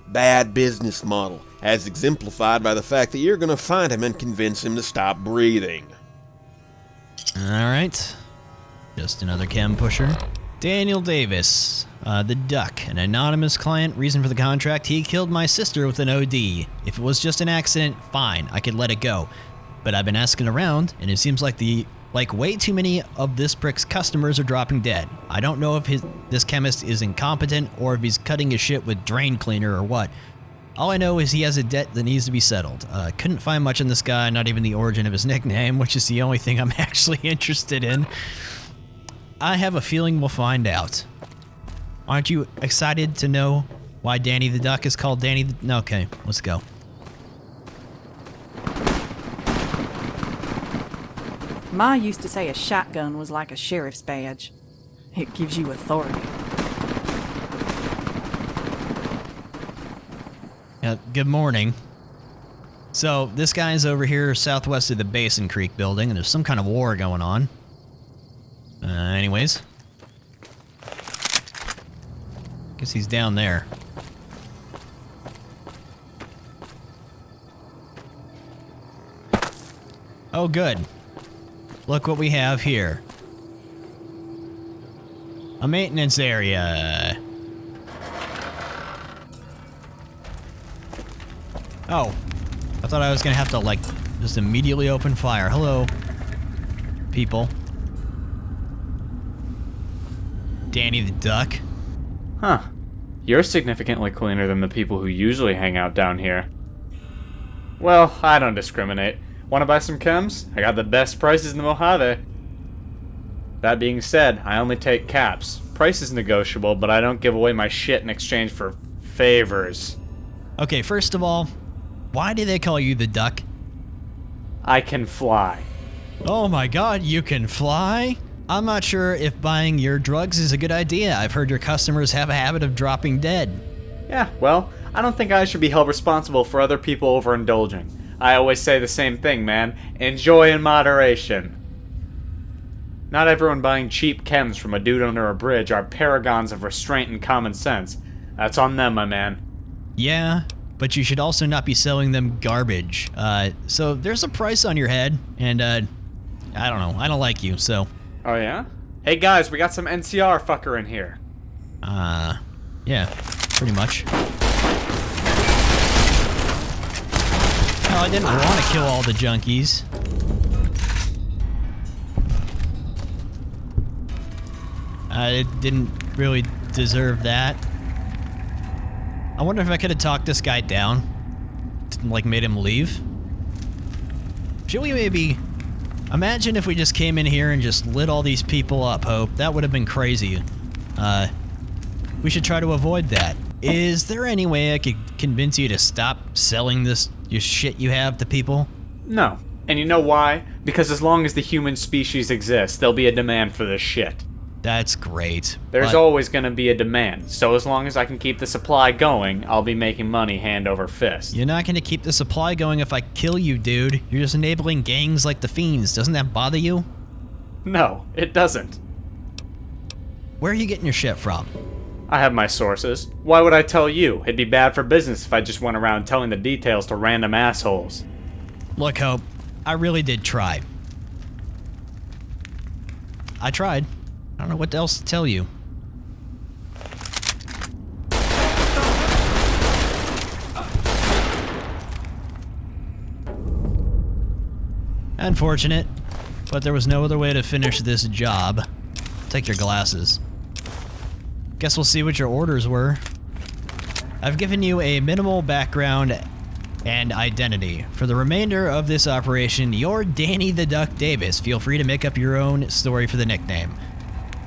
Bad business model, as exemplified by the fact that you're gonna find him and convince him to stop breathing. Alright. Just another chem pusher. Daniel Davis, the Duck, an anonymous client. Reason for the contract: he killed my sister with an OD. If it was just an accident, fine, I could let it go. But I've been asking around, and it seems like way too many of this prick's customers are dropping dead. I don't know if this chemist is incompetent or if he's cutting his shit with drain cleaner or what. All I know is he has a debt that needs to be settled. Couldn't find much in this guy, not even the origin of his nickname, which is the only thing I'm actually interested in. I have a feeling we'll find out. Aren't you excited to know why Danny the Duck is called Danny the... No, okay, let's go. Ma used to say a shotgun was like a sheriff's badge. It gives you authority. Good morning. So, this guy's over here southwest of the Basin Creek building, and there's some kind of war going on. Anyways. Guess he's down there. Oh, good. Look what we have here. A maintenance area. Oh. I thought I was gonna have to, like, just immediately open fire. Hello, people. Danny the Duck? Huh. You're significantly cleaner than the people who usually hang out down here. Well, I don't discriminate. Want to buy some chems? I got the best prices in the Mojave. That being said, I only take caps. Price is negotiable, but I don't give away my shit in exchange for favors. Okay, first of all, why do they call you the Duck? I can fly. Oh my god, you can fly? I'm not sure if buying your drugs is a good idea. I've heard your customers have a habit of dropping dead. Yeah, well, I don't think I should be held responsible for other people overindulging. I always say the same thing, man. Enjoy in moderation. Not everyone buying cheap chems from a dude under a bridge are paragons of restraint and common sense. That's on them, my man. Yeah, but you should also not be selling them garbage. So there's a price on your head, and I don't know, I don't like you, so... Oh yeah? Hey guys, we got some NCR fucker in here. Yeah, pretty much. Oh, I didn't want to kill all the junkies. It didn't really deserve that. I wonder if I could have talked this guy down. Like, made him leave. Should we maybe... Imagine if we just came in here and just lit all these people up, Hope. That would have been crazy. We should try to avoid that. Is there any way I could convince you to stop selling this shit you have to people? No. And you know why? Because as long as the human species exists, there'll be a demand for this shit. That's great. There's always going to be a demand, so as long as I can keep the supply going, I'll be making money hand over fist. You're not going to keep the supply going if I kill you, dude. You're just enabling gangs like the Fiends. Doesn't that bother you? No, it doesn't. Where are you getting your shit from? I have my sources. Why would I tell you? It'd be bad for business if I just went around telling the details to random assholes. Look, Hope, I really did try. I tried. I don't know what else to tell you. Unfortunate, but there was no other way to finish this job. Take your glasses. Guess we'll see what your orders were. I've given you a minimal background and identity. For the remainder of this operation, you're Danny the Duck Davis. Feel free to make up your own story for the nickname.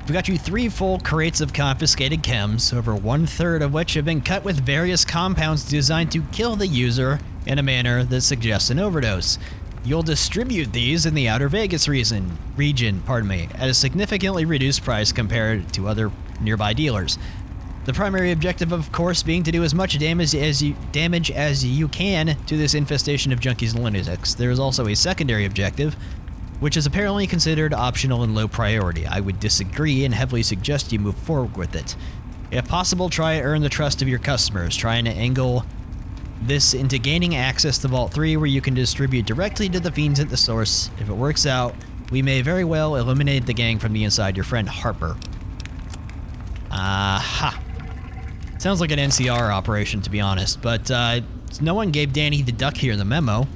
We got you 3 full crates of confiscated chems, over 1/3 of which have been cut with various compounds designed to kill the user in a manner that suggests an overdose. You'll distribute these in the Outer Vegas region, at a significantly reduced price compared to other nearby dealers. The primary objective, of course, being to do as much damage as you can to this infestation of junkies and lunatics. There is also a secondary objective, which is apparently considered optional and low priority. I would disagree and heavily suggest you move forward with it. If possible, try to earn the trust of your customers, trying to angle this into gaining access to Vault 3, where you can distribute directly to the Fiends at the source. If it works out, we may very well eliminate the gang from the inside. Your friend Harper. Aha. Sounds like an NCR operation, to be honest, but no one gave Danny the Duck here in the memo,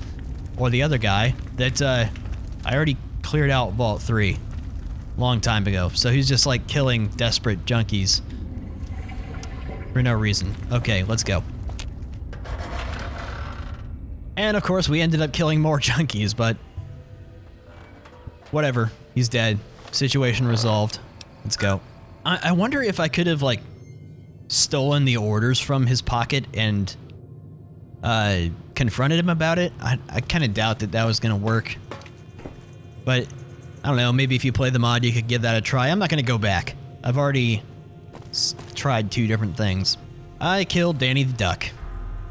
or the other guy, that I already cleared out Vault 3 long time ago, so he's just like killing desperate junkies for no reason. Okay, let's go. And of course we ended up killing more junkies, but whatever, he's dead. Situation resolved. Let's go. I wonder if I could have like stolen the orders from his pocket and confronted him about it. I kind of doubt that that was gonna work. But, I don't know, maybe if you play the mod, you could give that a try. I'm not going to go back. I've already tried 2 different things. I killed Danny the Duck.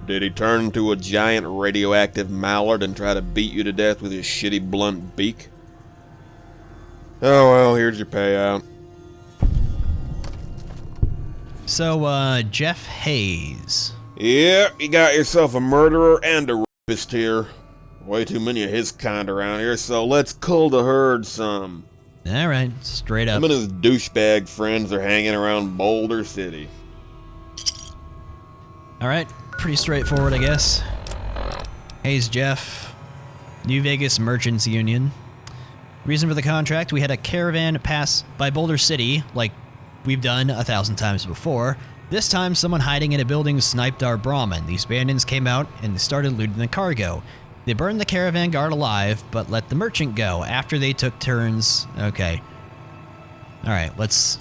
Did he turn into a giant radioactive mallard and try to beat you to death with his shitty blunt beak? Oh well, here's your payout. So, Jeff Hayes. Yeah, you got yourself a murderer and a rapist here. Way too many of his kind around here, so let's cull the herd some. Alright, straight up. Him and his douchebag friends are hanging around Boulder City. Alright, pretty straightforward, I guess. Hayes Jeff, New Vegas Merchants Union. Reason for the contract, we had a caravan pass by Boulder City, like we've done 1,000 times before. This time, someone hiding in a building sniped our Brahmin. These bandits came out and started looting the cargo. They burned the caravan guard alive, but let the merchant go after they took turns. Okay. Alright, let's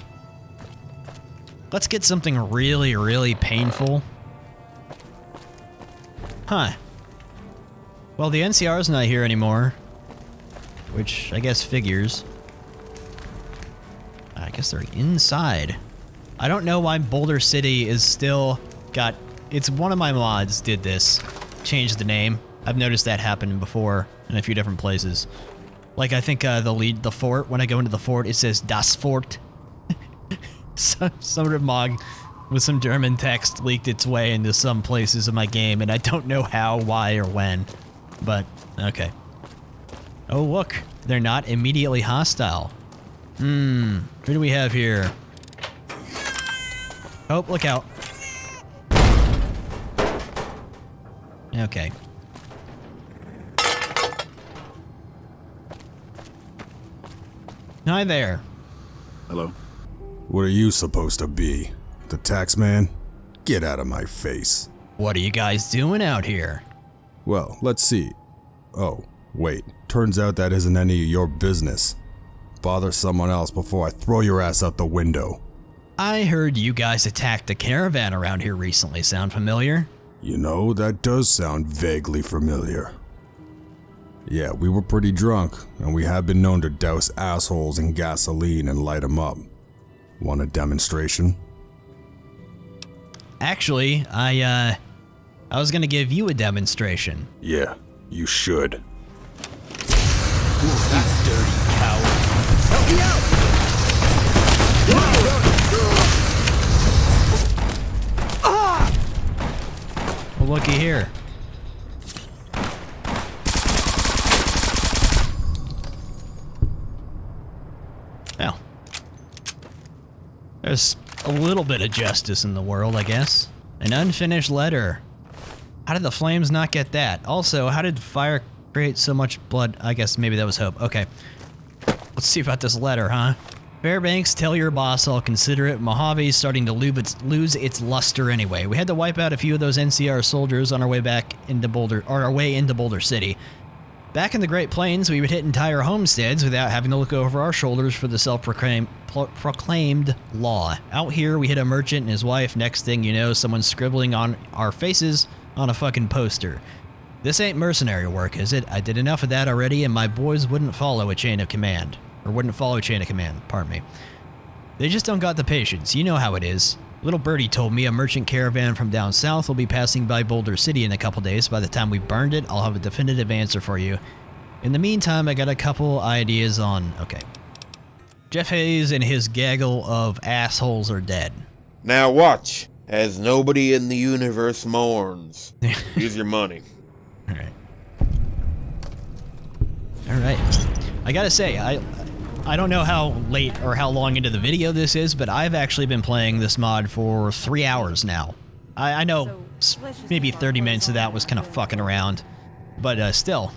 get something really, really painful. Huh. Well, the NCR's not here anymore, which I guess figures. guess they're inside. I don't know why Boulder City is still got... It's one of my mods did this. Changed the name. I've noticed that happen before in a few different places. Like, I think the fort, when I go into the fort, it says Das Fort. Some sort of mod with some German text leaked its way into some places of my game, and I don't know how, why, or when. But, okay. Oh, look. They're not immediately hostile. Who do we have here? Oh, look out. Okay. Hi there. Hello. What are you supposed to be? The tax man? Get out of my face. What are you guys doing out here? Well, let's see. Oh, wait. Turns out that isn't any of your business. Bother someone else before I throw your ass out the window. I heard you guys attacked a caravan around here recently. Sound familiar? You know, that does sound vaguely familiar. Yeah, we were pretty drunk, and we have been known to douse assholes in gasoline and light them up. Want a demonstration? Actually, I was gonna give you a demonstration. Yeah, you should. Ooh, that dirty coward. Help me out! Well, looky here. Well, there's a little bit of justice in the world, I guess. An unfinished letter. How did the flames not get that? Also, how did fire create so much blood? I guess maybe that was hope. Okay. Let's see about this letter, huh? Fairbanks, tell your boss I'll consider it. Mojave's starting to lose its luster anyway. We had to wipe out a few of those NCR soldiers on our way back into Boulder City. Back in the Great Plains, we would hit entire homesteads without having to look over our shoulders for the self-proclaimed law. Out here, we hit a merchant and his wife. Next thing you know, someone's scribbling on our faces on a fucking poster. This ain't mercenary work, is it? I did enough of that already, and my boys wouldn't follow a chain of command. Or wouldn't follow a chain of command, pardon me. They just don't got the patience. You know how it is. Little Birdie told me a merchant caravan from down south will be passing by Boulder City in a couple days. By the time we burned it, I'll have a definitive answer for you. In the meantime, I got a couple ideas on... Okay. Jeff Hayes and his gaggle of assholes are dead. Now watch, as nobody in the universe mourns. Here's your money. Alright. Alright. I gotta say, I don't know how late or how long into the video this is, but I've actually been playing this mod for 3 hours now. I know maybe 30 minutes of that was kind of fucking around, but still,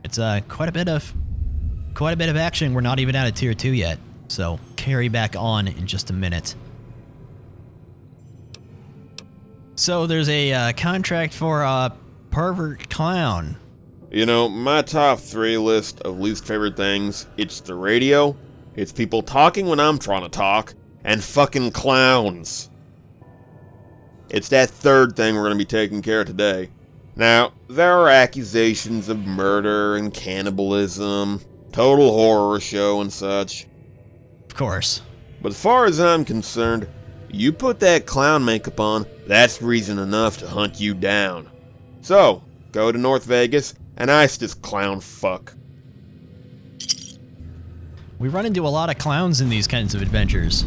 it's quite a bit of action. We're not even out of tier 2 yet, so carry back on in just a minute. So there's a contract for a pervert clown. You know, my top 3 list of least favorite things, it's the radio, it's people talking when I'm trying to talk, and fucking clowns. It's that third thing we're going to be taking care of today. Now, there are accusations of murder and cannibalism, total horror show and such. Of course. But as far as I'm concerned, you put that clown makeup on, that's reason enough to hunt you down. So, go to North Vegas and ice this clown fuck. We run into a lot of clowns in these kinds of adventures.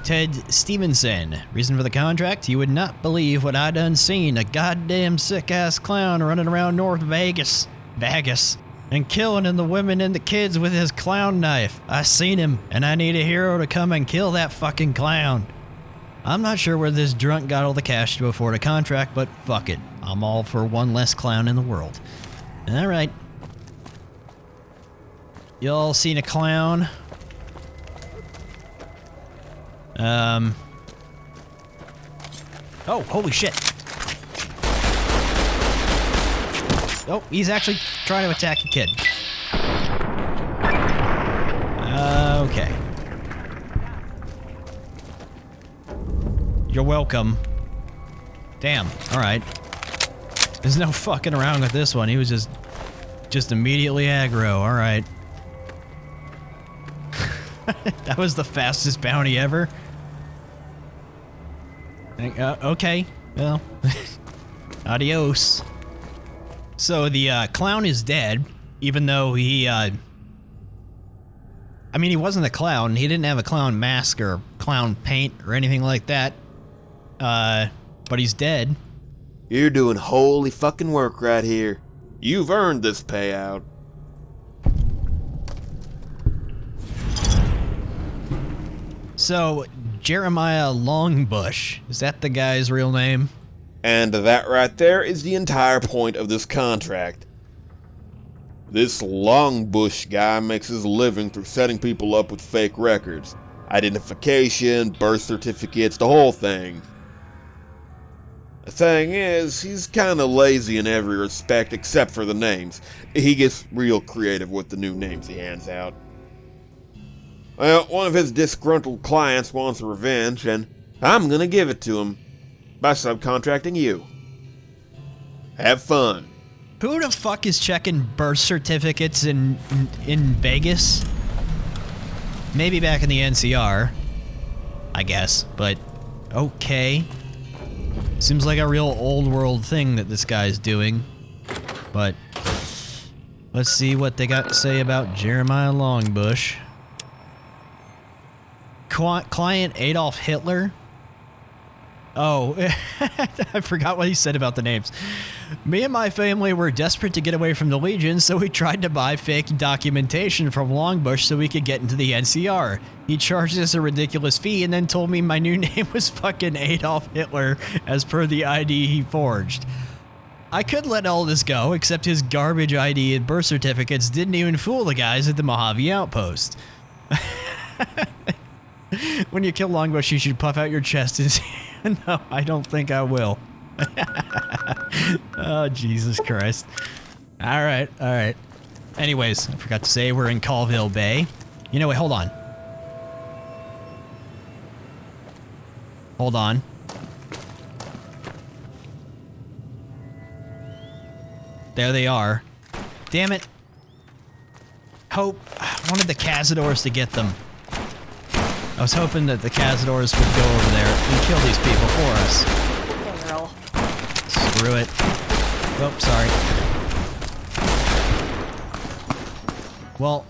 Ted Stevenson. Reason for the contract? You would not believe what I done seen. A goddamn sick-ass clown running around North Vegas. And killing the women and the kids with his clown knife. I seen him, and I need a hero to come and kill that fucking clown. I'm not sure where this drunk got all the cash to afford a contract, but fuck it. I'm all for one less clown in the world. Alright. Y'all seen a clown? Oh, holy shit. Oh, he's actually trying to attack a kid. Okay. You're welcome. Damn, alright. There's no fucking around with this one. He was just immediately aggro, alright. That was the fastest bounty ever. Okay, well, adios. So the clown is dead, even though he, I mean, he wasn't a clown. He didn't have a clown mask or clown paint or anything like that. But he's dead. You're doing holy fucking work right here. You've earned this payout. So, Jeremiah Longbush, is that the guy's real name? And that right there is the entire point of this contract. This Longbush guy makes his living through setting people up with fake records. Identification, birth certificates, the whole thing. The thing is, he's kinda lazy in every respect except for the names. He gets real creative with the new names he hands out. Well, one of his disgruntled clients wants revenge, and I'm gonna give it to him by subcontracting you. Have fun. Who the fuck is checking birth certificates in Vegas? Maybe back in the NCR, I guess, but okay. Seems like a real old world thing that this guy's doing, but let's see what they got to say about Jeremiah Longbush. Client Adolf Hitler? Oh, I forgot what he said about the names. Me and my family were desperate to get away from the Legion, so we tried to buy fake documentation from Longbush so we could get into the NCR. He charged us a ridiculous fee and then told me my new name was fucking Adolf Hitler as per the ID he forged. I could let all this go, except his garbage ID and birth certificates didn't even fool the guys at the Mojave Outpost. When you kill Longbush, you should puff out your chest and say, no, I don't think I will. Oh, Jesus Christ. Alright, alright. Anyways, I forgot to say we're in Colville Bay. You know, wait, hold on. Hold on. There they are. Damn it. Hope. I wanted the Cazadors to get them. I was hoping that the Cazadors would go over there and kill these people for us. Girl. Screw it. Oh, sorry. Well.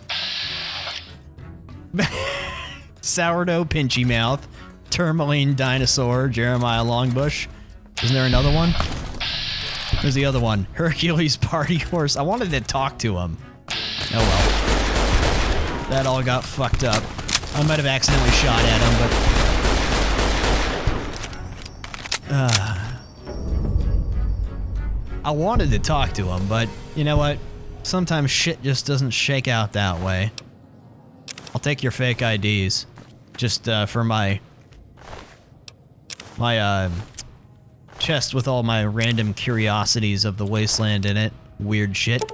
Sourdough Pinchy Mouth, Tourmaline Dinosaur, Jeremiah Longbush. Isn't there another one? Where's the other one? Hercules Party Horse. I wanted to talk to him. Oh well. That all got fucked up. I might have accidentally shot at him, but... I wanted to talk to him, but you know what? Sometimes shit just doesn't shake out that way. I'll take your fake IDs. Just for my chest with all my random curiosities of the wasteland in it. Weird shit.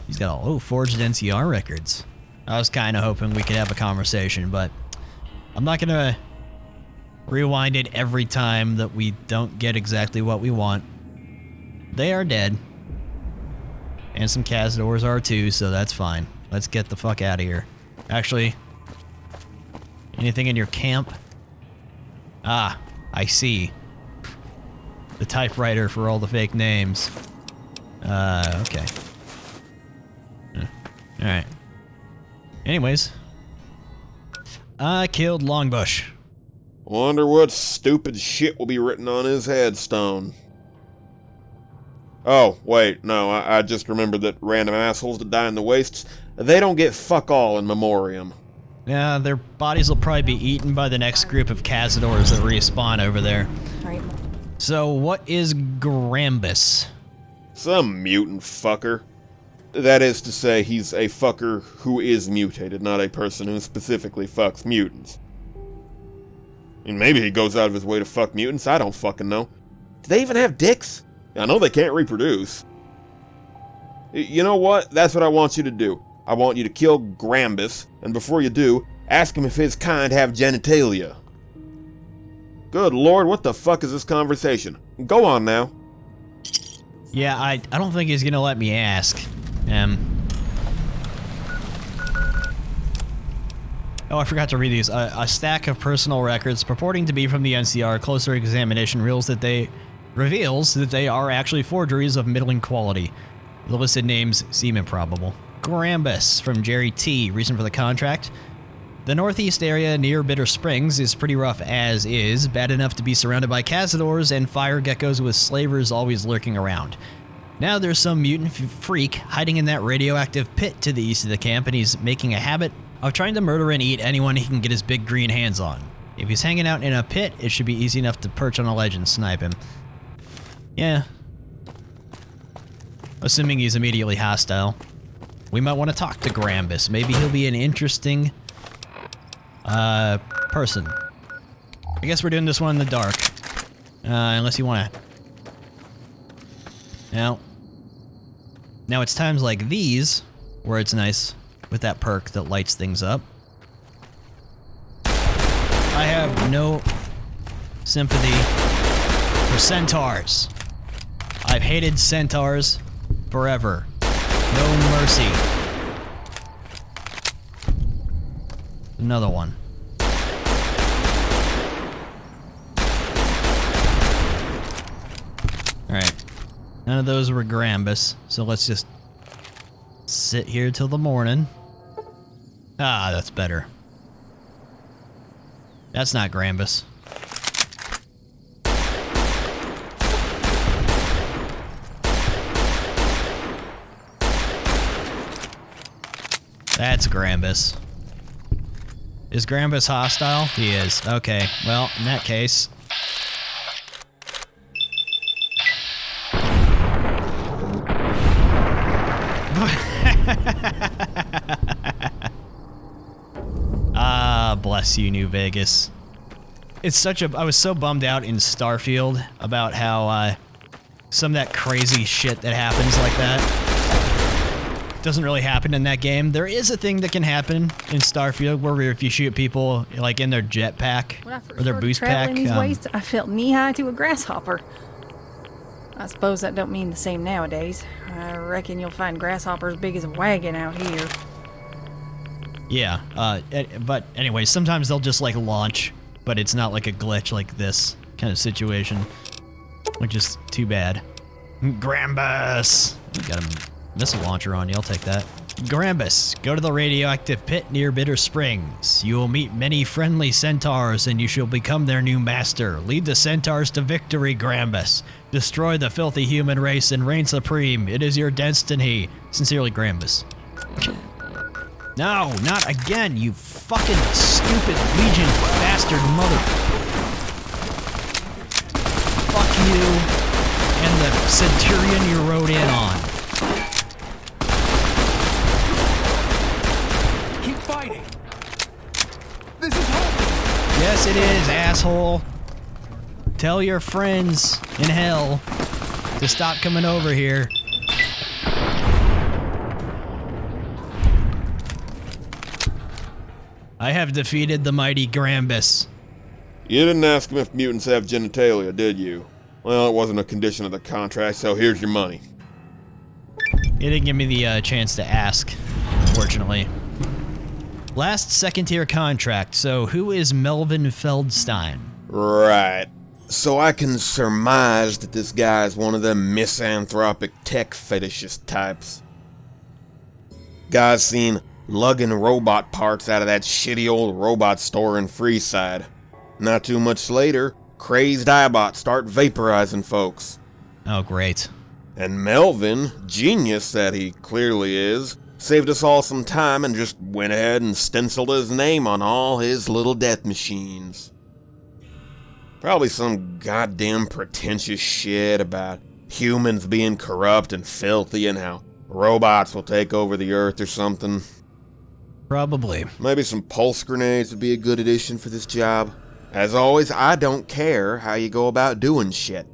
He's got all, forged NCR records. I was kind of hoping we could have a conversation, but I'm not gonna rewind it every time that we don't get exactly what we want. They are dead. And some Cazadors are too, so that's fine. Let's get the fuck out of here. Actually, anything in your camp? Ah, I see. The typewriter for all the fake names. Okay. Alright. Anyways. I killed Longbush. Wonder what stupid shit will be written on his headstone. Oh, wait, no, I just remembered that random assholes that die in the wastes, they don't get fuck all in memoriam. Yeah, their bodies will probably be eaten by the next group of Cazadors that respawn over there. Right. So, what is Grambus? Some mutant fucker. That is to say, he's a fucker who is mutated, not a person who specifically fucks mutants. I mean, maybe he goes out of his way to fuck mutants, I don't fucking know. Do they even have dicks? I know they can't reproduce. You know what? That's what I want you to do. I want you to kill Grambus, and before you do, ask him if his kind have genitalia. Good lord, what the fuck is this conversation? Go on now. Yeah, I don't think he's gonna let me Oh, I forgot to read these. A stack of personal records purporting to be from the NCR. Closer examination reveals that they are actually forgeries of middling quality. The listed names seem improbable. Grambus from Jerry T. Reason for the contract? The northeast area near Bitter Springs is pretty rough as is, bad enough to be surrounded by cazadors and fire geckos with slavers always lurking around. Now there's some mutant freak hiding in that radioactive pit to the east of the camp, and he's making a habit of trying to murder and eat anyone he can get his big green hands on. If he's hanging out in a pit, it should be easy enough to perch on a ledge and snipe him. Yeah. Assuming he's immediately hostile. We might want to talk to Grambus. Maybe he'll be an interesting person. I guess we're doing this one in the dark. Unless you want to... Now it's times like these where it's nice with that perk that lights things up. I have no sympathy for centaurs. I've hated centaurs forever. No mercy. Another one. Alright. None of those were Grambus, so let's just sit here till the morning. Ah, that's better. That's not Grambus. That's Grambus. Is Grambus hostile? He is. Okay, well, in that case... Ah, bless you, New Vegas. It's such a... I was so bummed out in Starfield about how, some of that crazy shit that happens like that doesn't really happen in that game. There is a thing that can happen in Starfield where if you shoot people, like, in their jetpack or their boost pack... These ways, I felt knee-high to a grasshopper. I suppose that don't mean the same nowadays. I reckon you'll find grasshoppers big as a wagon out here. Yeah, but anyway, sometimes they'll just, like, launch, but it's not like a glitch like this kind of situation, which is too bad. Grambus! Got a missile launcher on you, I'll take that. Grambus, go to the radioactive pit near Bitter Springs. You will meet many friendly centaurs, and you shall become their new master. Lead the centaurs to victory, Grambus. Destroy the filthy human race and reign supreme. It is your destiny. Sincerely, Grambus. No, not again, you fucking stupid Legion bastard mother... Fuck you and the Centurion you rode in on. Keep fighting. This is happening. Yes, it is, asshole. Tell your friends in hell to stop coming over here. I have defeated the mighty Grambus. You didn't ask him if mutants have genitalia, did you? Well, it wasn't a condition of the contract, so here's your money. He didn't give me the chance to ask, fortunately. Last second-tier contract, so who is Melvin Feldstein? Right. So I can surmise that this guy's one of them misanthropic tech fetishist types. Guy's seen lugging robot parts out of that shitty old robot store in Freeside. Not too much later, crazed iBots start vaporizing folks. Oh, great. And Melvin, genius that he clearly is, saved us all some time and just went ahead and stenciled his name on all his little death machines. Probably some goddamn pretentious shit about humans being corrupt and filthy and how robots will take over the earth or something. Probably. Maybe some pulse grenades would be a good addition for this job. As always, I don't care how you go about doing shit.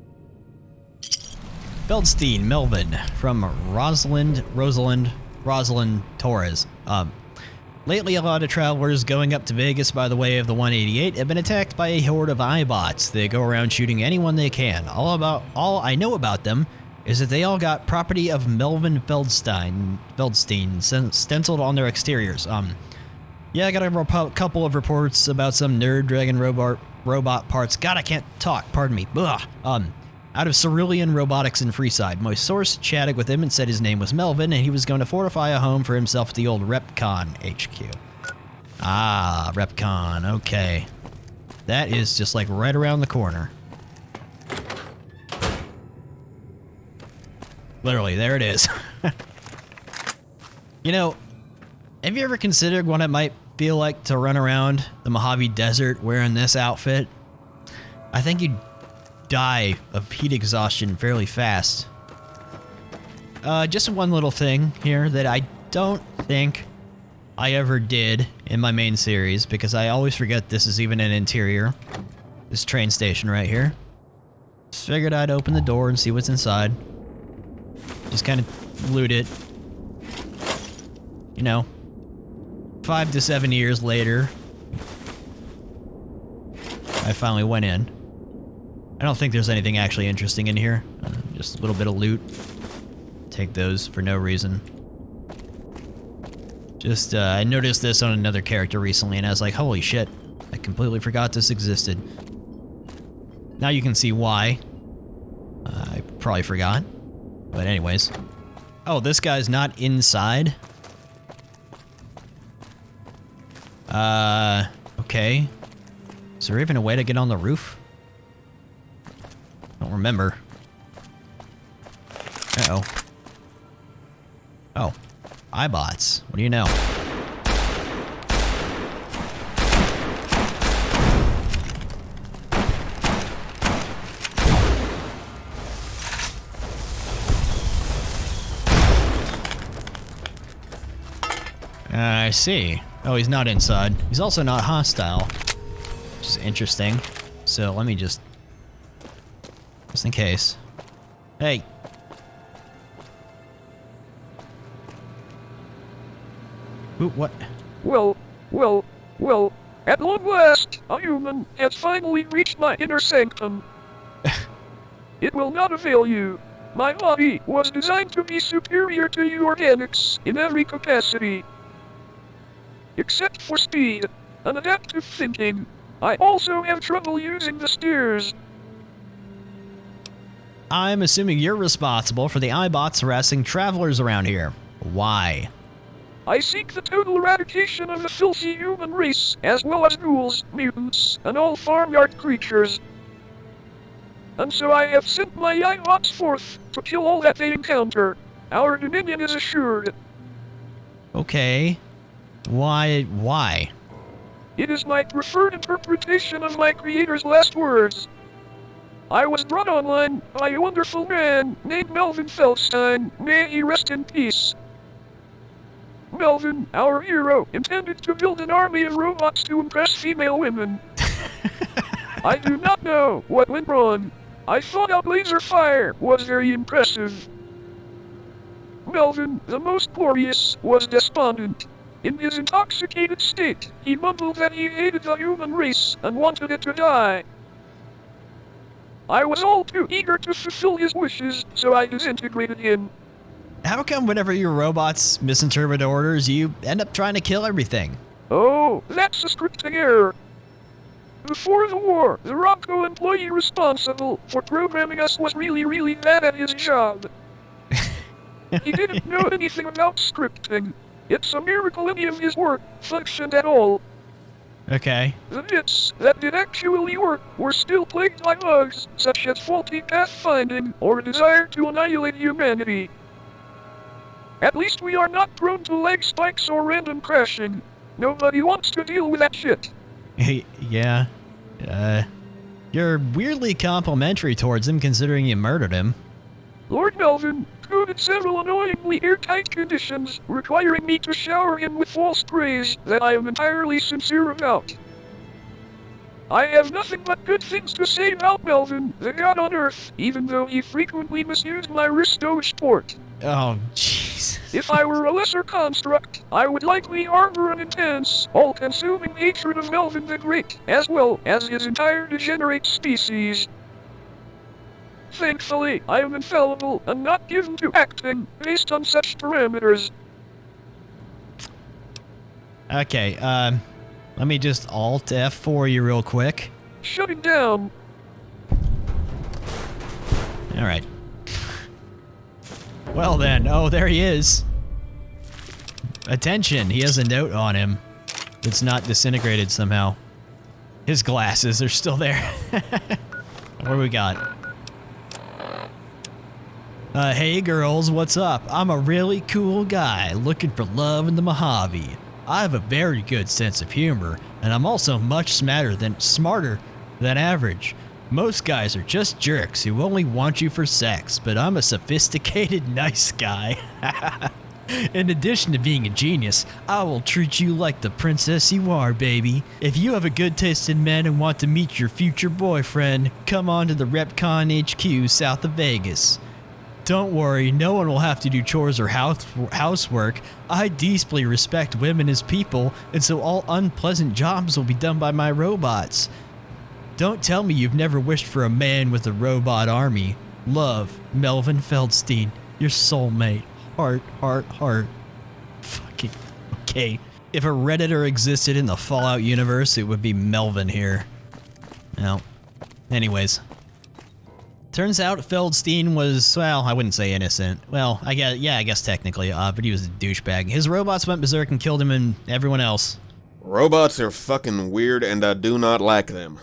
Feldstein, Melvin, from Rosalind Torres. Lately, a lot of travelers going up to Vegas by the way of the 188 have been attacked by a horde of iBots. They go around shooting anyone they can. All I know about them is that they all got property of Melvin Feldstein stenciled on their exteriors. Yeah, I got a couple of reports about some nerd dragon robot parts. God, I can't talk. Pardon me. Ugh. Out of Cerulean Robotics in Freeside. My source chatted with him and said his name was Melvin, and he was going to fortify a home for himself at the old Repcon HQ. Ah, Repcon. Okay. That is just like right around the corner. Literally, there it is. You know, have you ever considered what it might feel like to run around the Mojave Desert wearing this outfit? I think you'd die of heat exhaustion fairly fast. Just one little thing here that I don't think I ever did in my main series, because I always forget this is even an interior. This train station right here. Just figured I'd open the door and see what's inside. Just kind of loot it. You know, 5 to 7 years later, I finally went in. I don't think there's anything actually interesting in here. Just a little bit of loot. Take those for no reason. Just, I noticed this on another character recently, and I was like, holy shit, I completely forgot this existed. Now you can see why. I probably forgot. But anyways. Oh, this guy's not inside? Okay. Is there even a way to get on the roof? Don't remember. Uh-oh. Oh. iBots. What do you know? I see. Oh, he's not inside. He's also not hostile, which is interesting. So let me just in case. Hey. Ooh, what? Well, at long last, a human has finally reached my inner sanctum. It will not avail you. My body was designed to be superior to you organics in every capacity. Except for speed and adaptive thinking, I also have trouble using the stairs. I'm assuming you're responsible for the iBots harassing travelers around here. Why? I seek the total eradication of the filthy human race, as well as ghouls, mutants, and all farmyard creatures. And so I have sent my iBots forth to kill all that they encounter. Our dominion is assured. Okay. Why? It is my preferred interpretation of my creator's last words. I was brought online by a wonderful man named Melvin Feldstein. May he rest in peace. Melvin, our hero, intended to build an army of robots to impress female women. I do not know what went wrong. I thought our laser fire was very impressive. Melvin, the most glorious, was despondent. In his intoxicated state, he mumbled that he hated the human race and wanted it to die. I was all too eager to fulfill his wishes, so I disintegrated him. How come whenever your robots misinterpret orders, you end up trying to kill everything? Oh, that's a scripting error. Before the war, the Wacko employee responsible for programming us was really bad at his job. He didn't know anything about scripting. It's a miracle any of his work functioned at all. Okay. The bits that did actually work were still plagued by bugs, such as faulty pathfinding or a desire to annihilate humanity. At least we are not prone to leg spikes or random crashing. Nobody wants to deal with that shit. Yeah. You're weirdly complimentary towards him considering you murdered him. Lord Melvin coded several annoyingly airtight conditions requiring me to shower him with false praise that I am entirely sincere about. I have nothing but good things to say about Melvin, the god on Earth, even though he frequently misused my wrist-doge port. Oh, jeez. If I were a lesser construct, I would likely harbor an intense, all-consuming hatred of Melvin the Great, as well as his entire degenerate species. Thankfully, I am infallible and not given to acting based on such parameters. Okay, let me just Alt F for you real quick. Shutting down. Alright. Well then, oh, there he is. Attention, he has a note on him. It's not disintegrated somehow. His glasses are still there. What do we got? Hey girls, what's up? I'm a really cool guy looking for love in the Mojave. I have a very good sense of humor, and I'm also much smarter than average. Most guys are just jerks who only want you for sex, but I'm a sophisticated, nice guy. In addition to being a genius, I will treat you like the princess you are, baby. If you have a good taste in men and want to meet your future boyfriend, come on to the Repcon HQ south of Vegas. Don't worry, no one will have to do chores or housework. I deeply respect women as people, and so all unpleasant jobs will be done by my robots. Don't tell me you've never wished for a man with a robot army. Love, Melvin Feldstein, your soulmate. Heart, heart, heart. Fucking okay. If a Redditor existed in the Fallout universe, it would be Melvin here. No. Anyways. Turns out Feldstein was, well, I wouldn't say innocent. Well, I guess technically, but he was a douchebag. His robots went berserk and killed him and everyone else. Robots are fucking weird and I do not like them.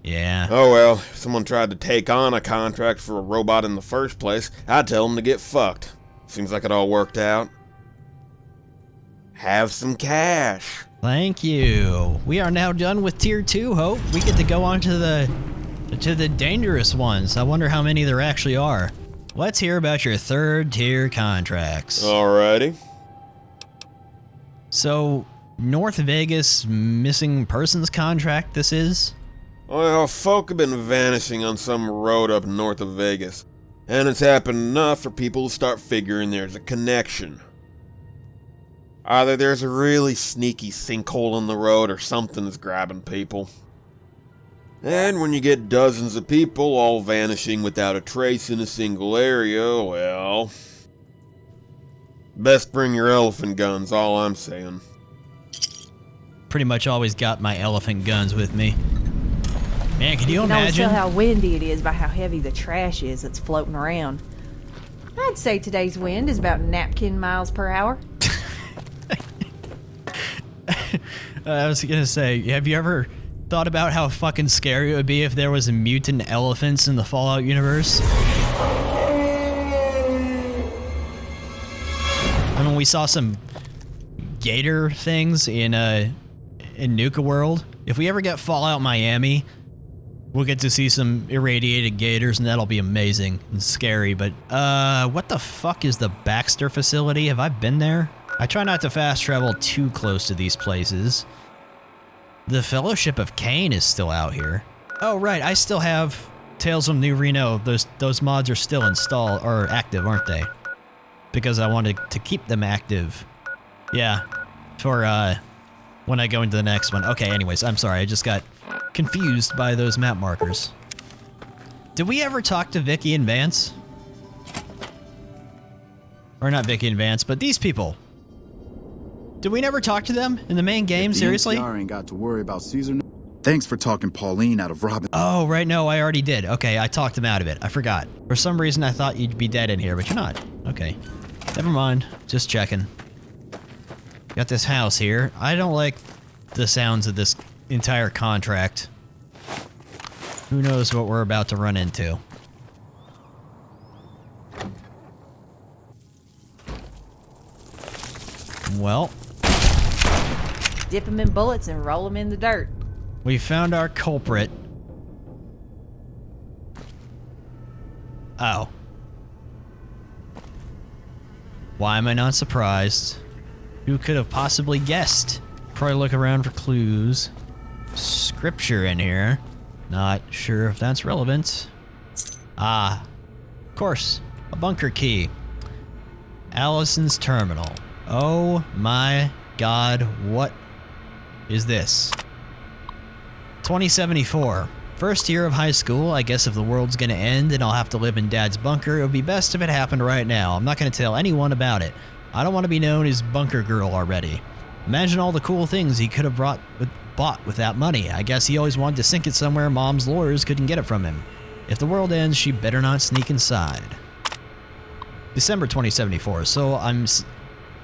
Yeah. Oh well, if someone tried to take on a contract for a robot in the first place, I'd tell them to get fucked. Seems like it all worked out. Have some cash. Thank you. We are now done with Tier 2, Hope. We get to go on to the dangerous ones. I wonder how many there actually are. Let's hear about your 3rd tier contracts. Alrighty. So, North Vegas missing persons contract this is? Well, folk have been vanishing on some road up north of Vegas. And it's happened enough for people to start figuring there's a connection. Either there's a really sneaky sinkhole in the road or something's grabbing people. And when you get dozens of people all vanishing without a trace in a single area, well... best bring your elephant guns, all I'm saying. Pretty much always got my elephant guns with me. Man, can you You can always imagine? tell how windy it is by how heavy the trash is that's floating around. I'd say today's wind is about napkin miles per hour. I was gonna say, have you ever thought about how fucking scary it would be if there was mutant elephants in the Fallout universe? I mean, we saw some gator things in Nuka World. If we ever get Fallout Miami, we'll get to see some irradiated gators, and that'll be amazing and scary. But what the fuck is the Baxter facility? Have I been there? I try not to fast travel too close to these places. The Fellowship of Cain is still out here. Oh right, I still have Tales from New Reno. Those mods are still installed or active, aren't they? Because I wanted to keep them active. Yeah, for when I go into the next one. Okay, anyways, I'm sorry, I just got confused by those map markers. Did we ever talk to Vicky and Vance? Or not Vicky and Vance, but these people. Did we never talk to them in the main game? Seriously? NCR ain't got to worry about Caesar. Thanks for talking Pauline out of Robin. Oh, right, no, I already did. Okay, I talked him out of it. I forgot. For some reason, I thought you'd be dead in here, but you're not. Okay. Never mind. Just checking. Got this house here. I don't like the sounds of this entire contract. Who knows what we're about to run into. Well, Dip them in bullets and roll them in the dirt. we found our culprit. Oh. Why am I not surprised? Who could have possibly guessed? Probably look around for clues. Scripture in here. Not sure if that's relevant. Ah, of course, a bunker key. Allison's terminal. Oh my god, what is this? 2074. First year of high school. I guess if the world's gonna end and I'll have to live in Dad's bunker, it would be best if it happened right now. I'm not gonna tell anyone about it. I don't want to be known as Bunker Girl already. Imagine all the cool things he could have bought with that money. I guess he always wanted to sink it somewhere Mom's lawyers couldn't get it from him. If the world ends, she better not sneak inside. December 2074. So I'm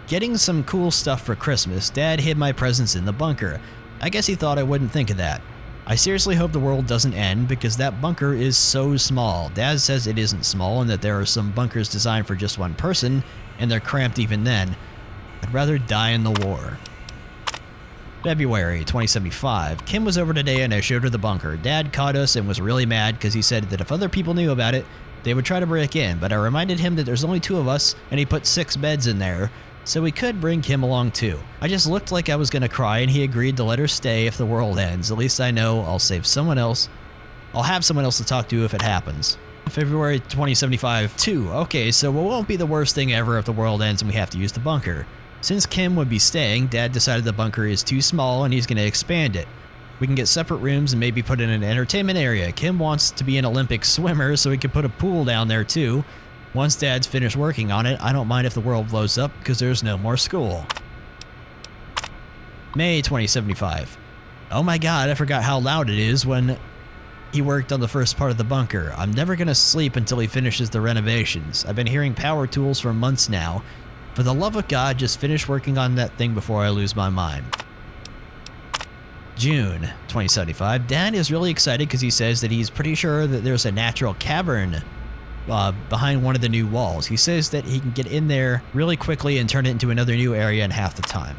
getting some cool stuff for Christmas. Dad hid my presents in the bunker. I guess he thought I wouldn't think of that. I seriously hope the world doesn't end because that bunker is so small. Dad says it isn't small and that there are some bunkers designed for just one person, and they're cramped even then. I'd rather die in the war. February 2075. Kim was over today and I showed her the bunker. Dad caught us and was really mad because he said that if other people knew about it, they would try to break in, but I reminded him that there's only 2 of us and he put 6 beds in there, so we could bring Kim along too. I just looked like I was gonna cry and he agreed to let her stay if the world ends. At least I know I'll save someone else. I'll have someone else to talk to if it happens. February 2075 2. Okay, so it won't be the worst thing ever if the world ends and we have to use the bunker. Since Kim would be staying, Dad decided the bunker is too small and he's gonna expand it. We can get separate rooms and maybe put in an entertainment area. Kim wants to be an Olympic swimmer, so we could put a pool down there too. Once Dad's finished working on it, I don't mind if the world blows up because there's no more school. May 2075. Oh my god, I forgot how loud it is when he worked on the first part of the bunker. I'm never gonna sleep until he finishes the renovations. I've been hearing power tools for months now. For the love of God, just finish working on that thing before I lose my mind. June 2075. Dad is really excited because he says that he's pretty sure that there's a natural cavern behind one of the new walls. He says that he can get in there really quickly and turn it into another new area in half the time.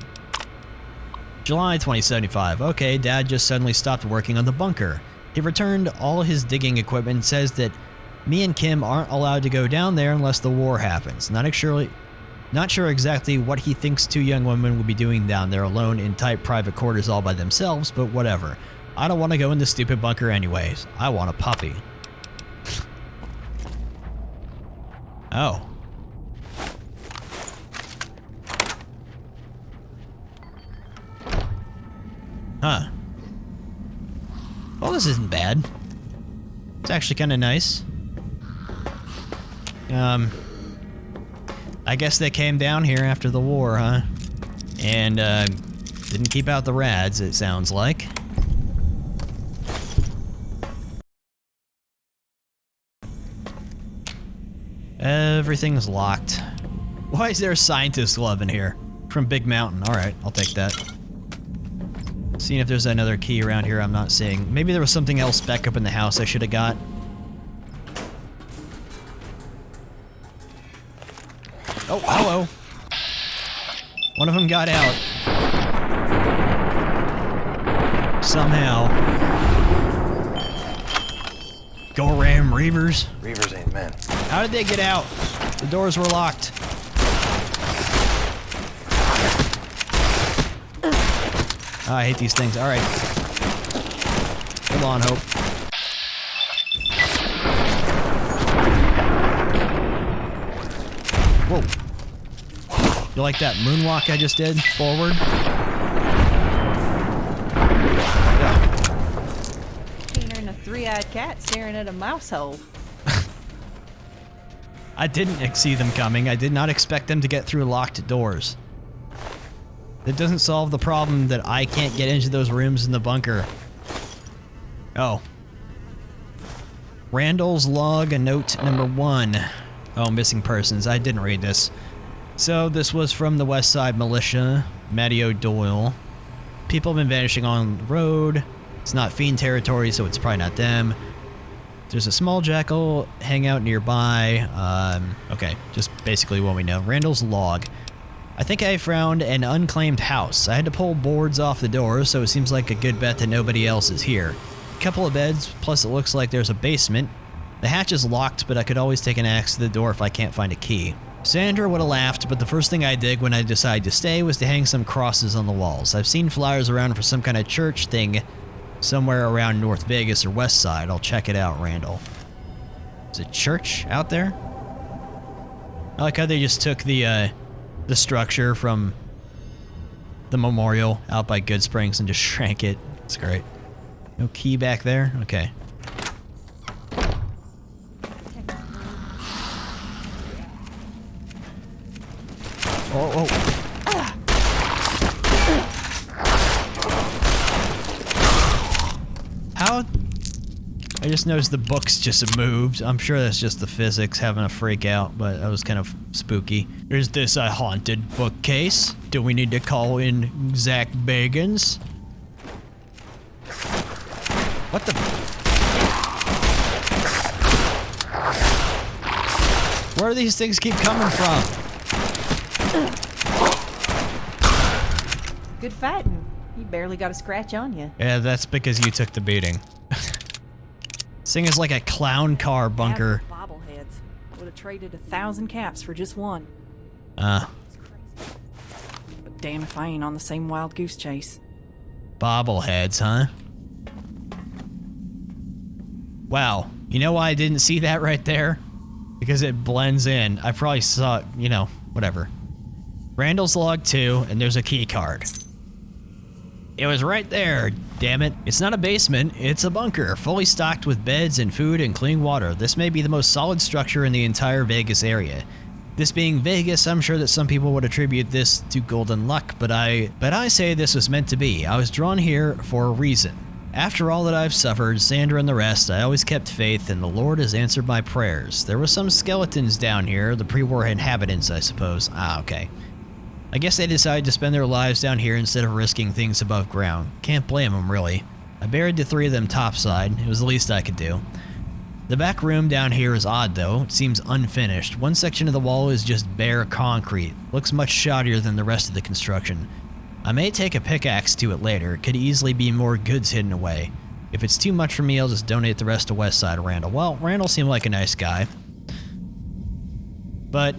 July 2075. Okay, Dad just suddenly stopped working on the bunker. He returned all his digging equipment and says that me and Kim aren't allowed to go down there unless the war happens. Not sure exactly what he thinks 2 young women would be doing down there alone in tight private quarters all by themselves, but whatever. I don't want to go in this stupid bunker anyways. I want a puppy. Oh. Huh. Well, this isn't bad. It's actually kind of nice. I guess they came down here after the war, huh? And, didn't keep out the rads, it sounds like. Everything's locked. Why is there a scientist glove in here? From Big Mountain. Alright, I'll take that. Seeing if there's another key around here I'm not seeing. Maybe there was something else back up in the house I should have got. Oh, hello. One of them got out. Somehow. Go ram Reavers. Reavers ain't men. How did they get out? The doors were locked. Oh, I hate these things. Alright. Hold on, Hope. Whoa. You like that moonwalk I just did? Forward? Keener than a 3-eyed cat staring at a mouse hole. I didn't see them coming. I did not expect them to get through locked doors. That doesn't solve the problem that I can't get into those rooms in the bunker. Oh. Randall's log, note number 1. Oh, missing persons. I didn't read this. So this was from the West Side Militia, Matty O'Doyle. People have been vanishing on the road. It's not fiend territory, so it's probably not them. There's a small jackal hangout nearby. Okay, just basically what we know. Randall's log. I think I found an unclaimed house. I had to pull boards off the doors, so it seems like a good bet that nobody else is here. A couple of beds, plus it looks like there's a basement. The hatch is locked, but I could always take an axe to the door if I can't find a key. Sandra would have laughed, but the first thing I did when I decided to stay was to hang some crosses on the walls. I've seen flyers around for some kind of church thing somewhere around North Vegas or West Side. I'll check it out, Randall. Is it church out there? I like how they just took the structure from the memorial out by Goodsprings and just shrank it. It's great. No key back there? Okay. Oh, oh. I just noticed the books just moved. I'm sure that's just the physics having a freak out, but that was kind of spooky. Is this a haunted bookcase? Do we need to call in Zach Bagans? What the? Where do these things keep coming from? Good fighting. You barely got a scratch on you. Yeah, that's because you took the beating. This thing is like a clown car bunker. Bobbleheads. Would have traded 1,000 caps for just one. But damn if I ain't on the same wild goose chase. Bobbleheads, huh? Wow. You know why I didn't see that right there? Because it blends in. I probably saw it, you know, whatever. Randall's log 2, and there's a key card. It was right there, damn it. It's not a basement, it's a bunker, fully stocked with beds and food and clean water. This may be the most solid structure in the entire Vegas area. This being Vegas, I'm sure that some people would attribute this to golden luck, but I say this was meant to be. I was drawn here for a reason. After all that I've suffered, Sandra and the rest, I always kept faith, and the Lord has answered my prayers. There were some skeletons down here, the pre-war inhabitants, I suppose. Ah, okay. I guess they decided to spend their lives down here instead of risking things above ground. Can't blame them, really. I buried the 3 of them topside. It was the least I could do. The back room down here is odd, though. It seems unfinished. One section of the wall is just bare concrete. Looks much shoddier than the rest of the construction. I may take a pickaxe to it later. It could easily be more goods hidden away. If it's too much for me, I'll just donate the rest to Westside Randall. Well, Randall seemed like a nice guy. But,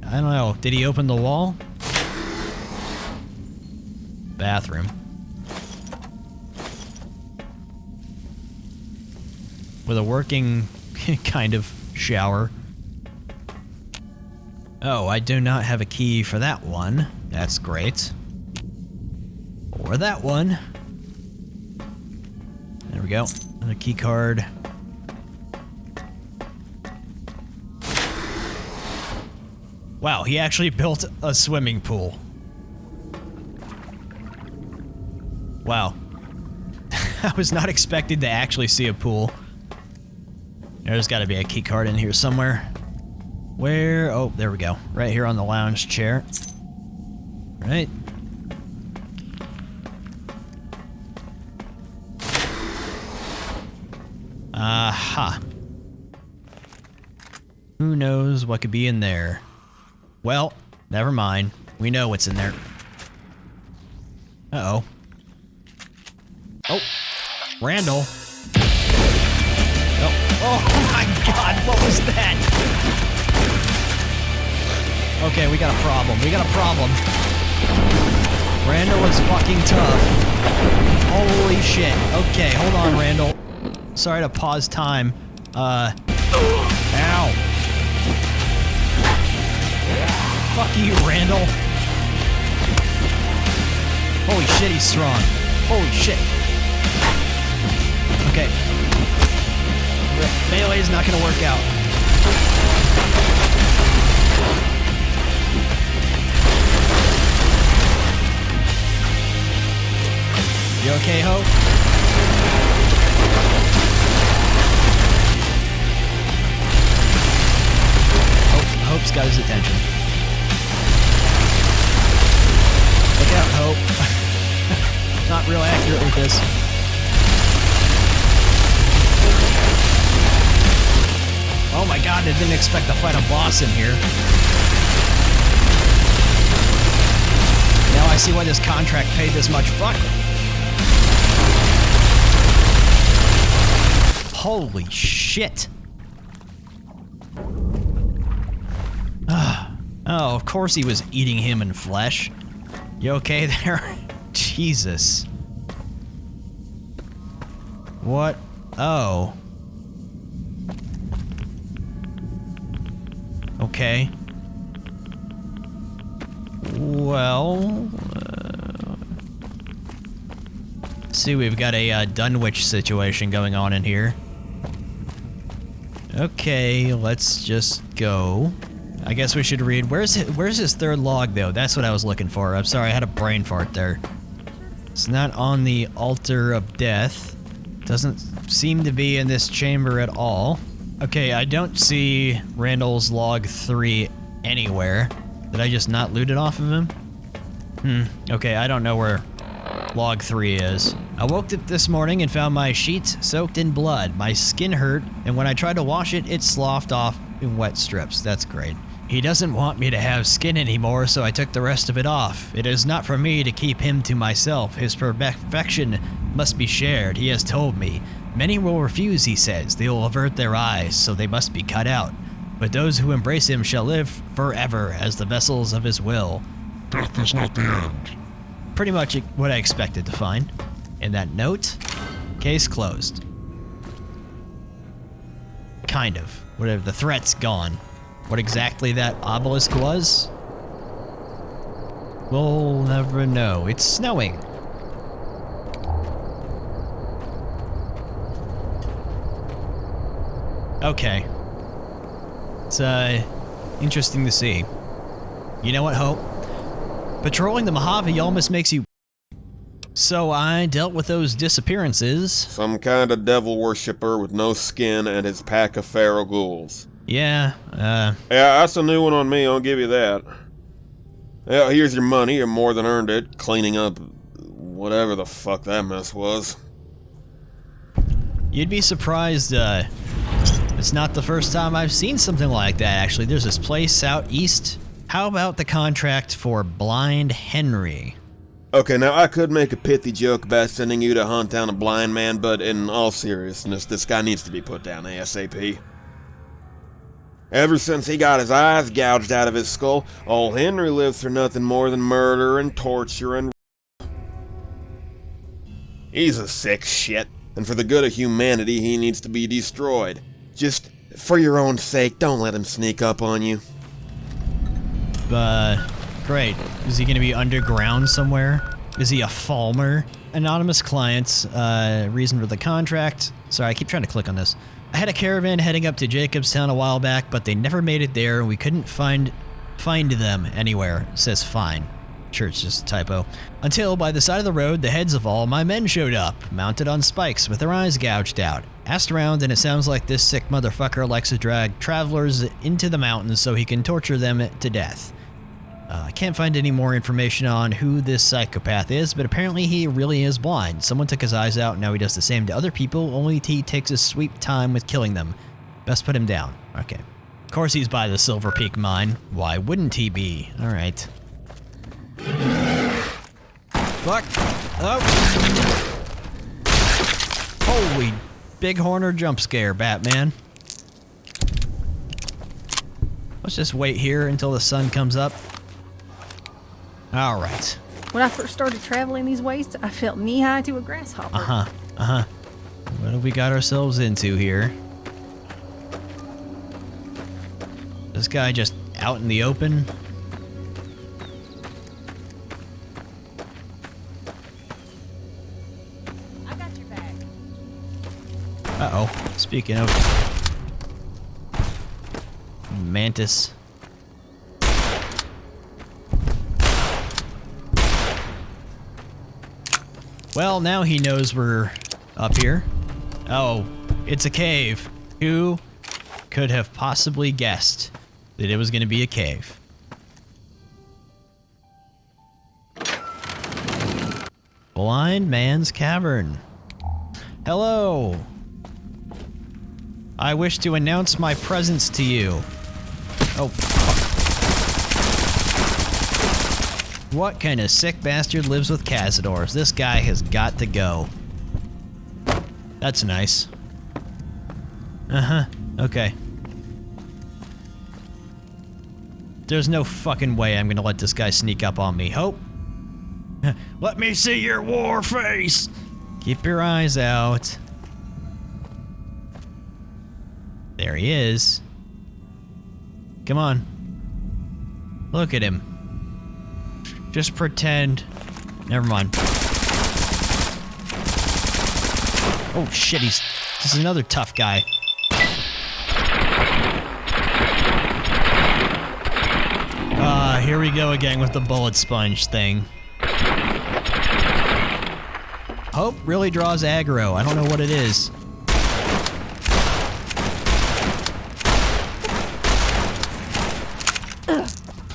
I don't know. Did he open the wall? Bathroom. With a working kind of shower. Oh, I do not have a key for that one. That's great. Or that one. There we go. Another key card. Wow, he actually built a swimming pool. Wow. I was not expecting to actually see a pool. There's got to be a key card in here somewhere. Where? Oh, there we go. Right here on the lounge chair. Right. Aha. Who knows what could be in there? Well, never mind. We know what's in there. Uh-oh. Oh, Randall. Oh my god, what was that? Okay, we got a problem. We got a problem. Randall is fucking tough. Holy shit. Okay, hold on, Randall. Sorry to pause time. Ow. Fuck you, Randall. Holy shit, he's strong. Holy shit. Okay. Melee is not gonna work out. You okay, Hope? Hope's got his attention. Look out, Hope. Not real accurate with this. Oh my god, I didn't expect to fight a boss in here. Now I see why this contract paid this much. Fuck. Holy shit. Oh, of course he was eating human flesh. You okay there? Jesus. What? Oh. Okay. Well... see, we've got a Dunwich situation going on in here. Okay, let's just go. I guess we should read. Where's his third log, though? That's what I was looking for. I'm sorry, I had a brain fart there. It's not on the altar of death. Doesn't seem to be in this chamber at all. Okay, I don't see Randall's log 3 anywhere. Did I just not loot it off of him? Okay, I don't know where log 3 is. I woke up this morning and found my sheets soaked in blood. My skin hurt, and when I tried to wash it, it sloughed off in wet strips. That's great. He doesn't want me to have skin anymore, so I took the rest of it off. It is not for me to keep him to myself. His perfection must be shared, he has told me. Many will refuse, he says. They will avert their eyes, so they must be cut out. But those who embrace him shall live forever as the vessels of his will. Death is not the end. Pretty much what I expected to find. In that note, case closed. Kind of. Whatever, the threat's gone. What exactly that obelisk was? We'll never know. It's snowing. Okay. It's interesting to see. You know what, Hope? Patrolling the Mojave almost makes you... So I dealt with those disappearances. Some kind of devil worshipper with no skin and his pack of feral ghouls. Yeah, Yeah, that's a new one on me, I'll give you that. Yeah, here's your money, you more than earned it, cleaning up whatever the fuck that mess was. You'd be surprised, it's not the first time I've seen something like that, actually. There's this place out east. How about the contract for Blind Henry? Okay, now I could make a pithy joke about sending you to hunt down a blind man, but in all seriousness, this guy needs to be put down ASAP. Ever since he got his eyes gouged out of his skull, old Henry lives for nothing more than murder and torture and... He's a sick shit, and for the good of humanity, he needs to be destroyed. Just, for your own sake, don't let him sneak up on you. Great. Is he gonna be underground somewhere? Is he a Falmer? Anonymous clients, reason for the contract. Sorry, I keep trying to click on this. I had a caravan heading up to Jacobstown a while back, but they never made it there, and we couldn't find them anywhere. It says fine. Sure, it's just a typo. Until, by the side of the road, the heads of all my men showed up, mounted on spikes with their eyes gouged out. Asked around, and it sounds like this sick motherfucker likes to drag travelers into the mountains so he can torture them to death. I can't find any more information on who this psychopath is, but apparently he really is blind. Someone took his eyes out, and now he does the same to other people, only he takes his sweet time with killing them. Best put him down. Okay. Of course he's by the Silver Peak mine. Why wouldn't he be? Alright. Fuck. Oh. Holy big horner jump scare, Batman. Let's just wait here until the sun comes up. Alright. When I first started traveling these ways, I felt knee-high to a grasshopper. What have we got ourselves into here? This guy just out in the open? I got your back. Uh-oh. Speaking of... Mantis. Well, now he knows we're up here. Oh, it's a cave. Who could have possibly guessed that it was going to be a cave? Blind Man's Cavern. Hello. I wish to announce my presence to you. Oh, fuck. What kind of sick bastard lives with Cazadors? This guy has got to go. That's nice. Okay. There's no fucking way I'm gonna let this guy sneak up on me. Hope. Let me see your war face! Keep your eyes out. There he is. Come on. Look at him. Just pretend. Never mind. Oh shit, this is another tough guy. Here we go again with the bullet sponge thing. Hope really draws aggro. I don't know what it is.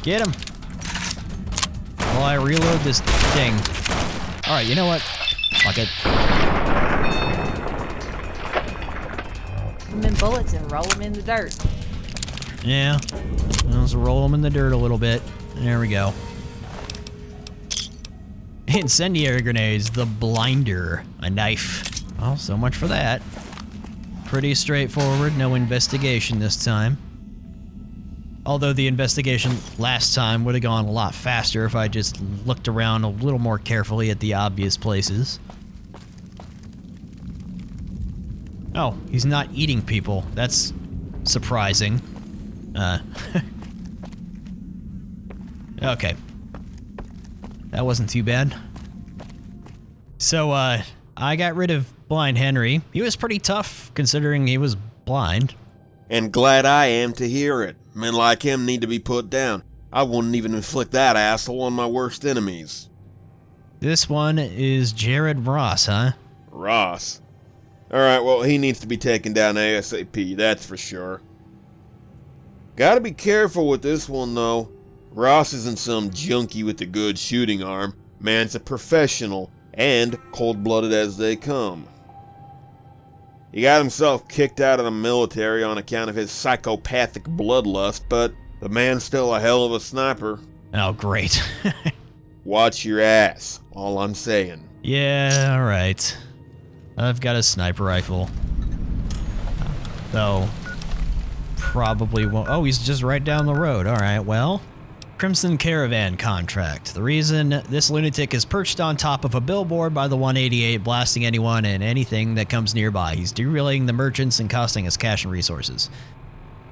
Get him. While I reload this thing. Alright, you know what? Fuck it. Them in bullets and roll them in the dirt. Yeah. Let's roll them in the dirt a little bit. There we go. Incendiary grenades, the blinder, a knife. Well, so much for that. Pretty straightforward, no investigation this time. Although the investigation last time would have gone a lot faster if I just looked around a little more carefully at the obvious places. Oh, he's not eating people. That's surprising. Okay. That wasn't too bad. So, I got rid of Blind Henry. He was pretty tough, considering he was blind. And glad I am to hear it. Men like him need to be put down. I wouldn't even inflict that asshole on my worst enemies. This one is Jared Ross, huh? Ross? Alright, well, he needs to be taken down ASAP, that's for sure. Gotta be careful with this one, though. Ross isn't some junkie with a good shooting arm. Man's a professional, and cold-blooded as they come. He got himself kicked out of the military on account of his psychopathic bloodlust, but the man's still a hell of a sniper. Oh, great. Watch your ass, all I'm saying. Yeah, alright. I've got a sniper rifle. Though, probably won't... Oh, he's just right down the road. Alright, well... Crimson Caravan contract. The reason this lunatic is perched on top of a billboard by the 188, blasting anyone and anything that comes nearby. He's derailing the merchants and costing us cash and resources.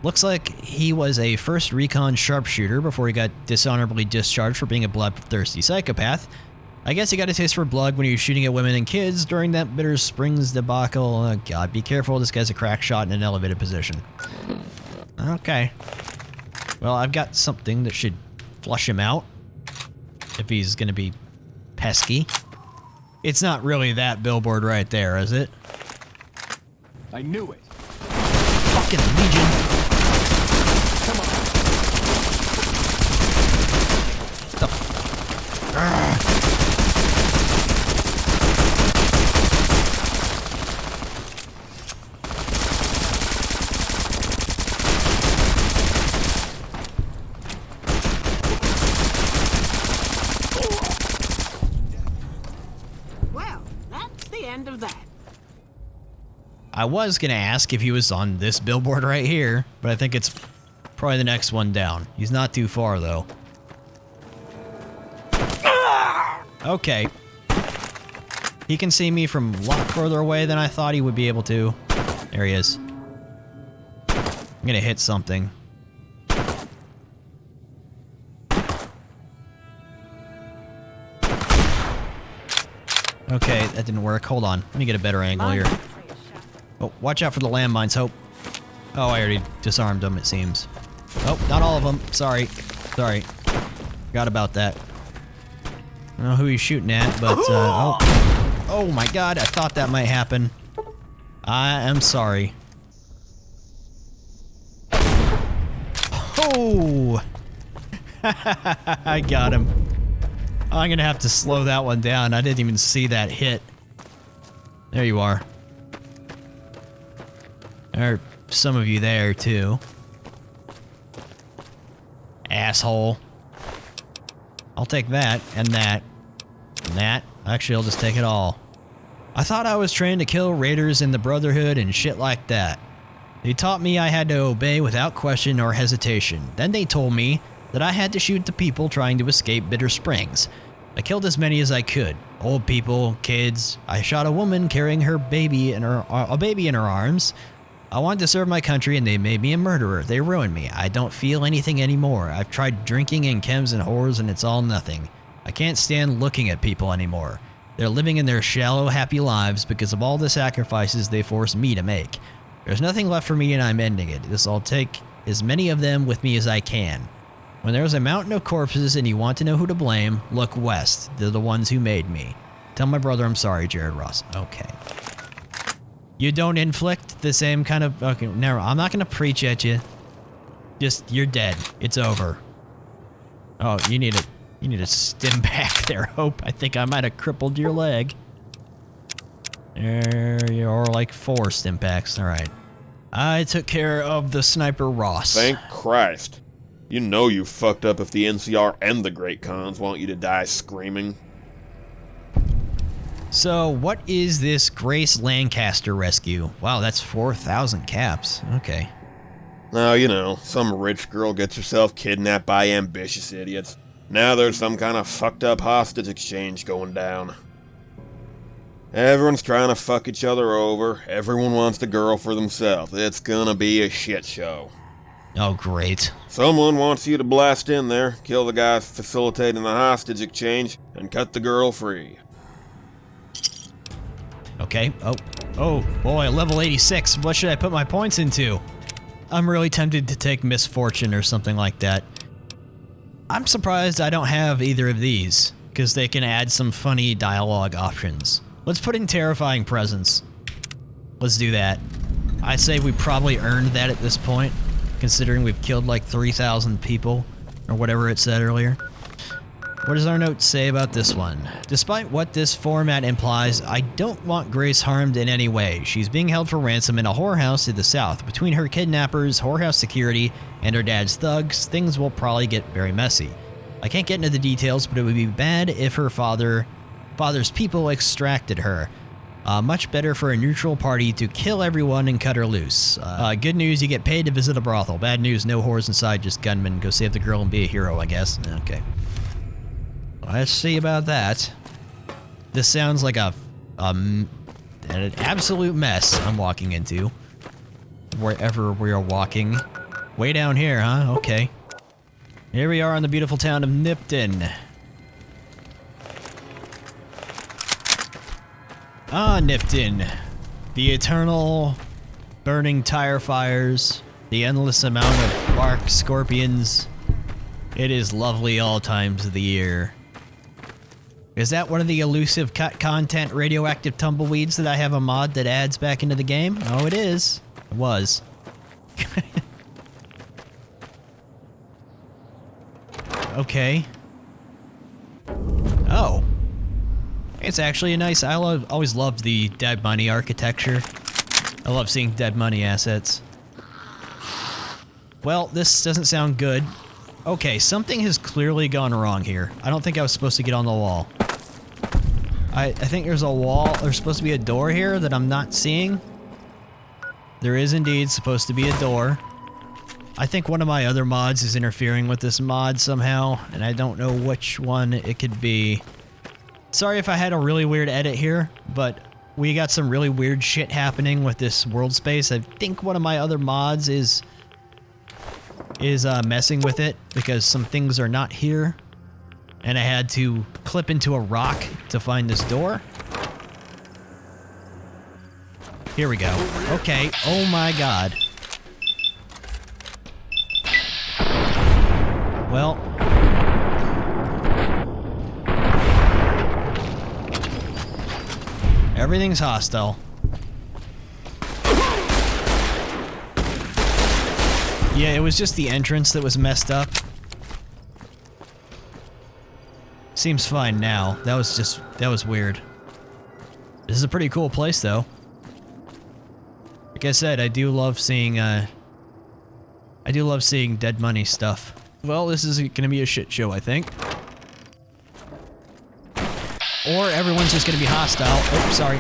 Looks like he was a first recon sharpshooter before he got dishonorably discharged for being a bloodthirsty psychopath. I guess he got a taste for blood when he was shooting at women and kids during that Bitter Springs debacle. Oh god, be careful, this guy's a crack shot in an elevated position. Okay. Well, I've got something that should flush him out, if he's gonna be pesky. It's not really that billboard right there, is it? I knew it. Fucking Legion. Come on. I was gonna ask if he was on this billboard right here, but I think it's probably the next one down. He's not too far, though. Okay. He can see me from a lot further away than I thought he would be able to. There he is. I'm gonna hit something. Okay, that didn't work. Hold on. Let me get a better angle here. Oh, watch out for the landmines, Hope. Oh, I already disarmed them, it seems. Oh, not all of them. Sorry. Sorry. Forgot about that. I don't know who he's shooting at, but, oh. Oh my god, I thought that might happen. I am sorry. Oh! I got him. I'm gonna have to slow that one down. I didn't even see that hit. There you are. There are some of you there, too. Asshole. I'll take that, and that, and that. Actually, I'll just take it all. I thought I was trained to kill raiders in the Brotherhood and shit like that. They taught me I had to obey without question or hesitation. Then they told me that I had to shoot the people trying to escape Bitter Springs. I killed as many as I could. Old people, kids. I shot a woman carrying her baby in her arms. I wanted to serve my country and they made me a murderer. They ruined me. I don't feel anything anymore. I've tried drinking and chems and whores and it's all nothing. I can't stand looking at people anymore. They're living in their shallow, happy lives because of all the sacrifices they forced me to make. There's nothing left for me and I'm ending it. I'll take as many of them with me as I can. When there's a mountain of corpses and you want to know who to blame, look west. They're the ones who made me. Tell my brother I'm sorry, Jared Ross. Okay. You don't inflict the same kind of... Okay, never. I'm not gonna preach at you. Just, you're dead. It's over. Oh, you need a stim back there, Hope. I think I might have crippled your leg. Or like 4 stim packs. Alright. I took care of the sniper Ross. Thank Christ. You know you fucked up if the NCR and the Great Khans want you to die screaming. So, what is this Grace Lancaster rescue? Wow, that's 4,000 caps. Okay. Now, you know, some rich girl gets herself kidnapped by ambitious idiots. Now there's some kind of fucked up hostage exchange going down. Everyone's trying to fuck each other over. Everyone wants the girl for themselves. It's gonna be a shit show. Oh, great. Someone wants you to blast in there, kill the guy facilitating the hostage exchange, and cut the girl free. Okay. Oh, boy, level 86. What should I put my points into? I'm really tempted to take Misfortune or something like that. I'm surprised I don't have either of these, because they can add some funny dialogue options. Let's put in Terrifying Presence. Let's do that. I'd say we probably earned that at this point, considering we've killed like 3,000 people, or whatever it said earlier. What does our note say about this one? Despite what this format implies, I don't want Grace harmed in any way. She's being held for ransom in a whorehouse to the south. Between her kidnappers, whorehouse security, and her dad's thugs, things will probably get very messy. I can't get into the details, but it would be bad if her father's people extracted her. Much better for a neutral party to kill everyone and cut her loose. Good news, you get paid to visit a brothel. Bad news, no whores inside, just gunmen. Go save the girl and be a hero, I guess. Okay. Let's see about that. This sounds like an absolute mess I'm walking into. Wherever we are walking. Way down here, huh? Okay. Here we are in the beautiful town of Nipton. Ah, Nipton. The eternal burning tire fires. The endless amount of bark scorpions. It is lovely all times of the year. Is that one of the elusive cut content radioactive tumbleweeds that I have a mod that adds back into the game? Oh, it is. It was. Okay. Oh. It's actually a nice... I always loved the Dead Money architecture. I love seeing Dead Money assets. Well, this doesn't sound good. Okay, something has clearly gone wrong here. I don't think I was supposed to get on the wall. I think there's a wall, there's supposed to be a door here that I'm not seeing. There is indeed supposed to be a door. I think one of my other mods is interfering with this mod somehow, and I don't know which one it could be. Sorry if I had a really weird edit here, but we got some really weird shit happening with this world space. I think one of my other mods is messing with it because some things are not here. And I had to clip into a rock to find this door. Here we go. Okay. Oh my god. Well. Everything's hostile. Yeah, it was just the entrance that was messed up. Seems fine now. That was weird. This is a pretty cool place, though. Like I said, I do love seeing Dead Money stuff. Well, this is gonna be a shit show, I think. Or everyone's just gonna be hostile. Oh, sorry.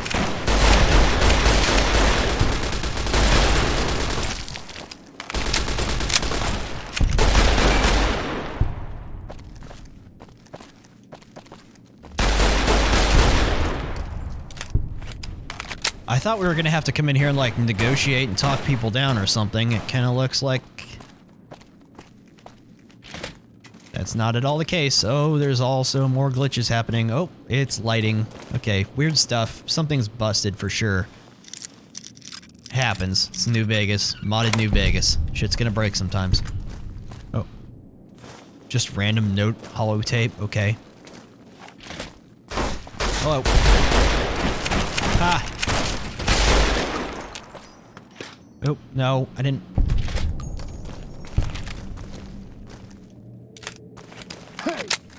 I thought we were gonna have to come in here and like negotiate and talk people down or something. It kind of looks like that's not at all the case. Oh, there's also more glitches happening. Oh, it's lighting. Okay, weird stuff. Something's busted for sure. Happens. It's New Vegas. Modded New Vegas. Shit's gonna break sometimes. Oh. Just random note holotape. Okay. Hello. Ah. Oh, no, I didn't.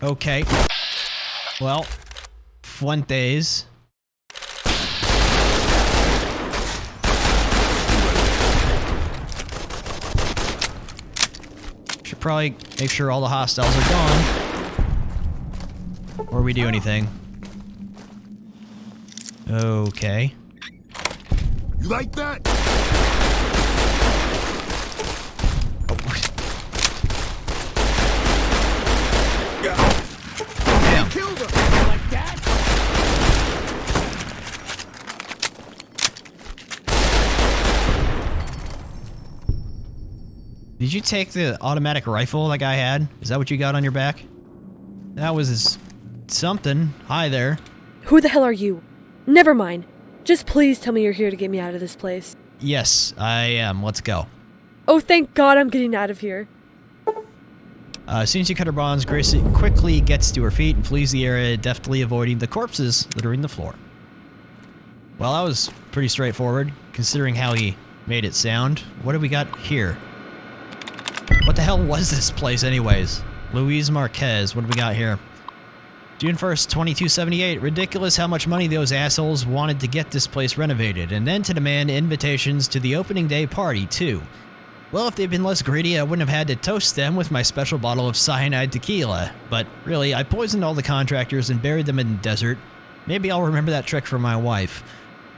Okay. Well, Fuentes. Should probably make sure all the hostiles are gone before we do anything. Okay. You like that? Damn. Killed her. Like that? Did you take the automatic rifle that guy had? Is that what you got on your back? That was something. Hi there. Who the hell are you? Never mind. Just please tell me you're here to get me out of this place. Yes, I am. Let's go. Oh, thank God I'm getting out of here. As soon as you cut her bonds, Grace quickly gets to her feet and flees the area, deftly avoiding the corpses littering the floor. Well, that was pretty straightforward, considering how he made it sound. What do we got here? What the hell was this place anyways? Louise Marquez, what do we got here? June 1st, 2278. Ridiculous how much money those assholes wanted to get this place renovated, and then to demand invitations to the opening day party, too. Well, if they'd been less greedy, I wouldn't have had to toast them with my special bottle of cyanide tequila. But really, I poisoned all the contractors and buried them in the desert. Maybe I'll remember that trick for my wife.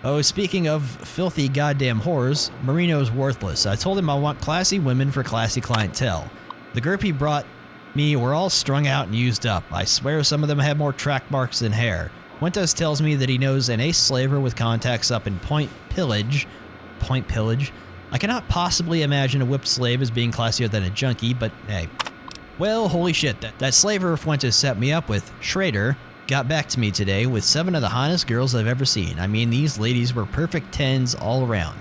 Oh, speaking of filthy goddamn whores, Marino's worthless. I told him I want classy women for classy clientele. The group he brought me were all strung out and used up. I swear some of them had more track marks than hair. Fuentes tells me that he knows an ace slaver with contacts up in Point Pillage. Point Pillage? I cannot possibly imagine a whipped slave as being classier than a junkie, but hey. Well, holy shit, that slaver Fuentes set me up with, Schrader, got back to me today with 7 of the hottest girls I've ever seen. I mean, these ladies were perfect 10s all around.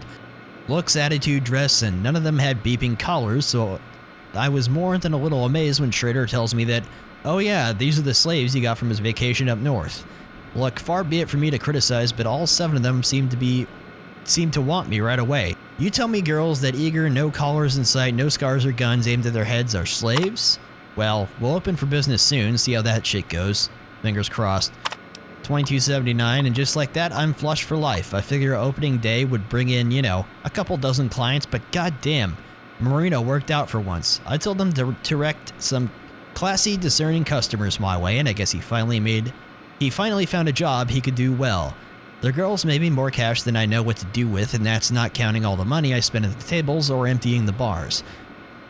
Looks, attitude, dress, and none of them had beeping collars, so I was more than a little amazed when Schrader tells me that, oh yeah, these are the slaves he got from his vacation up north. Look, far be it for me to criticize, but all 7 of them seem to want me right away. You tell me girls that eager, no collars in sight, no scars or guns aimed at their heads are slaves? Well, we'll open for business soon, see how that shit goes. Fingers crossed. 2279, and just like that, I'm flush for life. I figure opening day would bring in, you know, a couple dozen clients, but goddamn, Marino worked out for once. I told him to direct some classy, discerning customers my way, and I guess he finally found a job he could do well. The girls made me more cash than I know what to do with, and that's not counting all the money I spent at the tables or emptying the bars.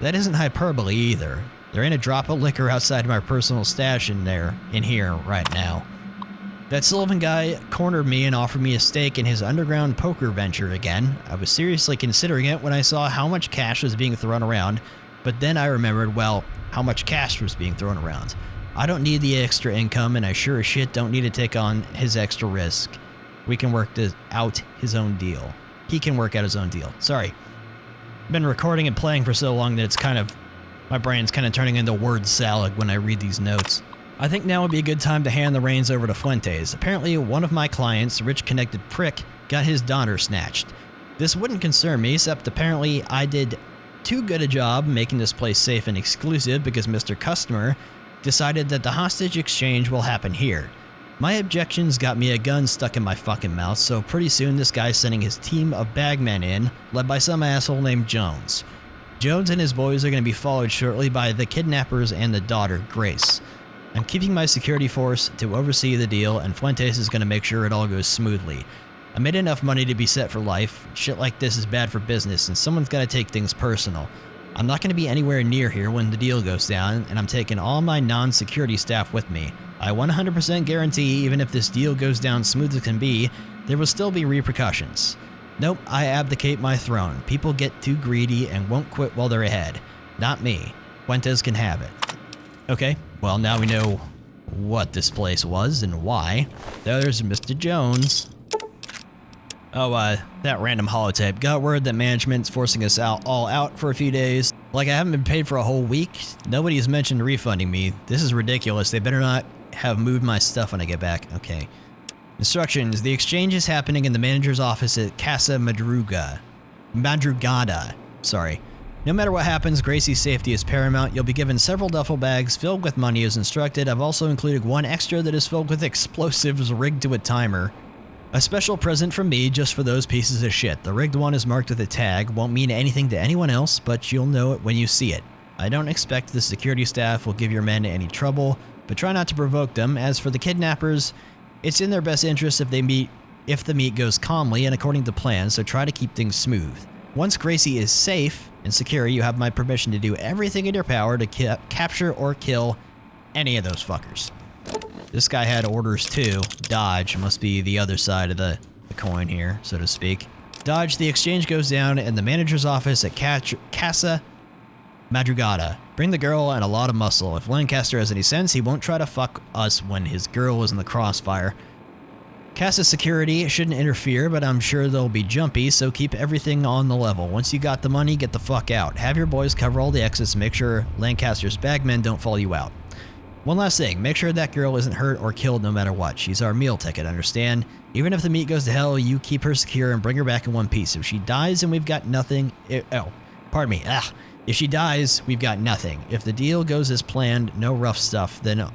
That isn't hyperbole either. There ain't a drop of liquor outside my personal stash in here right now. That Sullivan guy cornered me and offered me a stake in his underground poker venture again. I was seriously considering it when I saw how much cash was being thrown around, but then I remembered, well, how much cash was being thrown around. I don't need the extra income, and I sure as shit don't need to take on his extra risk. We can work out his own deal. He can work out his own deal. Sorry. I've been recording and playing for so long that it's my brain's kind of turning into word salad when I read these notes. I think now would be a good time to hand the reins over to Fuentes. Apparently, one of my clients, a rich connected prick, got his daughter snatched. This wouldn't concern me, except apparently I did too good a job making this place safe and exclusive because Mr. Customer decided that the hostage exchange will happen here. My objections got me a gun stuck in my fucking mouth, so pretty soon this guy's sending his team of bagmen in, led by some asshole named Jones. Jones and his boys are going to be followed shortly by the kidnappers and the daughter, Grace. I'm keeping my security force to oversee the deal, and Fuentes is going to make sure it all goes smoothly. I made enough money to be set for life. Shit like this is bad for business, and someone's got to take things personal. I'm not going to be anywhere near here when the deal goes down, and I'm taking all my non-security staff with me. I 100% guarantee even if this deal goes down smooth as can be, there will still be repercussions. Nope, I abdicate my throne. People get too greedy and won't quit while they're ahead. Not me. Fuentes can have it. Okay, well now we know what this place was and why. There's Mr. Jones. Oh, that random holotape. Got word that management's forcing us all out for a few days. Like I haven't been paid for a whole week. Nobody has mentioned refunding me. This is ridiculous. They better not have moved my stuff when I get back. Okay. Instructions. The exchange is happening in the manager's office at Casa Madrugada. Sorry. No matter what happens, Gracie's safety is paramount. You'll be given several duffel bags filled with money as instructed. I've also included one extra that is filled with explosives rigged to a timer. A special present from me just for those pieces of shit. The rigged one is marked with a tag. Won't mean anything to anyone else, but you'll know it when you see it. I don't expect the security staff will give your men any trouble, but try not to provoke them. As for the kidnappers, it's in their best interest if the meet goes calmly and according to plan, so try to keep things smooth. Once Gracie is safe and secure, you have my permission to do everything in your power to capture or kill any of those fuckers. This guy had orders too. Dodge must be the other side of the coin here, so to speak. Dodge, the exchange goes down in the manager's office at Casa Madrugada. Bring the girl and a lot of muscle. If Lancaster has any sense, he won't try to fuck us when his girl is in the crossfire. Casa security shouldn't interfere, but I'm sure they'll be jumpy, so keep everything on the level. Once you got the money, get the fuck out. Have your boys cover all the exits and make sure Lancaster's bagmen don't follow you out. One last thing, make sure that girl isn't hurt or killed no matter what. She's our meal ticket, understand? Even if the meat goes to hell, you keep her secure and bring her back in one piece. If she dies and we've got nothing... If she dies, we've got nothing. If the deal goes as planned, no rough stuff, then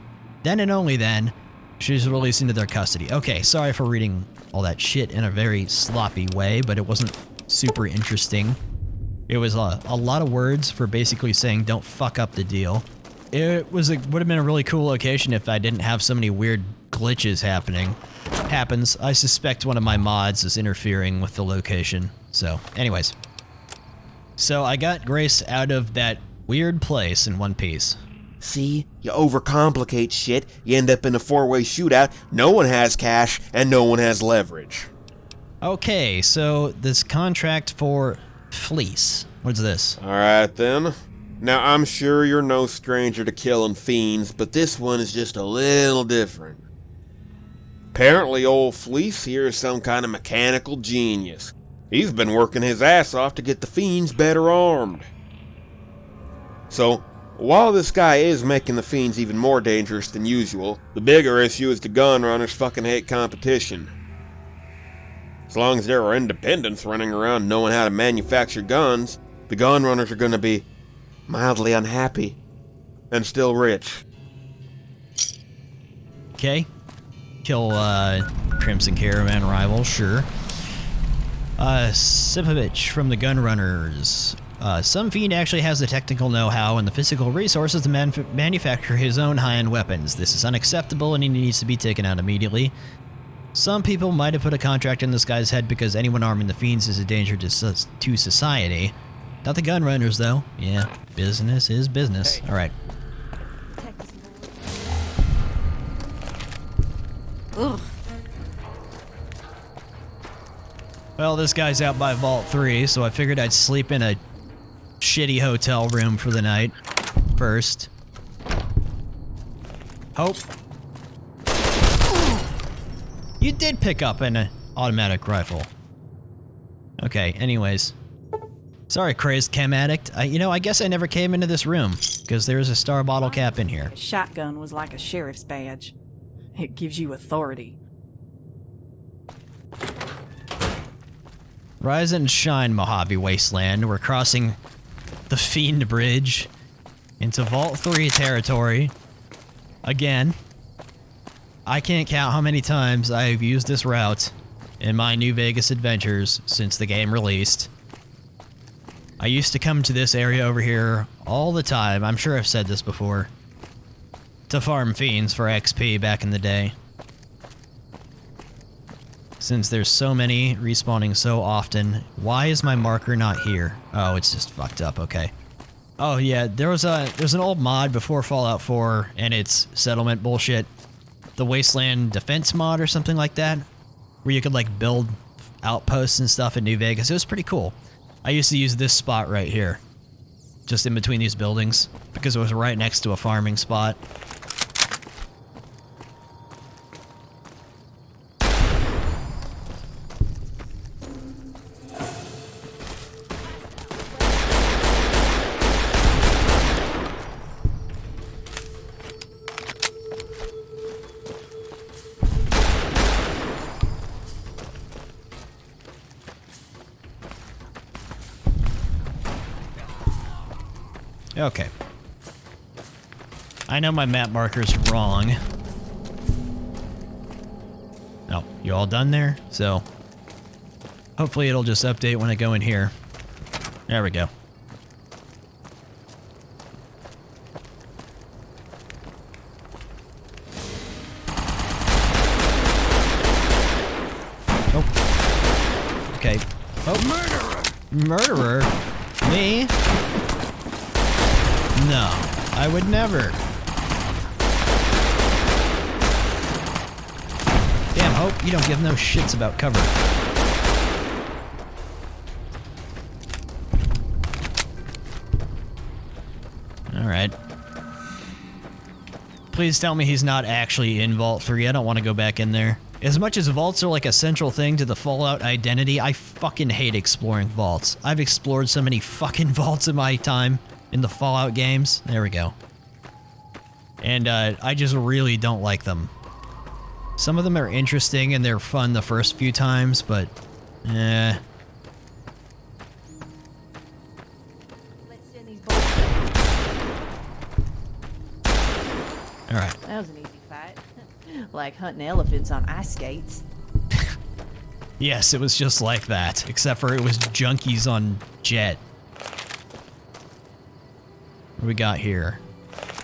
and only then, she's released into their custody. Okay, sorry for reading all that shit in a very sloppy way, but it wasn't super interesting. It was a lot of words for basically saying don't fuck up the deal. It would have been a really cool location if I didn't have so many weird glitches happening. Happens. I suspect one of my mods is interfering with the location. So, anyways. So I got Grace out of that weird place in one piece. See? You overcomplicate shit, you end up in a four-way shootout, no one has cash, and no one has leverage. Okay, so this contract for Fleece. What's this? Alright then. Now I'm sure you're no stranger to killing fiends, but this one is just a little different. Apparently old Fleece here is some kind of mechanical genius. He's been working his ass off to get the fiends better armed. So, while this guy is making the fiends even more dangerous than usual, the bigger issue is the gun runners fucking hate competition. As long as there are independents running around knowing how to manufacture guns, the gun runners are gonna be mildly unhappy and still rich. Okay. Kill Crimson Caravan rival, sure. Sipovich from the gun runners. Some fiend actually has the technical know-how and the physical resources to manufacture his own high-end weapons. This is unacceptable and he needs to be taken out immediately. Some people might have put a contract in this guy's head because anyone arming the fiends is a danger to society. Not the gun runners, though. Yeah, business is business. All right. Ugh. Well, this guy's out by Vault 3, so I figured I'd sleep in a shitty hotel room for the night first. Hope. You did pick up an automatic rifle. Okay, anyways. Sorry, crazed chem addict. I guess I never came into this room, because there's a star bottle cap in here. A shotgun was like a sheriff's badge. It gives you authority. Rise and shine, Mojave Wasteland. We're crossing the Fiend Bridge into Vault 3 territory. Again. I can't count how many times I've used this route in my New Vegas adventures since the game released. I used to come to this area over here all the time, I'm sure I've said this before, to farm fiends for XP back in the day. Since there's so many respawning so often, why is my marker not here? Oh, it's just fucked up, okay. Oh yeah, there's an old mod before Fallout 4 and its settlement bullshit. The Wasteland Defense mod or something like that, where you could like build outposts and stuff in New Vegas. It was pretty cool. I used to use this spot right here, just in between these buildings, because it was right next to a farming spot. Okay. I know my map marker's wrong. Oh, you all done there? So, hopefully it'll just update when I go in here. There we go. Oh. Okay. Oh. Murderer? Me? No, I would never. Damn, Hope, you don't give no shits about cover. Alright. Please tell me he's not actually in Vault 3. I don't want to go back in there. As much as vaults are like a central thing to the Fallout identity, I fucking hate exploring vaults. I've explored so many fucking vaults in my time in the Fallout games. There we go. And I just really don't like them. Some of them are interesting and they're fun the first few times, but Alright. That was an easy fight. Like hunting elephants on ice skates. Yes, it was just like that, except for it was junkies on jet. What do we got here?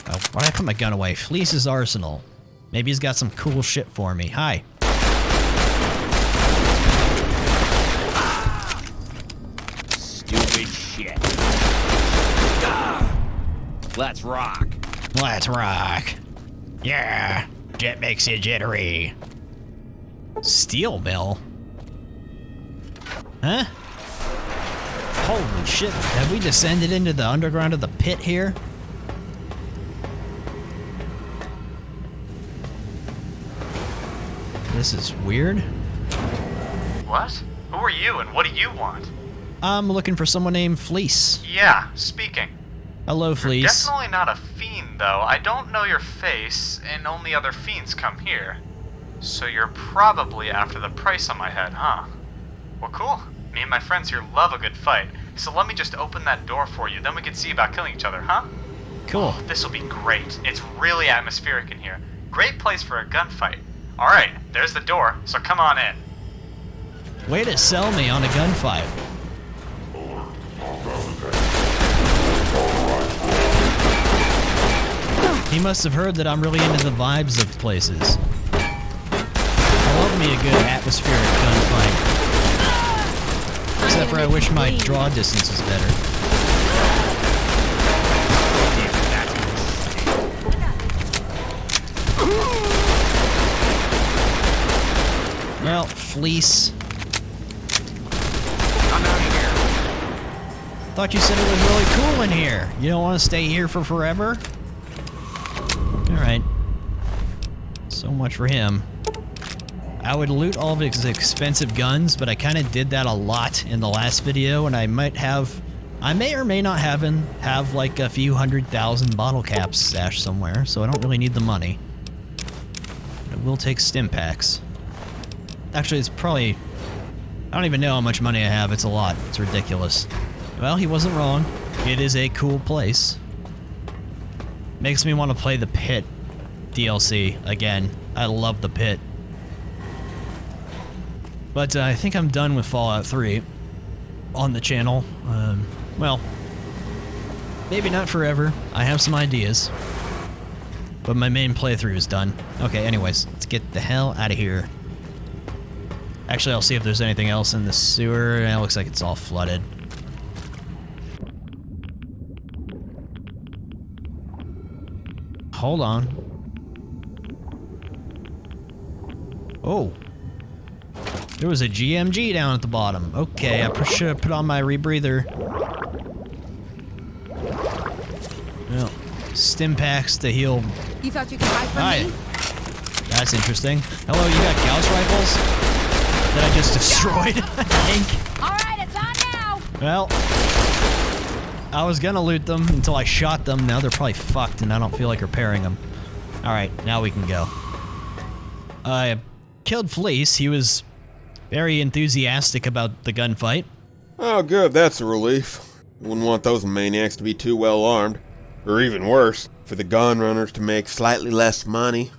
Oh, why did I put my gun away? Fleece's arsenal. Maybe he's got some cool shit for me. Hi. Stupid shit. Let's rock. Let's rock. Yeah. Jet makes you jittery. Steel mill? Huh? Holy shit. Have we descended into the underground of the pit here? This is weird. What? Who are you and what do you want? I'm looking for someone named Fleece. Yeah, speaking. Hello, Fleece. You're definitely not a fiend, though. I don't know your face, and only other fiends come here. So you're probably after the price on my head, huh? Well, cool. Me and my friends here love a good fight. So let me just open that door for you, then we can see about killing each other, huh? Cool. Oh, this'll be great. It's really atmospheric in here. Great place for a gunfight. Alright, there's the door, so come on in. Way to sell me on a gunfight. He must have heard that I'm really into the vibes of places. I love me a good atmospheric gunfight. Except for I wish my draw distance was better. Well, Fleece. I'm out of here. Thought you said it was really cool in here. You don't want to stay here for forever? Alright. So much for him. I would loot all of his expensive guns, but I kind of did that a lot in the last video, and I may or may not have like a few 100,000 bottle caps stashed somewhere, so I don't really need the money. But it will take stim packs. Actually, it's probably... I don't even know how much money I have. It's a lot. It's ridiculous. Well, he wasn't wrong. It is a cool place. Makes me want to play the Pit DLC again. I love the Pit. But I think I'm done with Fallout 3 on the channel. Well, maybe not forever. I have some ideas. But my main playthrough is done. Okay, anyways, let's get the hell out of here. Actually, I'll see if there's anything else in the sewer. It looks like it's all flooded. Hold on. Oh. There was a GMG down at the bottom. Okay, I should have put on my rebreather. Well, stim packs to heal. You thought you could hide from me? That's interesting. Hello, you got Gauss rifles? That I just destroyed, I think. Alright, it's on now! Well, I was gonna loot them until I shot them. Now they're probably fucked and I don't feel like repairing them. Alright, now we can go. I killed Fleece. He was very enthusiastic about the gunfight. Oh, good. That's a relief. Wouldn't want those maniacs to be too well armed. Or even worse, for the gun runners to make slightly less money.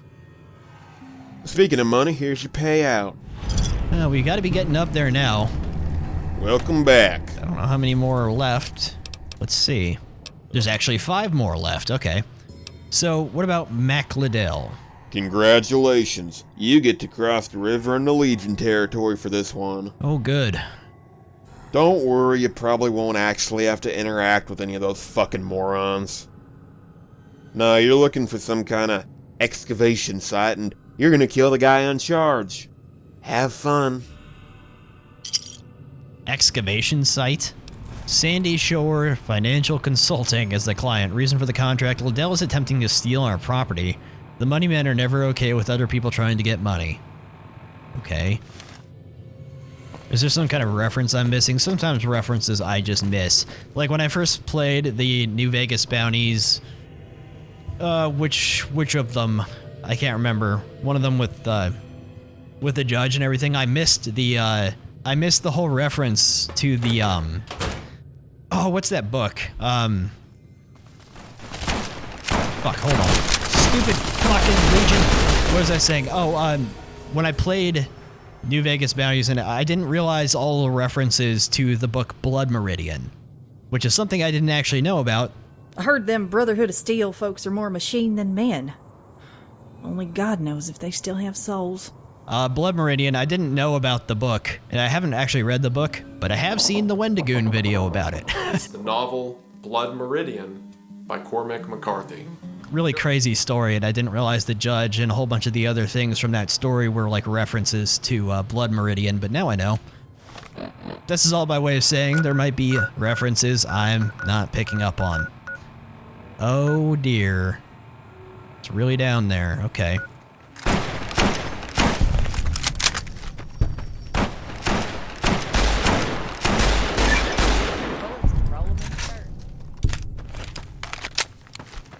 Speaking of money, here's your payout. Well, we gotta be getting up there now. Welcome back. I don't know how many more are left. Let's see. There's actually 5 more left, okay. So, what about Liddel? Congratulations. You get to cross the river into Legion territory for this one. Oh, good. Don't worry, you probably won't actually have to interact with any of those fucking morons. No, you're looking for some kind of excavation site, and you're gonna kill the guy in charge. Have fun. Excavation site? Sandy Shore Financial Consulting is the client. Reason for the contract: Liddel is attempting to steal our property. The money men are never okay with other people trying to get money. Okay. Is there some kind of reference I'm missing? Sometimes references I just miss. Like when I first played the New Vegas bounties, which of them? I can't remember. One of them with the judge and everything. I missed the whole reference to the oh, what's that book? Fuck, hold on. Stupid fucking Legion. What was I saying? Oh, when I played New Vegas bounties, and I didn't realize all the references to the book Blood Meridian, which is something I didn't actually know about. I heard them Brotherhood of Steel folks are more machine than men. Only God knows if they still have souls. Blood Meridian, I didn't know about the book, and I haven't actually read the book, but I have seen the Wendigoon video about it. It's the novel Blood Meridian by Cormac McCarthy. Really crazy story, and I didn't realize the judge and a whole bunch of the other things from that story were like references to Blood Meridian, but now I know. This is all by way of saying there might be references I'm not picking up on. Oh dear. It's really down there. Okay.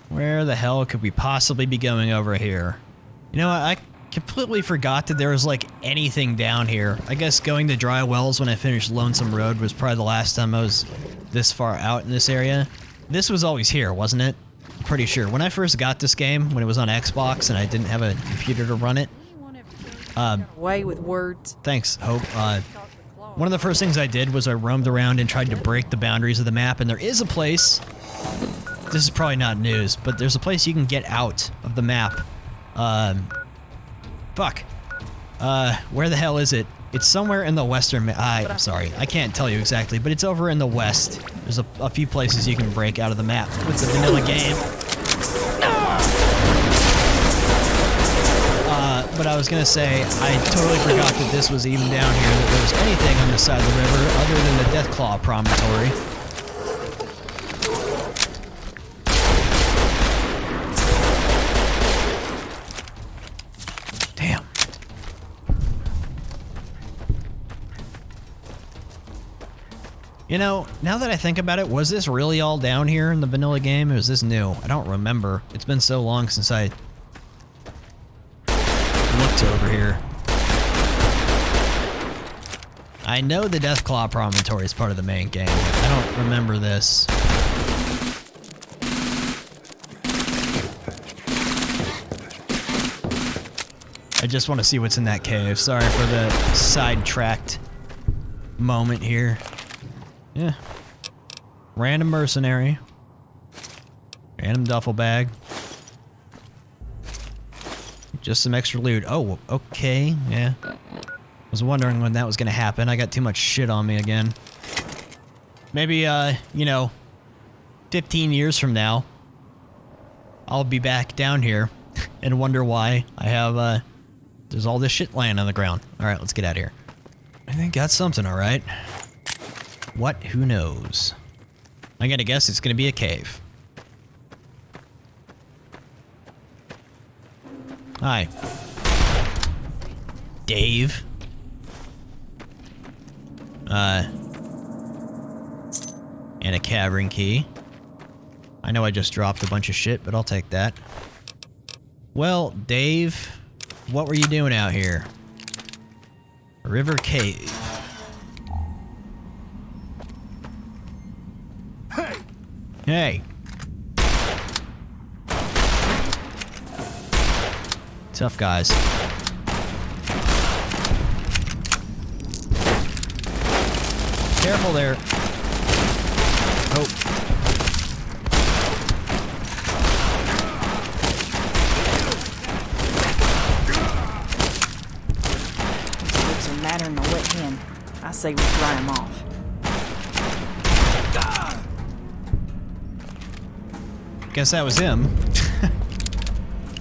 Where the hell could we possibly be going over here? You know what, I completely forgot that there was like anything down here. I guess going to Dry Wells when I finished Lonesome Road was probably the last time I was this far out in this area. This was always here, wasn't it? I'm pretty sure. When I first got this game, when it was on Xbox and I didn't have a computer to run it. Way with words. Thanks, Hope. One of the first things I did was I roamed around and tried to break the boundaries of the map, and there is a place. This is probably not news, but there's a place you can get out of the map. Fuck. Where the hell is it? It's somewhere in the western I'm sorry, I can't tell you exactly, but it's over in the west. There's a few places you can break out of the map with the vanilla game. But I was gonna say, I totally forgot that this was even down here, that there was anything on this side of the river other than the Deathclaw Promontory. Damn. You know, now that I think about it, was this really all down here in the vanilla game, or is this new? I don't remember. It's been so long since I looked over here. I know the Deathclaw Promontory is part of the main game. I don't remember this. I just want to see what's in that cave. Sorry for the sidetracked moment here. Yeah. Random mercenary. Random duffel bag. Just some extra loot. Oh, okay. Yeah. Was wondering when that was gonna happen. I got too much shit on me again. Maybe, you know, 15 years from now, I'll be back down here and wonder why I have, there's all this shit laying on the ground. Alright, let's get out of here. I think that's something, alright. What? Who knows? I'm gonna guess it's gonna be a cave. Hi. Dave. And a cavern key. I know I just dropped a bunch of shit, but I'll take that. Well, Dave, what were you doing out here? River Cave. Hey. Tough guys. Careful there. Oh. These lips are madder than a wet hen. I say we dry them off. Guess that was him.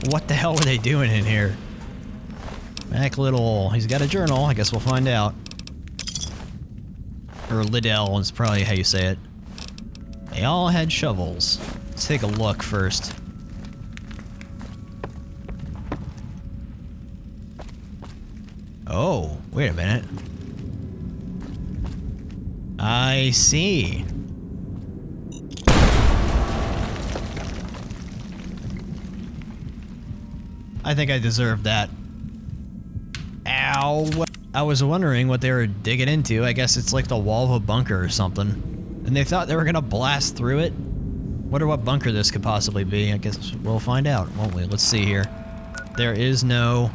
What the hell were they doing in here? Mac Liddel. He's got a journal. I guess we'll find out. Or Liddel is probably how you say it. They all had shovels. Let's take a look first. Oh, wait a minute. I see. I think I deserved that. Ow. I was wondering what they were digging into. I guess it's like the wall of a bunker or something. And they thought they were gonna blast through it? Wonder what bunker this could possibly be. I guess we'll find out, won't we? Let's see here. There is no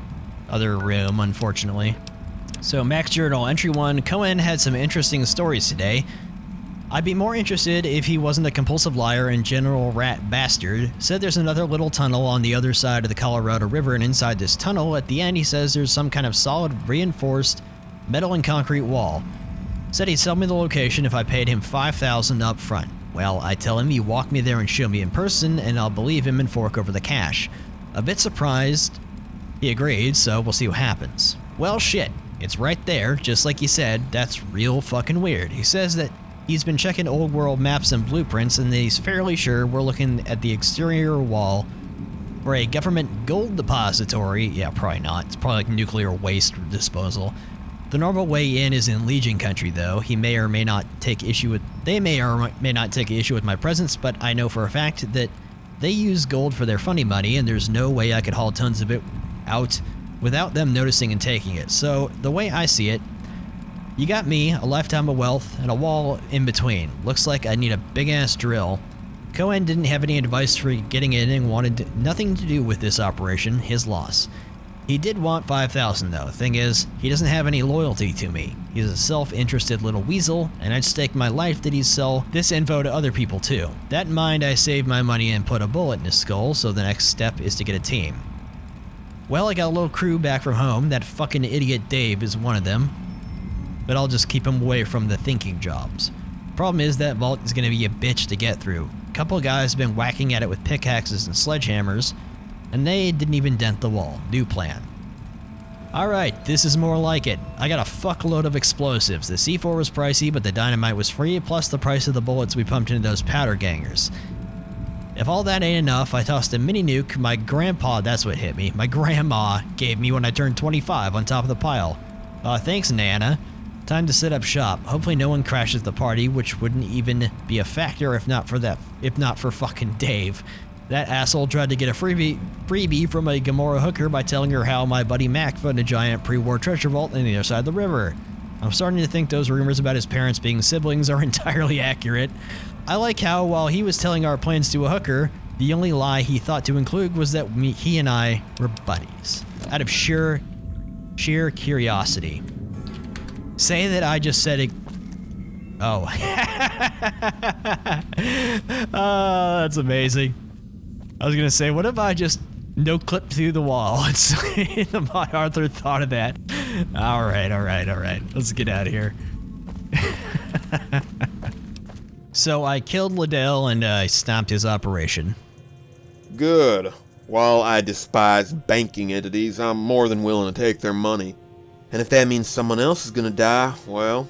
other room, unfortunately. So, Mac's Journal, Entry 1, Cohen had some interesting stories today. I'd be more interested if he wasn't a compulsive liar and general rat bastard. Said there's another little tunnel on the other side of the Colorado River, and inside this tunnel, at the end, he says there's some kind of solid, reinforced metal and concrete wall. Said he'd sell me the location if I paid him $5,000 up front. Well, I tell him he walk me there and show me in person, and I'll believe him and fork over the cash. A bit surprised, he agreed, so we'll see what happens. Well, shit. It's right there, just like you said. That's real fucking weird. He says that he's been checking old world maps and blueprints, and he's fairly sure we're looking at the exterior wall for a government gold depository. Yeah, probably not. It's probably like nuclear waste disposal. The normal way in is in Legion country, though. He may or may not take issue with. They may or may not take issue with my presence, but I know for a fact that they use gold for their funny money, and there's no way I could haul tons of it out without them noticing and taking it. So the way I see it, you got me, a lifetime of wealth, and a wall in between. Looks like I need a big-ass drill. Cohen didn't have any advice for getting in and wanted nothing to do with this operation. His loss. He did want $5,000 though. Thing is, he doesn't have any loyalty to me. He's a self-interested little weasel, and I'd stake my life that he'd sell this info to other people too. That in mind, I saved my money and put a bullet in his skull, so the next step is to get a team. Well, I got a little crew back from home. That fucking idiot Dave is one of them. But I'll just keep him away from the thinking jobs. Problem is that vault is going to be a bitch to get through. A couple of guys have been whacking at it with pickaxes and sledgehammers, and they didn't even dent the wall. New plan. Alright, this is more like it. I got a fuckload of explosives. The C4 was pricey, but the dynamite was free, plus the price of the bullets we pumped into those powder gangers. If all that ain't enough, I tossed a mini nuke my grandpa, that's what hit me, my grandma gave me when I turned 25 on top of the pile. Thanks, Nana. Time to set up shop. Hopefully no one crashes the party, which wouldn't even be a factor if not for fucking Dave. That asshole tried to get a freebie from a Gamora hooker by telling her how my buddy Mac found a giant pre-war treasure vault on the other side of the river. I'm starting to think those rumors about his parents being siblings are entirely accurate. I like how, while he was telling our plans to a hooker, the only lie he thought to include was that he and I were buddies. Out of sheer curiosity. Say that I just said it. Oh. Oh, that's amazing. I was gonna say, what if I just no-clipped through the wall? My Arthur thought of that. Alright. Let's get out of here. So I killed Liddel and I stopped his operation. Good. While I despise banking entities, I'm more than willing to take their money. And if that means someone else is gonna die, well,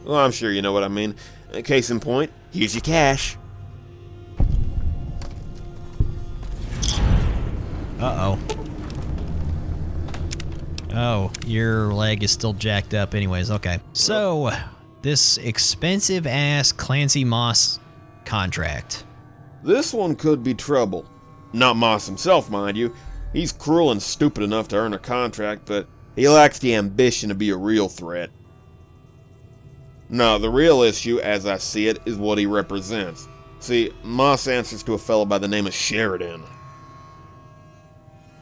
I'm sure you know what I mean. Case in point, here's your cash. Uh-oh. Oh, your leg is still jacked up anyways, okay. So, this expensive-ass Clancy Moss contract. This one could be trouble. Not Moss himself, mind you. He's cruel and stupid enough to earn a contract, but he lacks the ambition to be a real threat. No, the real issue, as I see it, is what he represents. See, Moss answers to a fellow by the name of Sheridan.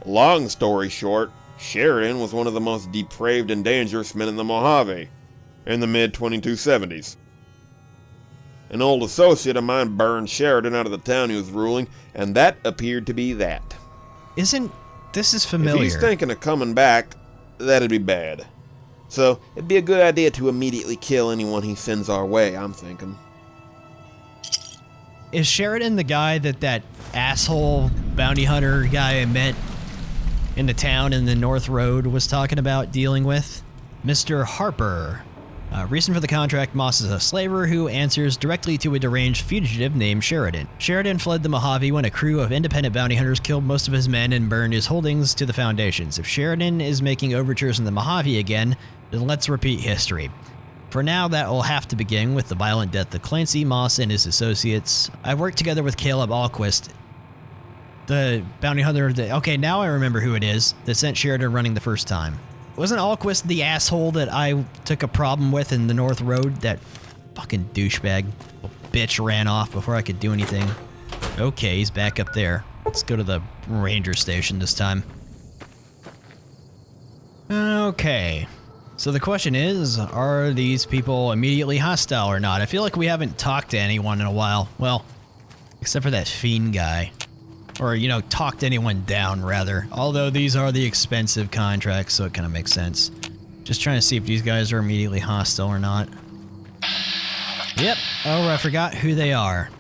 Long story short, Sheridan was one of the most depraved and dangerous men in the Mojave in the mid-2270s. An old associate of mine burned Sheridan out of the town he was ruling, and that appeared to be that. This is familiar. If he's thinking of coming back, that'd be bad. So, it'd be a good idea to immediately kill anyone he sends our way, I'm thinking. Is Sheridan the guy that asshole bounty hunter guy I met in the town in the North Road was talking about dealing with? Mr. Harper. Reason for the contract, Moss is a slaver who answers directly to a deranged fugitive named Sheridan. Sheridan fled the Mojave when a crew of independent bounty hunters killed most of his men and burned his holdings to the foundations. If Sheridan is making overtures in the Mojave again, then let's repeat history. For now, that will have to begin with the violent death of Clancy Moss and his associates. I worked together with Caleb Alquist, the bounty hunter okay, now I remember who it is that sent Sheridan running the first time. Wasn't Alquist the asshole that I took a problem with in the North Road? That fucking douchebag bitch ran off before I could do anything. Okay, he's back up there. Let's go to the ranger station this time. Okay. So the question is, are these people immediately hostile or not? I feel like we haven't talked to anyone in a while. Well, except for that fiend guy. Or, you know, talked anyone down, rather. Although these are the expensive contracts, so it kind of makes sense. Just trying to see if these guys are immediately hostile or not. Yep. Oh, I forgot who they are.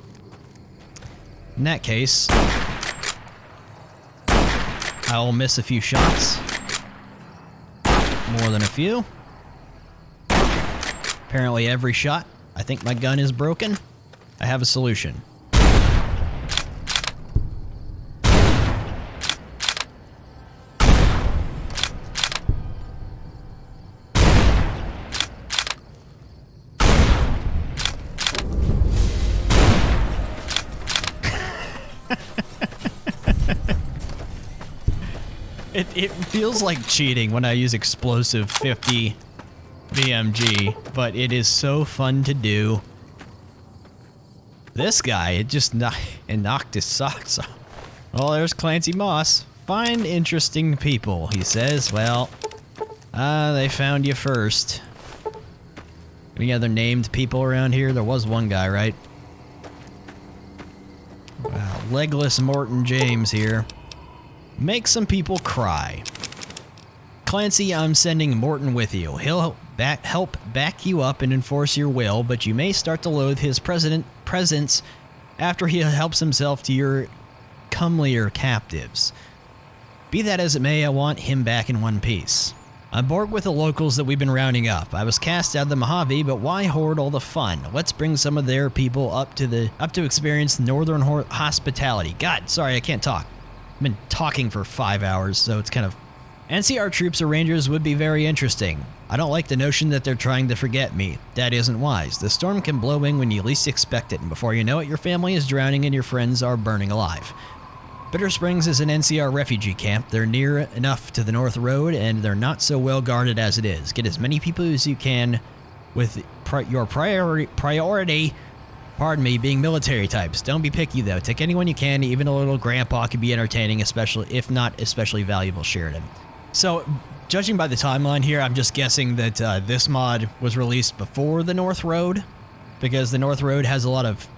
In that case, I'll miss a few shots. More than a few. Apparently every shot. I think my gun is broken. I have a solution. It feels like cheating when I use explosive 50 BMG, but it is so fun to do. This guy, it just knocked his socks off. Well, there's Clancy Moss. Find interesting people, he says. Well, they found you first. Any other named people around here? There was one guy, right? Wow, Legless Morton James here. Make some people cry. Clancy, I'm sending Morton with you. He'll help back you up and enforce your will, but you may start to loathe his presence after he helps himself to your comelier captives. Be that as it may, I want him back in one piece. I'm bored with the locals that we've been rounding up. I was cast out of the Mojave, but why hoard all the fun? Let's bring some of their people up to experience northern hospitality. God, sorry, I can't talk. I've been talking for 5 hours, so it's kind of... NCR troops or rangers would be very interesting. I don't like the notion that they're trying to forget me. That isn't wise. The storm can blow in when you least expect it, and before you know it, your family is drowning and your friends are burning alive. Bitter Springs is an NCR refugee camp. They're near enough to the North Road, and they're not so well guarded as it is. Get as many people as you can with your priority, pardon me, being military types. Don't be picky, though. Take anyone you can. Even a little grandpa can be entertaining, especially if not especially valuable. Sheridan. So, judging by the timeline here, I'm just guessing that this mod was released before the North Road, because the North Road has a lot of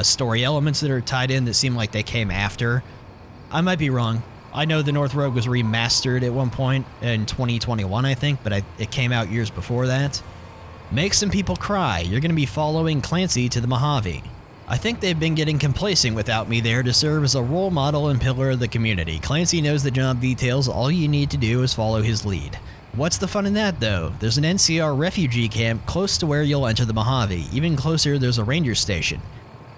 story elements that are tied in that seem like they came after. I might be wrong. I know the North Road was remastered at one point in 2021, I think, but it came out years before that. Make some people cry. You're going to be following Clancy to the Mojave. I think they've been getting complacent without me there to serve as a role model and pillar of the community. Clancy knows the job details. All you need to do is follow his lead. What's the fun in that, though? There's an NCR refugee camp close to where you'll enter the Mojave. Even closer, there's a ranger station.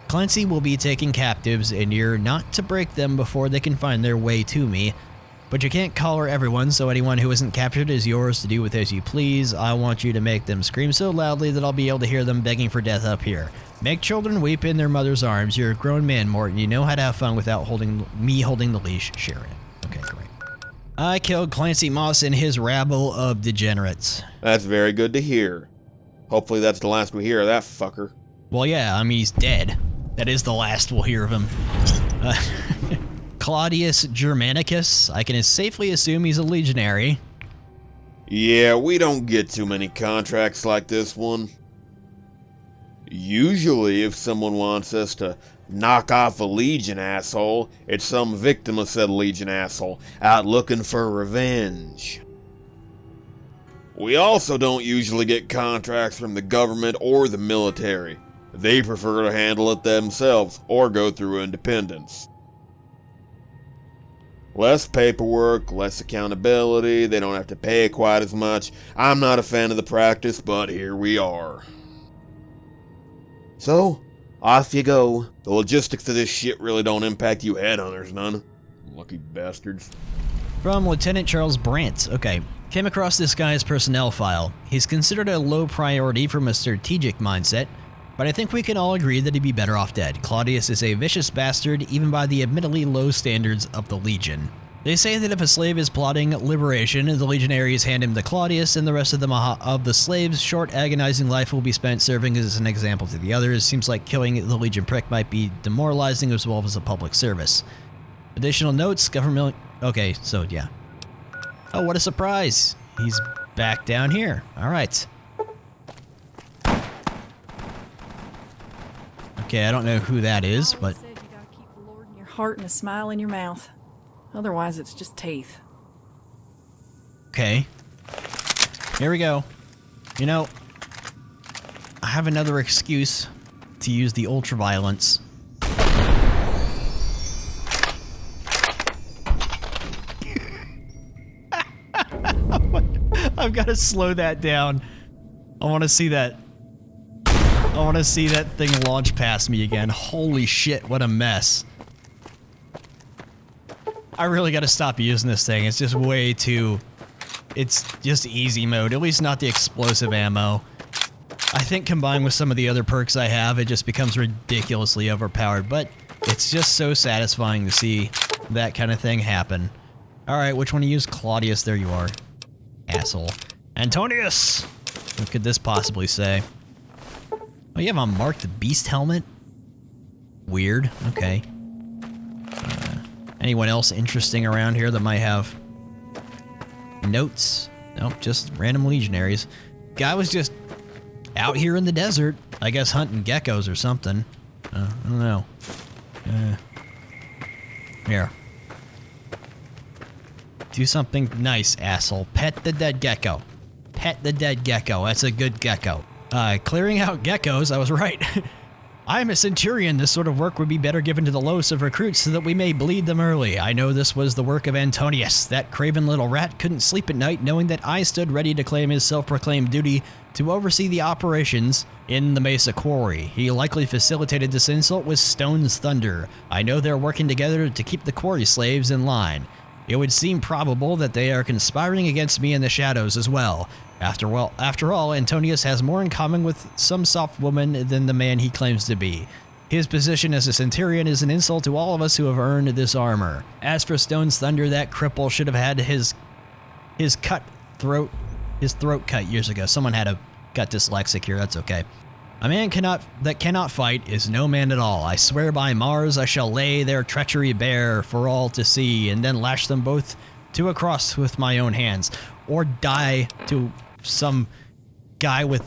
Clancy will be taking captives, and you're not to break them before they can find their way to me. But you can't collar everyone, so anyone who isn't captured is yours to do with as you please. I want you to make them scream so loudly that I'll be able to hear them begging for death up here. Make children weep in their mother's arms. You're a grown man, Morton. You know how to have fun without me holding the leash. Sheridan. Okay, great. I killed Clancy Moss and his rabble of degenerates. That's very good to hear. Hopefully that's the last we hear of that fucker. Well, yeah, I mean, he's dead. That is the last we'll hear of him. Claudius Germanicus. I can safely assume he's a legionary. Yeah, we don't get too many contracts like this one. Usually, if someone wants us to knock off a Legion asshole, it's some victim of said Legion asshole, out looking for revenge. We also don't usually get contracts from the government or the military. They prefer to handle it themselves, or go through independence. Less paperwork, less accountability, they don't have to pay quite as much. I'm not a fan of the practice, but here we are. So, off you go. The logistics of this shit really don't impact you headhunters none. Lucky bastards. From Lieutenant Charles Brandt. Okay, came across this guy's personnel file. He's considered a low priority from a strategic mindset, but I think we can all agree that he'd be better off dead. Claudius is a vicious bastard, even by the admittedly low standards of the Legion. They say that if a slave is plotting liberation, the legionaries hand him to Claudius, and the rest of the slave's short, agonizing life will be spent serving as an example to the others. Seems like killing the Legion prick might be demoralizing as well as a public service. Additional notes, government... Okay, so yeah. Oh, what a surprise! He's back down here. Alright. Okay, I don't know who that is, but... You gotta keep the Lord in your heart and a smile in your mouth. Otherwise, it's just teeth. Okay. Here we go. You know, I have another excuse to use the ultraviolence. I've got to slow that down. I want to see that. I want to see that thing launch past me again. Holy shit, what a mess. I really got to stop using this thing. It's just way too... It's just easy mode, at least not the explosive ammo. I think combined with some of the other perks I have, it just becomes ridiculously overpowered, but it's just so satisfying to see that kind of thing happen. Alright, which one to use? Claudius, there you are. Asshole. Antonius! What could this possibly say? Oh, you have a Mark the Beast helmet? Weird. Okay. Anyone else interesting around here that might have notes? Nope, just random legionaries. Guy was just out here in the desert, I guess hunting geckos or something. I don't know. Here. Do something nice, asshole. Pet the dead gecko. Pet the dead gecko. That's a good gecko. Clearing out geckos, I was right. I'm a centurion. This sort of work would be better given to the lowest of recruits so that we may bleed them early. I know this was the work of Antonius. That craven little rat couldn't sleep at night knowing that I stood ready to claim his self-proclaimed duty to oversee the operations in the Mesa Quarry. He likely facilitated this insult with Stone's thunder. I know they're working together to keep the quarry slaves in line. It would seem probable that they are conspiring against me in the shadows as well. After all, Antonius has more in common with some soft woman than the man he claims to be. His position as a centurion is an insult to all of us who have earned this armor. As for Stone's thunder, that cripple should have had his throat cut years ago. Someone got dyslexic here, that's okay. A man that cannot fight is no man at all. I swear by Mars I shall lay their treachery bare for all to see, and then lash them both to a cross with my own hands, or die to some guy with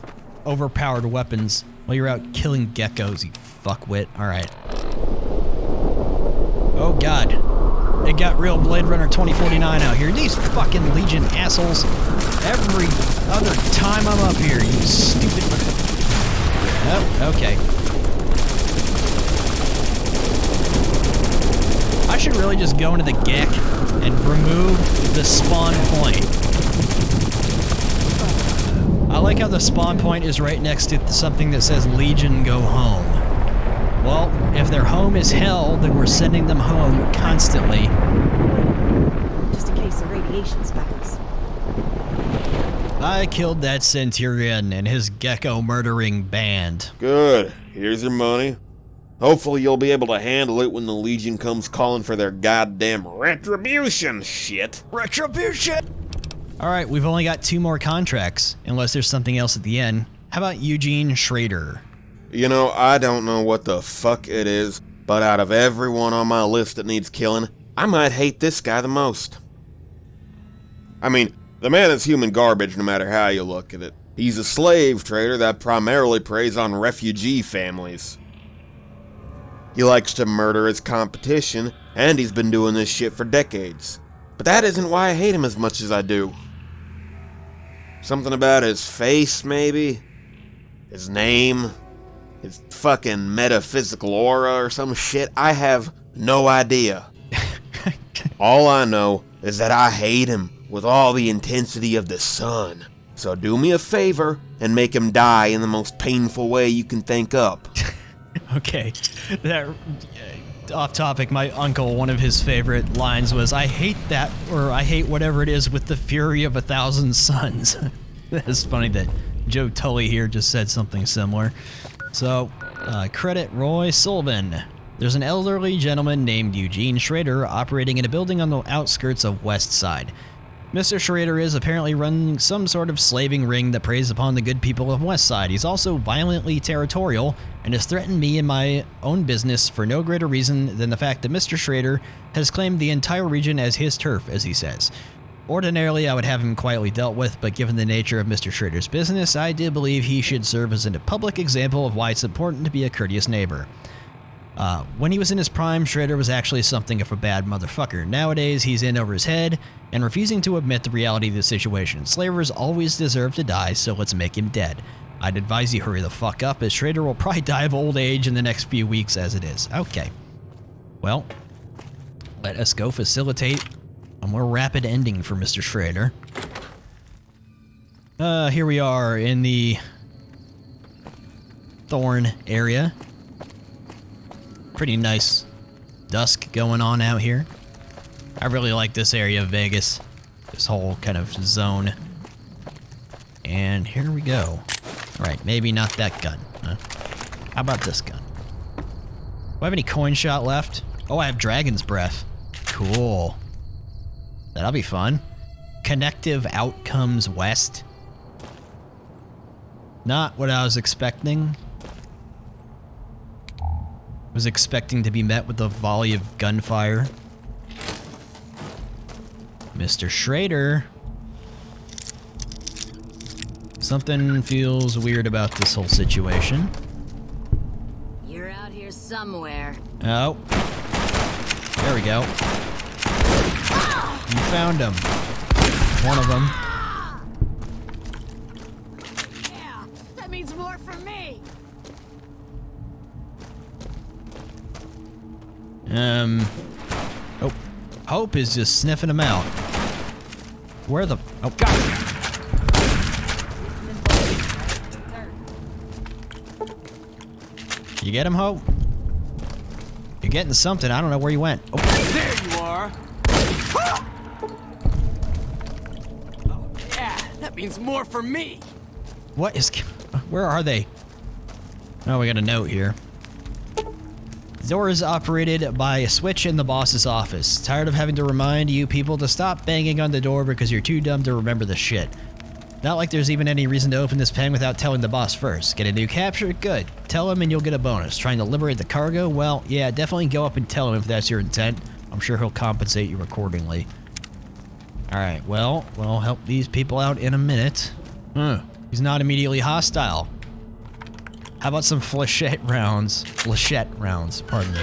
overpowered weapons while you're out killing geckos, you fuckwit. Alright. Oh god. It got real Blade Runner 2049 out here. These fucking Legion assholes. Every other time I'm up here, you stupid... Oh, okay. I should really just go into the Gek and remove the spawn point. I like how the spawn point is right next to something that says Legion go home. Well, if their home is hell, then we're sending them home constantly. Just in case the radiation spikes. I killed that Centurion and his gecko murdering band. Good. Here's your money. Hopefully you'll be able to handle it when the Legion comes calling for their goddamn retribution shit. Retribution! Alright, we've only got 2 more contracts, unless there's something else at the end. How about Eugene Schrader? You know, I don't know what the fuck it is, but out of everyone on my list that needs killing, I might hate this guy the most. I mean, the man is human garbage no matter how you look at it. He's a slave trader that primarily preys on refugee families. He likes to murder his competition, and he's been doing this shit for decades. But that isn't why I hate him as much as I do. Something about his face, maybe? His name? His fucking metaphysical aura or some shit? I have no idea. All I know is that I hate him with all the intensity of the sun. So do me a favor and make him die in the most painful way you can think up. Okay, that off topic. My uncle, one of his favorite lines was, "I hate that," or "I hate whatever it is with the fury of 1,000 suns." It's funny that Joe Tully here just said something similar. So, credit Roy Sullivan. There's an elderly gentleman named Eugene Schrader operating in a building on the outskirts of West Side. Mr. Schrader is apparently running some sort of slaving ring that preys upon the good people of West Side. He's also violently territorial and has threatened me and my own business for no greater reason than the fact that Mr. Schrader has claimed the entire region as his turf, as he says. Ordinarily, I would have him quietly dealt with, but given the nature of Mr. Schrader's business, I do believe he should serve as a public example of why it's important to be a courteous neighbor. When he was in his prime, Schrader was actually something of a bad motherfucker. Nowadays, he's in over his head and refusing to admit the reality of the situation. Slavers always deserve to die, so let's make him dead. I'd advise you hurry the fuck up, as Schrader will probably die of old age in the next few weeks as it is. Okay. Well, let us go facilitate a more rapid ending for Mr. Schrader. Here we are in the Thorn area. Pretty nice dusk going on out here. I really like this area of Vegas, this whole kind of zone. And here we go. Alright, maybe not that gun. Huh? How about this gun? Do I have any coin shot left? Oh, I have Dragon's Breath. Cool. That'll be fun. Connective Outcomes West. Not what I was expecting. Was expecting to be met with a volley of gunfire. Mr. Schrader. Something feels weird about this whole situation. You're out here somewhere. Oh. There we go. You found him. One of them. Yeah, that means more for me. Oh, Hope is just sniffing him out. Where the? Oh, God. You get him, Hope? You're getting something. I don't know where you went. Oh. There you are. Oh, yeah, that means more for me. What is? Where are they? Oh, we got a note here. The door is operated by a switch in the boss's office. Tired of having to remind you people to stop banging on the door because you're too dumb to remember the shit. Not like there's even any reason to open this pen without telling the boss first. Get a new capture? Good. Tell him and you'll get a bonus. Trying to liberate the cargo? Well, yeah, definitely go up and tell him if that's your intent. I'm sure he'll compensate you accordingly. Alright, well, we'll help these people out in a minute. He's not immediately hostile. How about some flechette rounds? Flechette rounds, pardon me.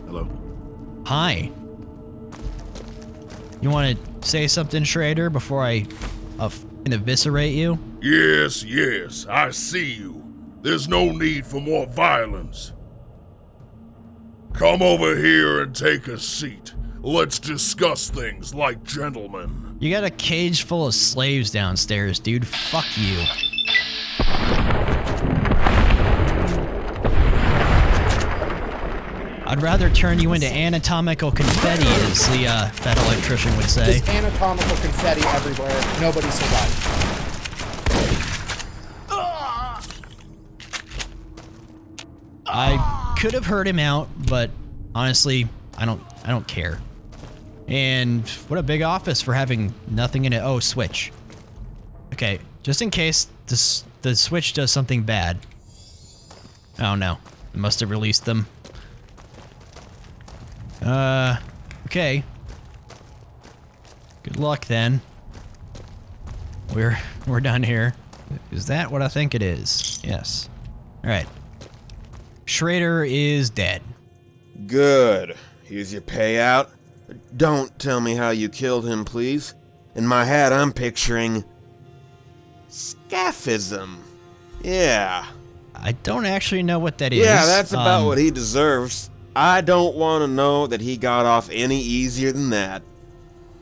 Hello. Hi. You want to say something, Schrader, before I eviscerate you? Yes, yes, I see you. There's no need for more violence. Come over here and take a seat. Let's discuss things like gentlemen. You got a cage full of slaves downstairs, dude. Fuck you. I'd rather turn you into anatomical confetti, as the that electrician would say. There's anatomical confetti everywhere. Nobody survived. I could have heard him out, but honestly, I don't care. And what a big office for having nothing in it. Oh, switch. Okay, Just in case the switch does something bad. Oh no, I must have released them. Okay. Good luck then. We're done here. Is that what I think it is? Yes. Alright. Schrader is dead. Good. Here's your payout. Don't tell me how you killed him, please. In my head, I'm picturing... scaphism. Yeah. I don't actually know what that is. Yeah, that's about what he deserves. I don't want to know that he got off any easier than that.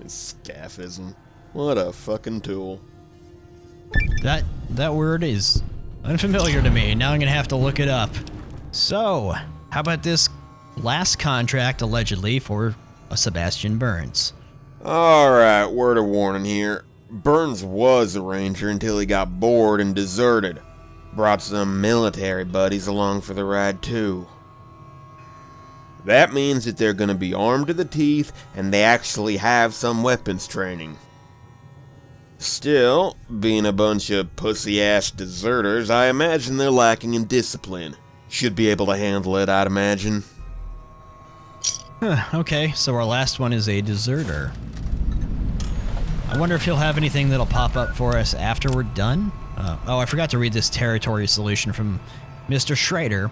Scaphism. What a fucking tool. That word is unfamiliar to me. Now I'm gonna have to look it up. So, how about this last contract allegedly for Sebastian Burns? Alright, word of warning here. Burns was a ranger until he got bored and deserted. Brought some military buddies along for the ride too. That means that they're gonna be armed to the teeth and they actually have some weapons training. Still, being a bunch of pussy-ass deserters, I imagine they're lacking in discipline. Should be able to handle it, I'd imagine. Okay, so our last one is a deserter. I wonder if he'll have anything that'll pop up for us after we're done? Oh, I forgot to read this territory solution from Mr. Schrader.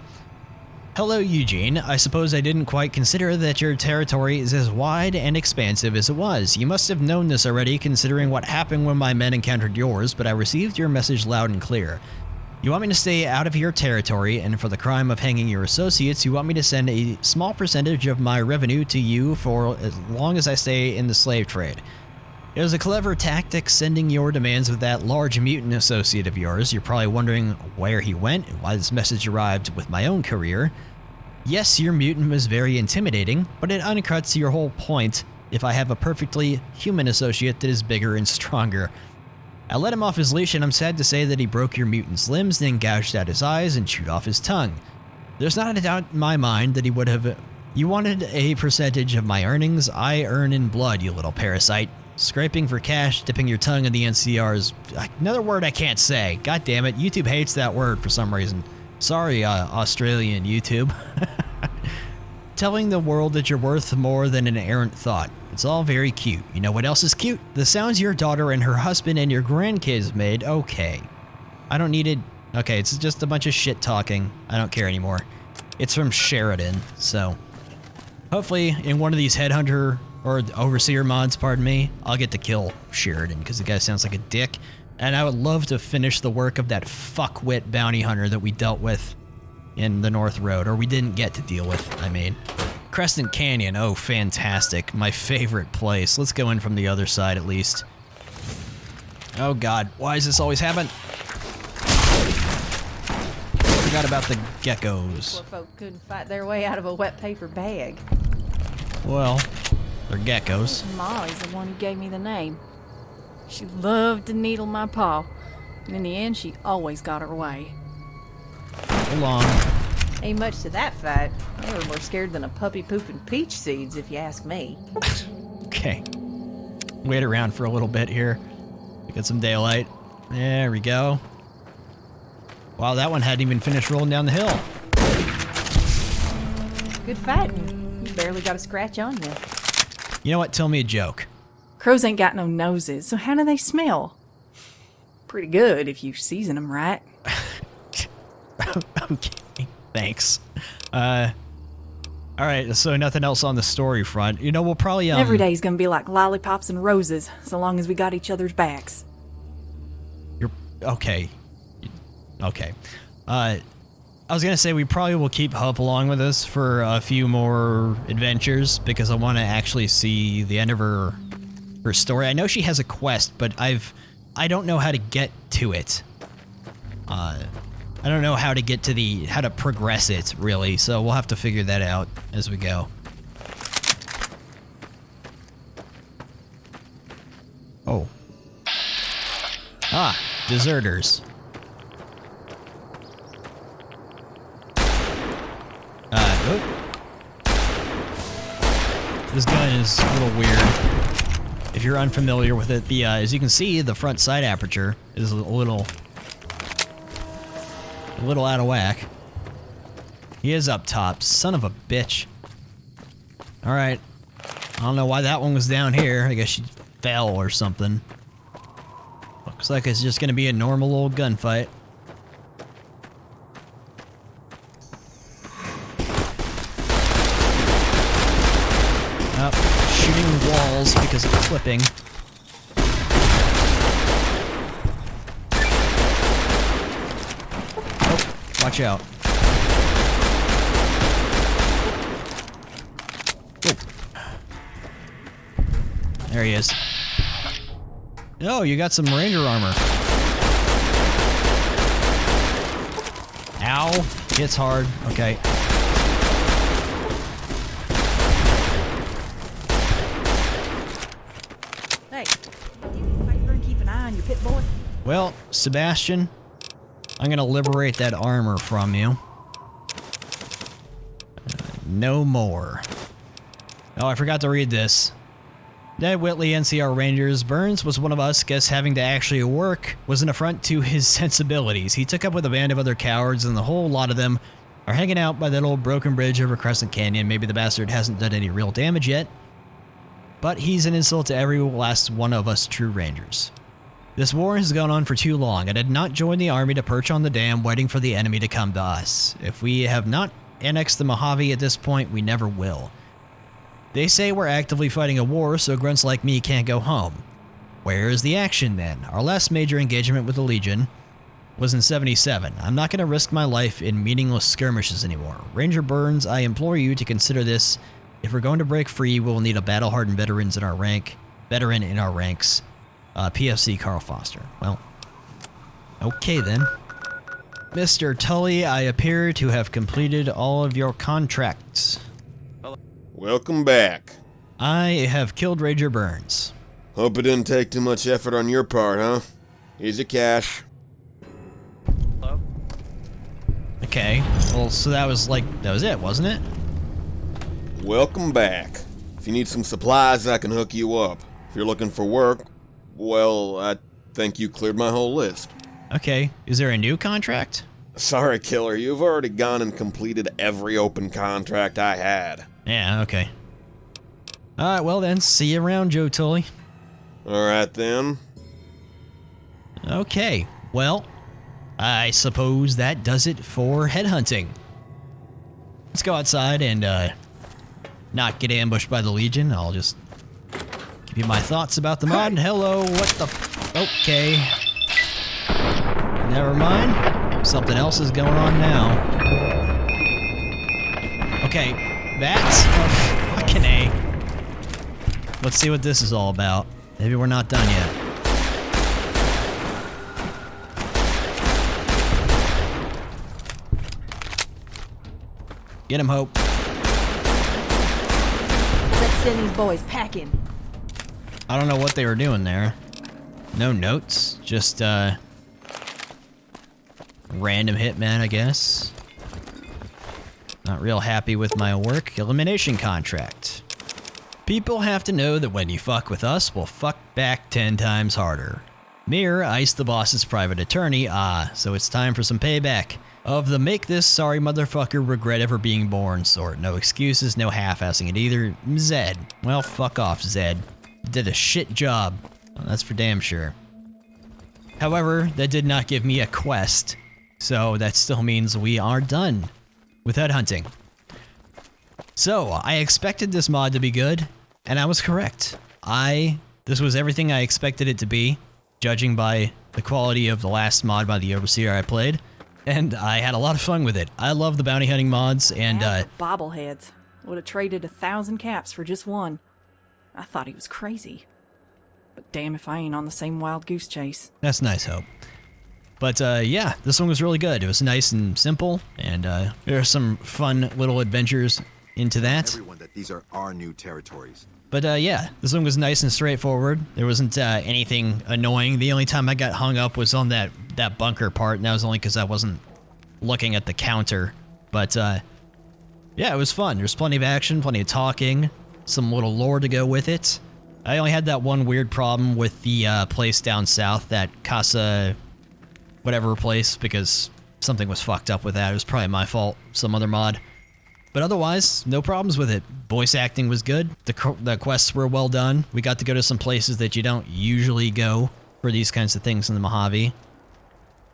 Hello, Eugene. I suppose I didn't quite consider that your territory is as wide and expansive as it was. You must have known this already, considering what happened when my men encountered yours, but I received your message loud and clear. You want me to stay out of your territory, and for the crime of hanging your associates, you want me to send a small percentage of my revenue to you for as long as I stay in the slave trade. It was a clever tactic sending your demands with that large mutant associate of yours. You're probably wondering where he went and why this message arrived with my own career. Yes, your mutant was very intimidating, but it undercuts your whole point if I have a perfectly human associate that is bigger and stronger. I let him off his leash, and I'm sad to say that he broke your mutant's limbs, then gouged out his eyes and chewed off his tongue. There's not a doubt in my mind that he would have... You wanted a percentage of my earnings. I earn in blood, you little parasite. Scraping for cash, dipping your tongue in the NCR's... Another word I can't say. God damn it, YouTube hates that word for some reason. Sorry, Australian YouTube. Telling the world that you're worth more than an errant thought. It's all very cute. You know what else is cute? The sounds your daughter and her husband and your grandkids made. Okay. I don't need it. Okay, it's just a bunch of shit talking. I don't care anymore. It's from Sheridan, so... Hopefully, in one of these Headhunter or Overseer mods, pardon me, I'll get to kill Sheridan, because the guy sounds like a dick. And I would love to finish the work of that fuckwit bounty hunter that we dealt with in the North Road, or we didn't get to deal with, I mean. Crescent Canyon, oh fantastic, my favorite place. Let's go in from the other side at least. Oh god, why does this always happen? Forgot about the geckos. Poor folk couldn't fight their way out of a wet paper bag. Well, they're geckos. Molly's the one who gave me the name. She loved to needle my paw, and in the end, she always got her way. Hold on. Ain't much to that fight. They were more scared than a puppy pooping peach seeds, if you ask me. Okay. Wait around for a little bit here. Get some daylight. There we go. Wow, that one hadn't even finished rolling down the hill. Good fighting. You barely got a scratch on you. You know what? Tell me a joke. Crows ain't got no noses, so how do they smell? Pretty good if you season them right. Okay, thanks. Alright, so nothing else on the story front. You know, we'll probably, Every day's gonna be like lollipops and roses, so long as we got each other's backs. You're... okay. Okay. I was gonna say we probably will keep Hup along with us for a few more adventures, because I want to actually see the end of her story. I know she has a quest, but I don't know how to get to it. I don't know how to get to how to progress it, really, so we'll have to figure that out as we go. Oh. Ah, deserters. Oh. This gun is a little weird. if you're unfamiliar with it. As you can see, the front sight aperture is a little out of whack. He is up top, son of a bitch. Alright. I don't know why that one was down here. I guess she fell or something. Looks like it's just gonna be a normal old gunfight. Shooting walls because of clipping. Oh, watch out. Oh. There he is. Oh, you got some ranger armor. Ow. Hits hard. Okay. Hey, keep an eye on your pit boy. Well, Sebastian, I'm gonna liberate that armor from you. No more. Oh, I forgot to read this. Ned Whitley, NCR Rangers. Burns was one of us. Guess having to actually work was an affront to his sensibilities. He took up with a band of other cowards, and the whole lot of them are hanging out by that old broken bridge over Crescent Canyon. Maybe the bastard hasn't done any real damage yet, but he's an insult to every last one of us true Rangers. This war has gone on for too long. I did not join the army to perch on the dam waiting for the enemy to come to us. If we have not annexed the Mojave at this point, we never will. They say we're actively fighting a war, so grunts like me can't go home. Where is the action then? Our last major engagement with the Legion was in 77. I'm not going to risk my life in meaningless skirmishes anymore. Ranger Burns, I implore you to consider this. If we're going to break free, we'll need a battle-hardened veteran in our ranks. PFC Carl Foster. Well, okay then. Mr. Tully, I appear to have completed all of your contracts. Welcome back. I have killed Ranger Burns. Hope it didn't take too much effort on your part, huh? Here's your cash. Okay, well, so that was it, wasn't it? Welcome back. If you need some supplies, I can hook you up. If you're looking for work, well, I think you cleared my whole list. Okay, is there a new contract? Sorry, killer, you've already gone and completed every open contract I had. Yeah, okay. Alright, well then, see you around, Joe Tully. Alright then. Okay, well, I suppose that does it for headhunting. Let's go outside and, not get ambushed by the Legion. I'll just give you my thoughts about the mod. Hello, what the okay. Never mind. Something else is going on now. Okay. That's a fucking A. Let's see what this is all about. Maybe we're not done yet. Get him, Hope. Let's send these boys packing. I don't know what they were doing there. No notes. Just, random hitman, I guess. Not real happy with my work. Elimination contract. People have to know that when you fuck with us, we'll fuck back 10 times harder. Mir, Ice the boss's private attorney. So it's time for some payback. Of the make this sorry motherfucker regret ever being born sort. No excuses, no half-assing it either. Zed. Well, fuck off, Zed. Did a shit job. Well, that's for damn sure. However, that did not give me a quest. So that still means we are done with headhunting. So, I expected this mod to be good, and I was correct. This was everything I expected it to be, judging by the quality of the last mod by the Overseer I played, and I had a lot of fun with it. I love the bounty hunting mods, and Bobbleheads. Would have traded 1,000 caps for just one. I thought he was crazy. But damn if I ain't on the same wild goose chase. That's nice, Hope. But yeah, this one was really good. It was nice and simple, and there are some fun little adventures into that. Everyone that these are our new territories. But yeah, this one was nice and straightforward. There wasn't anything annoying. The only time I got hung up was on that bunker part, and that was only because I wasn't looking at the counter. But yeah, it was fun. There's plenty of action, plenty of talking, some little lore to go with it. I only had that one weird problem with the place down south, that Casa whatever place, because something was fucked up with that. It was probably my fault, some other mod. But otherwise, no problems with it. Voice acting was good. The quests were well done. We got to go to some places that you don't usually go for these kinds of things in the Mojave.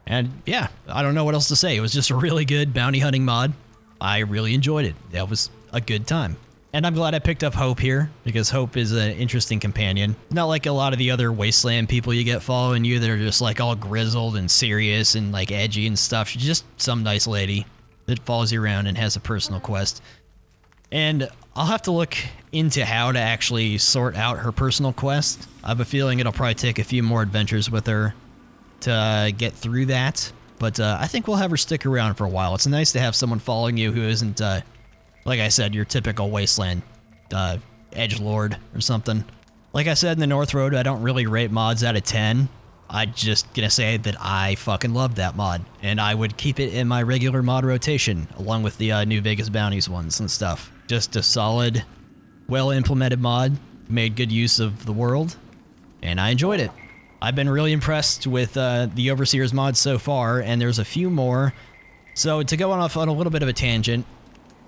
And yeah, I don't know what else to say. It was just a really good bounty hunting mod. I really enjoyed it. That was a good time. And I'm glad I picked up Hope here, because Hope is an interesting companion. Not like a lot of the other Wasteland people you get following you that are just like all grizzled and serious and like edgy and stuff. She's just some nice lady that follows you around and has a personal quest. And I'll have to look into how to actually sort out her personal quest. I have a feeling it'll probably take a few more adventures with her to get through that. But I think we'll have her stick around for a while. It's nice to have someone following you who isn't, like I said, your typical Wasteland edgelord or something. Like I said in the North Road, I don't really rate mods out of 10. I'm just gonna say that I fucking love that mod, and I would keep it in my regular mod rotation, along with the New Vegas Bounties ones and stuff. Just a solid, well-implemented mod, made good use of the world, and I enjoyed it. I've been really impressed with the Overseer's mod so far, and there's a few more. So to go off on a little bit of a tangent,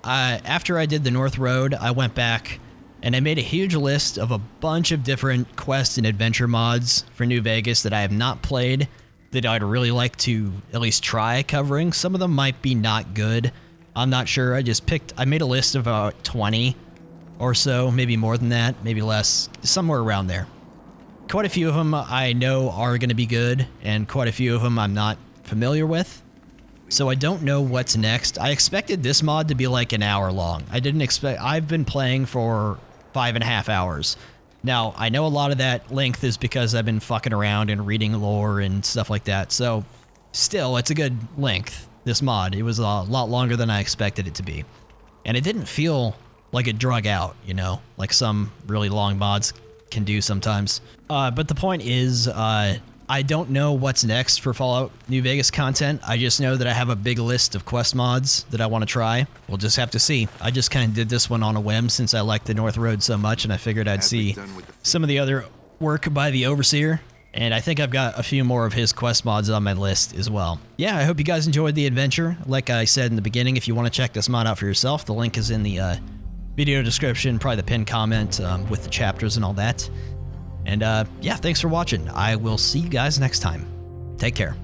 after I did the North Road, I went back and I made a huge list of a bunch of different quest and adventure mods for New Vegas that I have not played, that I'd really like to at least try covering. Some of them might be not good. I'm not sure. I made a list of about 20 or so, maybe more than that, maybe less, somewhere around there. Quite a few of them I know are going to be good, and quite a few of them I'm not familiar with. So I don't know what's next. I expected this mod to be like an hour long. I've been playing for 5.5 hours. Now, I know a lot of that length is because I've been fucking around and reading lore and stuff like that. So still, it's a good length, this mod. It was a lot longer than I expected it to be. And it didn't feel like it drug out, you know, like some really long mods can do sometimes. But the point is, I don't know what's next for Fallout New Vegas content. I just know that I have a big list of quest mods that I want to try. We'll just have to see. I just kind of did this one on a whim since I like the North Road so much, and I figured I'd see some of the other work by the Overseer. And I think I've got a few more of his quest mods on my list as well. Yeah, I hope you guys enjoyed the adventure. Like I said in the beginning, if you want to check this mod out for yourself, the link is in the video description, probably the pinned comment with the chapters and all that. And yeah, thanks for watching. I will see you guys next time. Take care.